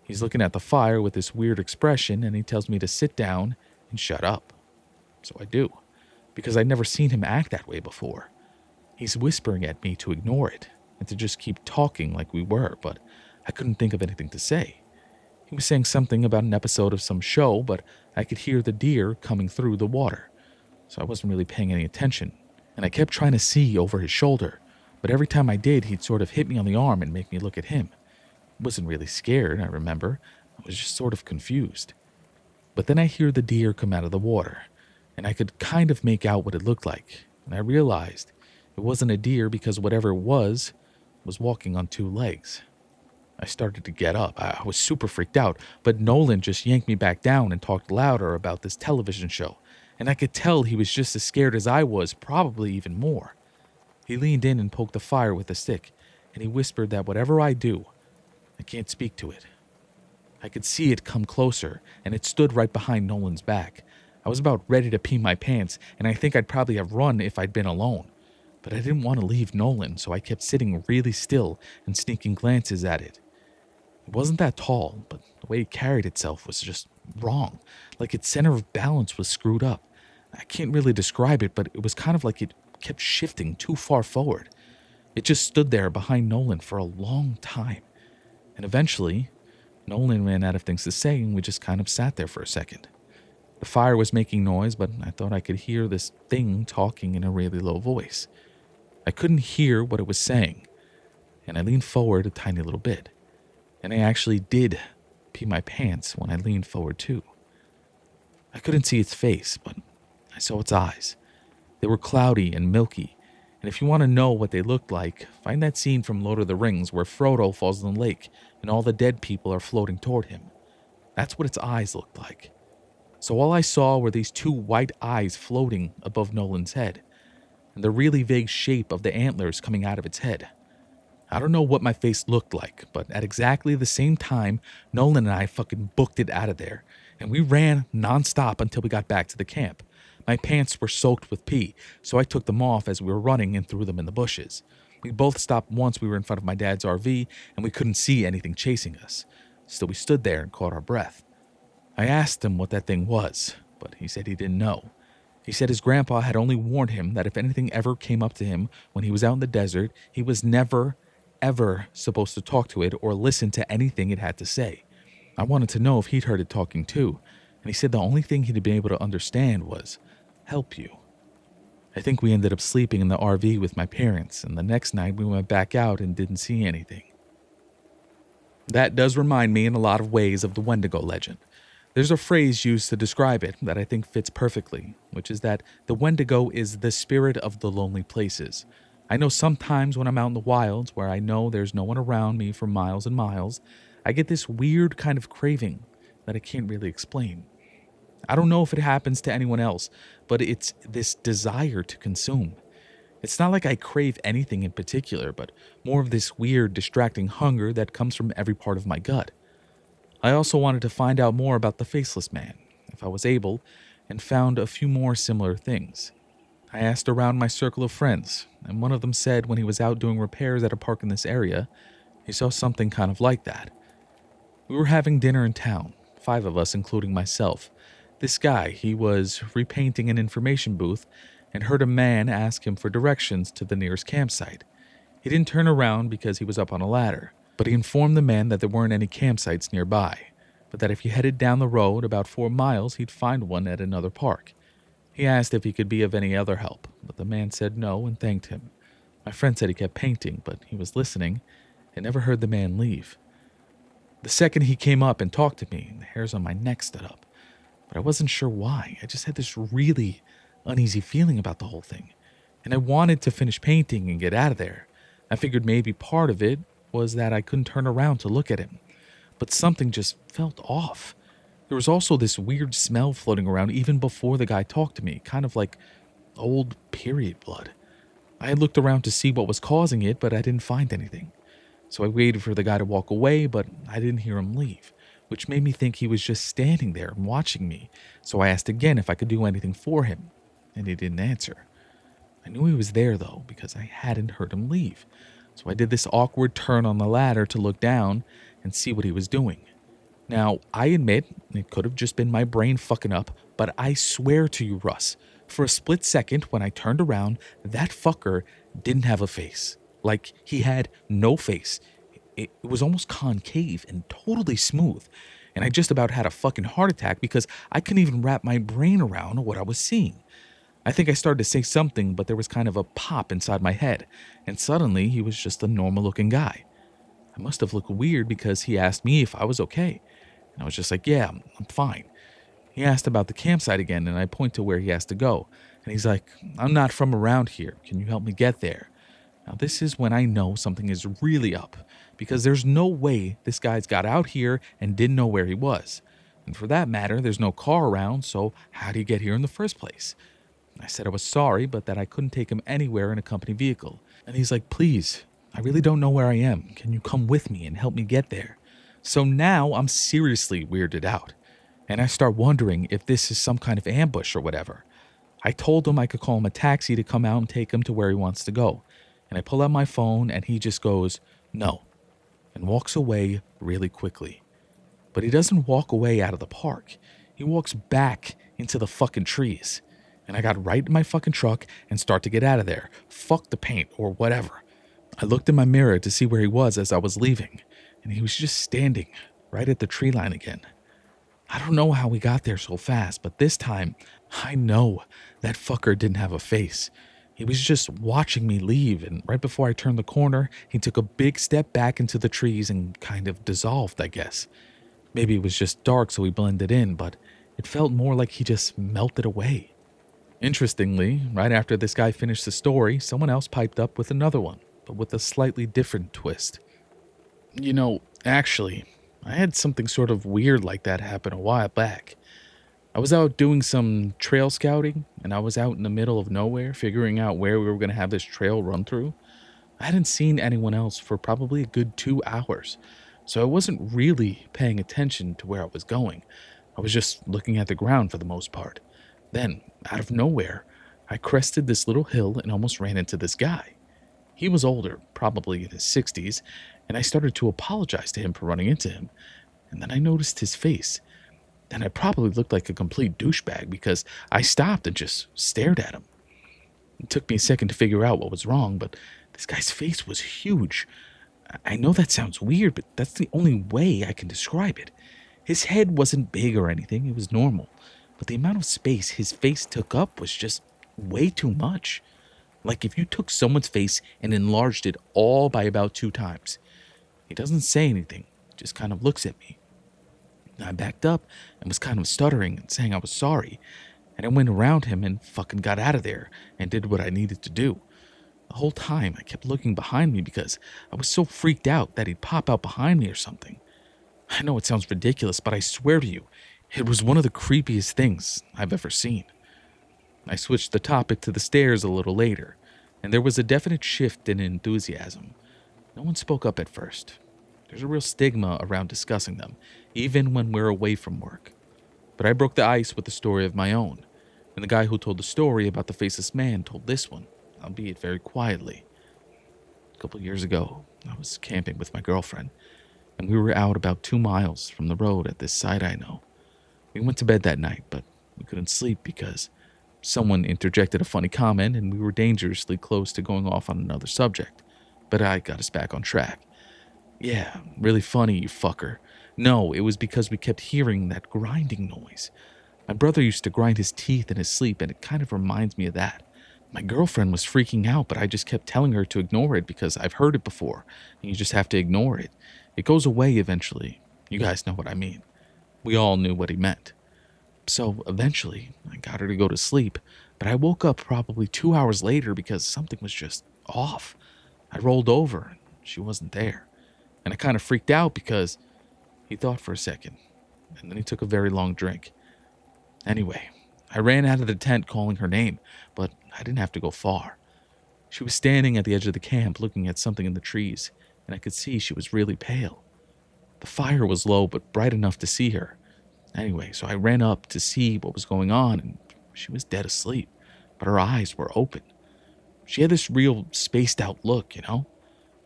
He's looking at the fire with this weird expression, and he tells me to sit down and shut up. So I do, because I'd never seen him act that way before. He's whispering at me to ignore it, and to just keep talking like we were, but I couldn't think of anything to say. He was saying something about an episode of some show, but I could hear the deer coming through the water, so I wasn't really paying any attention, and I kept trying to see over his shoulder, but every time I did, he'd sort of hit me on the arm and make me look at him. I wasn't really scared, I remember. I was just sort of confused. But then I hear the deer come out of the water, and I could kind of make out what it looked like, and I realized it wasn't a deer because whatever it was walking on 2 legs. I started to get up. I was super freaked out, but Nolan just yanked me back down and talked louder about this television show, and I could tell he was just as scared as I was, probably even more. He leaned in and poked the fire with a stick, and he whispered that whatever I do, I can't speak to it. I could see it come closer, and it stood right behind Nolan's back. I was about ready to pee my pants, and I think I'd probably have run if I'd been alone. But I didn't want to leave Nolan, so I kept sitting really still and sneaking glances at it. It wasn't that tall, but the way it carried itself was just wrong, like its center of balance was screwed up. I can't really describe it, but it was kind of like it kept shifting too far forward. It just stood there behind Nolan for a long time. And eventually, Nolan ran out of things to say, and we just kind of sat there for a second. The fire was making noise, but I thought I could hear this thing talking in a really low voice. I couldn't hear what it was saying, and I leaned forward a tiny little bit. And I actually did pee my pants when I leaned forward too. I couldn't see its face, but I saw its eyes. They were cloudy and milky, and if you want to know what they looked like, find that scene from Lord of the Rings where Frodo falls in the lake and all the dead people are floating toward him. That's what its eyes looked like. So all I saw were these 2 white eyes floating above Nolan's head, and the really vague shape of the antlers coming out of its head. I don't know what my face looked like, but at exactly the same time, Nolan and I fucking booked it out of there, and we ran nonstop until we got back to the camp. My pants were soaked with pee, so I took them off as we were running and threw them in the bushes. We both stopped once we were in front of my dad's RV, and we couldn't see anything chasing us. So we stood there and caught our breath. I asked him what that thing was, but he said he didn't know. He said his grandpa had only warned him that if anything ever came up to him when he was out in the desert, he was never, ever supposed to talk to it or listen to anything it had to say. I wanted to know if he'd heard it talking too, and he said the only thing he'd been able to understand was, help you. I think we ended up sleeping in the RV with my parents, and the next night we went back out and didn't see anything. That does remind me in a lot of ways of the Wendigo legend. There's a phrase used to describe it that I think fits perfectly, which is that the Wendigo is the spirit of the lonely places. I know sometimes when I'm out in the wilds where I know there's no one around me for miles and miles, I get this weird kind of craving that I can't really explain. I don't know if it happens to anyone else, but it's this desire to consume. It's not like I crave anything in particular, but more of this weird, distracting hunger that comes from every part of my gut. I also wanted to find out more about the Faceless Man, if I was able, and found a few more similar things. I asked around my circle of friends, and one of them said when he was out doing repairs at a park in this area, he saw something kind of like that. We were having dinner in town, 5 of us including myself. This guy, he was repainting an information booth and heard a man ask him for directions to the nearest campsite. He didn't turn around because he was up on a ladder, but he informed the man that there weren't any campsites nearby, but that if he headed down the road about 4 miles, he'd find one at another park. He asked if he could be of any other help, but the man said no and thanked him. My friend said he kept painting, but he was listening and never heard the man leave. The second he came up and talked to me, the hairs on my neck stood up, but I wasn't sure why. I just had this really uneasy feeling about the whole thing, and I wanted to finish painting and get out of there. I figured maybe part of it was that I couldn't turn around to look at him, but something just felt off. There was also this weird smell floating around even before the guy talked to me, kind of like old period blood. I had looked around to see what was causing it, but I didn't find anything. So I waited for the guy to walk away, but I didn't hear him leave, which made me think he was just standing there and watching me. So I asked again if I could do anything for him, and he didn't answer. I knew he was there, though, because I hadn't heard him leave. So I did this awkward turn on the ladder to look down and see what he was doing. Now, I admit it could have just been my brain fucking up, but I swear to you, Russ, for a split second when I turned around, that fucker didn't have a face. Like, he had no face. It was almost concave and totally smooth. And I just about had a fucking heart attack because I couldn't even wrap my brain around what I was seeing. I think I started to say something, but there was kind of a pop inside my head, and suddenly he was just a normal-looking guy. I must have looked weird because he asked me if I was okay, and I was just like, yeah, I'm fine. He asked about the campsite again, and I point to where he has to go, and he's like, I'm not from around here. Can you help me get there? Now, this is when I know something is really up, because there's no way this guy's got out here and didn't know where he was. And for that matter, there's no car around, so how'd he get here in the first place? I said I was sorry, but that I couldn't take him anywhere in a company vehicle. And he's like, please, I really don't know where I am. Can you come with me and help me get there? So now I'm seriously weirded out. And I start wondering if this is some kind of ambush or whatever. I told him I could call him a taxi to come out and take him to where he wants to go. And I pull out my phone and he just goes, no, and walks away really quickly. But he doesn't walk away out of the park. He walks back into the fucking trees. And I got right in my fucking truck and start to get out of there. Fuck the paint or whatever. I looked in my mirror to see where he was as I was leaving, and he was just standing right at the tree line again. I don't know how we got there so fast, but this time, I know that fucker didn't have a face. He was just watching me leave, and right before I turned the corner, he took a big step back into the trees and kind of dissolved, I guess. Maybe it was just dark so he blended in, but it felt more like he just melted away. Interestingly, right after this guy finished the story, someone else piped up with another one, but with a slightly different twist. You know, actually, I had something sort of weird like that happen a while back. I was out doing some trail scouting, and I was out in the middle of nowhere figuring out where we were going to have this trail run through. I hadn't seen anyone else for probably a good 2 hours, so I wasn't really paying attention to where I was going. I was just looking at the ground for the most part. Then, out of nowhere, I crested this little hill and almost ran into this guy. He was older, probably in his 60s, and I started to apologize to him for running into him. And then I noticed his face. Then I probably looked like a complete douchebag because I stopped and just stared at him. It took me a second to figure out what was wrong, but this guy's face was huge. I know that sounds weird, but that's the only way I can describe it. His head wasn't big or anything, it was normal. But the amount of space his face took up was just way too much. Like if you took someone's face and enlarged it all by about 2 times. He doesn't say anything, just kind of looks at me. I backed up and was kind of stuttering and saying I was sorry, and I went around him and fucking got out of there and did what I needed to do. The whole time I kept looking behind me because I was so freaked out that he'd pop out behind me or something. I know it sounds ridiculous, but I swear to you, it was one of the creepiest things I've ever seen. I switched the topic to the stairs a little later, and there was a definite shift in enthusiasm. No one spoke up at first. There's a real stigma around discussing them, even when we're away from work. But I broke the ice with a story of my own, and the guy who told the story about the faceless man told this one, albeit very quietly. A couple years ago, I was camping with my girlfriend, and we were out about 2 miles from the road at this site I know. We went to bed that night, but we couldn't sleep because someone interjected a funny comment and we were dangerously close to going off on another subject. But I got us back on track. Yeah, really funny, you fucker. No, it was because we kept hearing that grinding noise. My brother used to grind his teeth in his sleep, and it kind of reminds me of that. My girlfriend was freaking out, but I just kept telling her to ignore it because I've heard it before, and you just have to ignore it. It goes away eventually. You guys know what I mean. We all knew what he meant. So eventually, I got her to go to sleep, but I woke up probably 2 hours later because something was just off. I rolled over, and she wasn't there. And I kind of freaked out because he thought for a second, and then he took a very long drink. Anyway, I ran out of the tent calling her name, but I didn't have to go far. She was standing at the edge of the camp looking at something in the trees, and I could see she was really pale. The fire was low but bright enough to see her. Anyway, so I ran up to see what was going on, and she was dead asleep, but her eyes were open. She had this real spaced out look, you know?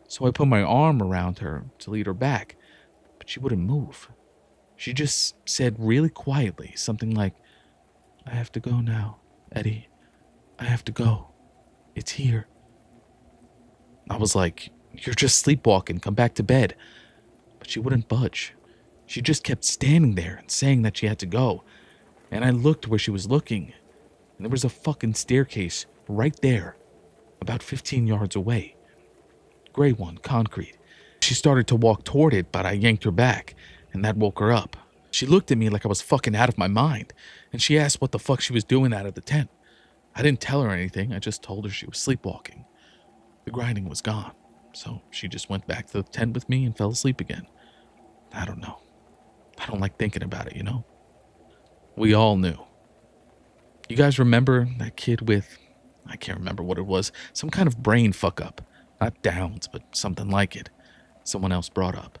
So I put my arm around her to lead her back, but she wouldn't move. She just said really quietly something like, "I have to go now, Eddie. I have to go. It's here." I was like, "You're just sleepwalking. Come back to bed." But she wouldn't budge. She just kept standing there and saying that she had to go. And I looked where she was looking, and there was a fucking staircase right there, about 15 yards away. Gray one, concrete. She started to walk toward it, but I yanked her back, and that woke her up. She looked at me like I was fucking out of my mind, and she asked what the fuck she was doing out of the tent. I didn't tell her anything, I just told her she was sleepwalking. The grinding was gone, so she just went back to the tent with me and fell asleep again. I don't know. I don't like thinking about it, you know? We all knew. You guys remember that kid with, I can't remember what it was, some kind of brain fuck up. Not Downs, but something like it. Someone else brought up.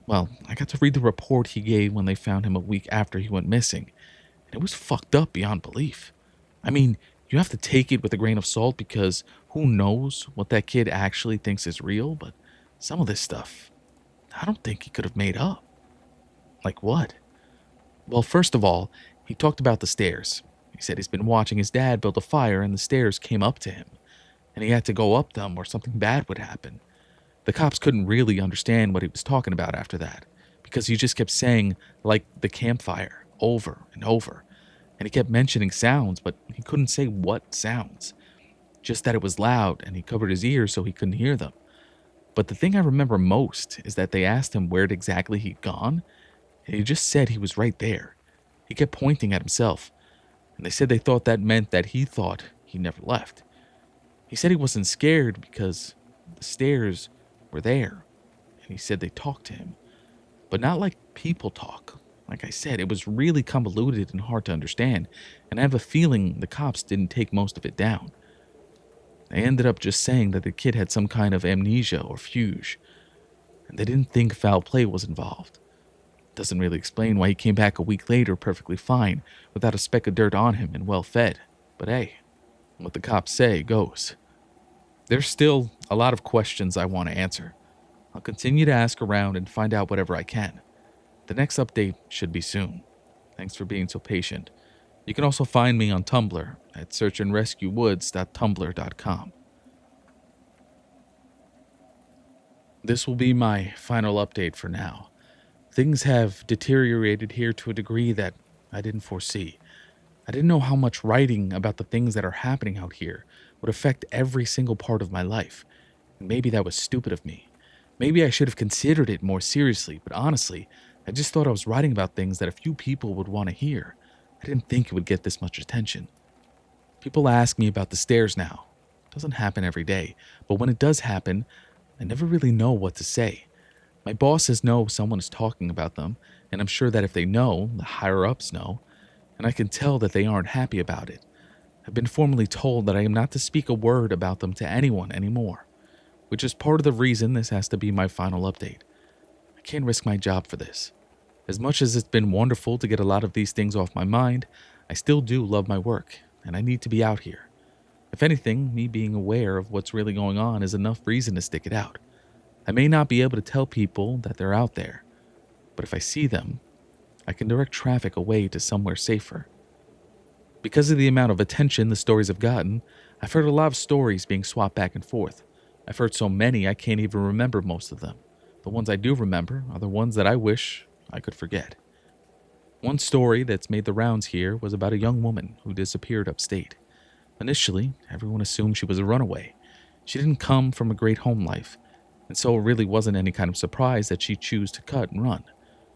Well, I got to read the report he gave when they found him a week after he went missing, and it was fucked up beyond belief. I mean, you have to take it with a grain of salt because who knows what that kid actually thinks is real, but some of this stuff, I don't think he could have made up. Like what? Well, first of all, he talked about the stairs. He said he's been watching his dad build a fire and the stairs came up to him, and he had to go up them or something bad would happen. The cops couldn't really understand what he was talking about after that, because he just kept saying, like the campfire, over and over. And he kept mentioning sounds, but he couldn't say what sounds. Just that it was loud, and he covered his ears so he couldn't hear them. But the thing I remember most is that they asked him where exactly he'd gone, and he just said he was right there. He kept pointing at himself, and they said they thought that meant that he thought he never left. He said he wasn't scared because the stairs were there, and he said they talked to him, but not like people talk. Like I said, it was really convoluted and hard to understand, and I have a feeling the cops didn't take most of it down. They ended up just saying that the kid had some kind of amnesia or fugue, and they didn't think foul play was involved. Doesn't really explain why he came back a week later perfectly fine, without a speck of dirt on him and well fed, but hey, what the cops say goes. There's still a lot of questions I want to answer. I'll continue to ask around and find out whatever I can. The next update should be soon. Thanks for being so patient. You can also find me on Tumblr at searchandrescuewoods.tumblr.com. This will be my final update for now. Things have deteriorated here to a degree that I didn't foresee. I didn't know how much writing about the things that are happening out here would affect every single part of my life. And maybe that was stupid of me. Maybe I should have considered it more seriously, but honestly, I just thought I was writing about things that a few people would want to hear. I didn't think it would get this much attention. People ask me about the stairs now. It doesn't happen every day, but when it does happen, I never really know what to say. My bosses know someone is talking about them, and I'm sure that if they know, the higher-ups know, and I can tell that they aren't happy about it. I've been formally told that I am not to speak a word about them to anyone anymore, which is part of the reason this has to be my final update. I can't risk my job for this. As much as it's been wonderful to get a lot of these things off my mind, I still do love my work, and I need to be out here. If anything, me being aware of what's really going on is enough reason to stick it out. I may not be able to tell people that they're out there, but if I see them, I can direct traffic away to somewhere safer. Because of the amount of attention the stories have gotten, I've heard a lot of stories being swapped back and forth. I've heard so many I can't even remember most of them. The ones I do remember are the ones that I wish I could forget. One story that's made the rounds here was about a young woman who disappeared upstate. Initially, everyone assumed she was a runaway. She didn't come from a great home life, and so it really wasn't any kind of surprise that she'd choose to cut and run.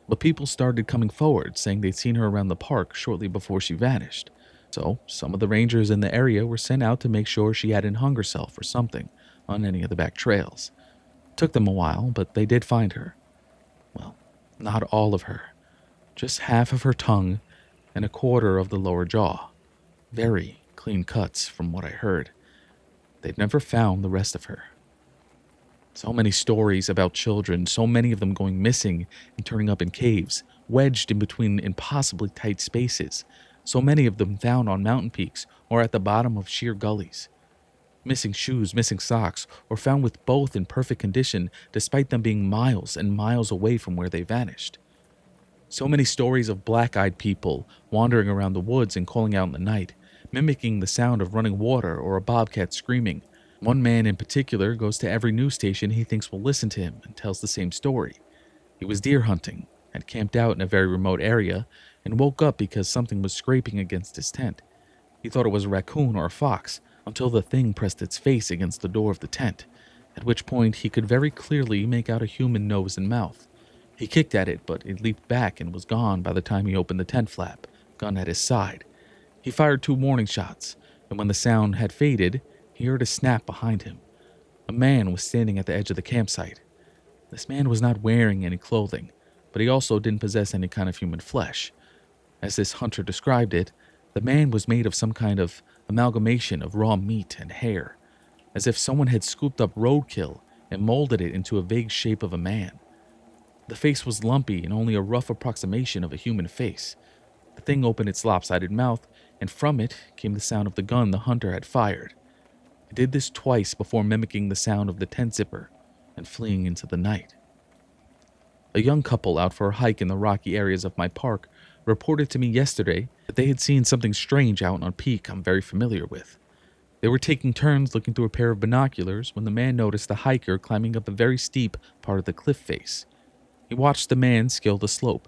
But people started coming forward, saying they'd seen her around the park shortly before she vanished. So, some of the rangers in the area were sent out to make sure she hadn't hung herself or something on any of the back trails. It took them a while, but they did find her. Well, not all of her. Just half of her tongue and a quarter of the lower jaw. Very clean cuts, from what I heard. They'd never found the rest of her. So many stories about children, so many of them going missing and turning up in caves, wedged in between impossibly tight spaces. So many of them found on mountain peaks or at the bottom of sheer gullies. Missing shoes, missing socks, or found with both in perfect condition despite them being miles and miles away from where they vanished. So many stories of black-eyed people wandering around the woods and calling out in the night, mimicking the sound of running water or a bobcat screaming. One man in particular goes to every news station he thinks will listen to him and tells the same story. He was deer hunting, had camped out in a very remote area, and woke up because something was scraping against his tent. He thought it was a raccoon or a fox until the thing pressed its face against the door of the tent, at which point he could very clearly make out a human nose and mouth. He kicked at it, but it leaped back and was gone by the time he opened the tent flap, gun at his side. He fired 2 warning shots, and when the sound had faded, he heard a snap behind him. A man was standing at the edge of the campsite. This man was not wearing any clothing, but he also didn't possess any kind of human flesh. As this hunter described it, the man was made of some kind of amalgamation of raw meat and hair, as if someone had scooped up roadkill and molded it into a vague shape of a man. The face was lumpy and only a rough approximation of a human face. The thing opened its lopsided mouth, and from it came the sound of the gun the hunter had fired. It did this twice before mimicking the sound of the tent zipper and fleeing into the night. A young couple out for a hike in the rocky areas of my park reported to me yesterday that they had seen something strange out on a peak I'm very familiar with. They were taking turns looking through a pair of binoculars when the man noticed the hiker climbing up a very steep part of the cliff face. He watched the man scale the slope,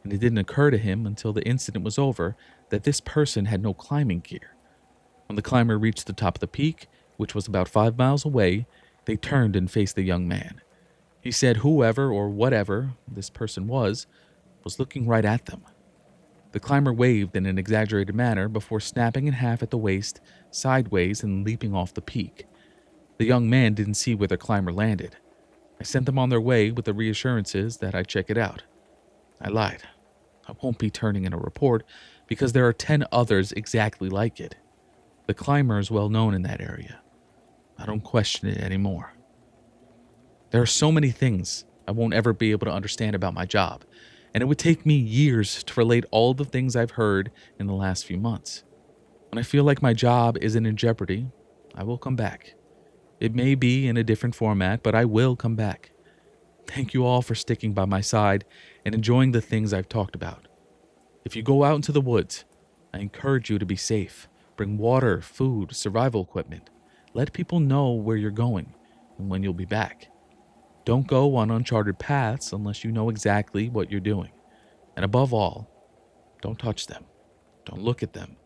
and it didn't occur to him until the incident was over that this person had no climbing gear. When the climber reached the top of the peak, which was about 5 miles away, they turned and faced the young man. He said whoever or whatever this person was looking right at them. The climber waved in an exaggerated manner before snapping in half at the waist, sideways, and leaping off the peak. The young man didn't see where the climber landed. I sent them on their way with the reassurances that I'd check it out. I lied. I won't be turning in a report because there are 10 others exactly like it. The climber is well known in that area. I don't question it anymore. There are so many things I won't ever be able to understand about my job, and it would take me years to relate all the things I've heard in the last few months. When I feel like my job isn't in jeopardy, I will come back. It may be in a different format, but I will come back. Thank you all for sticking by my side and enjoying the things I've talked about. If you go out into the woods, I encourage you to be safe. Bring water, food, survival equipment. Let people know where you're going and when you'll be back. Don't go on uncharted paths unless you know exactly what you're doing. And above all, don't touch them. Don't look at them.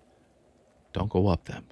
Don't go up them.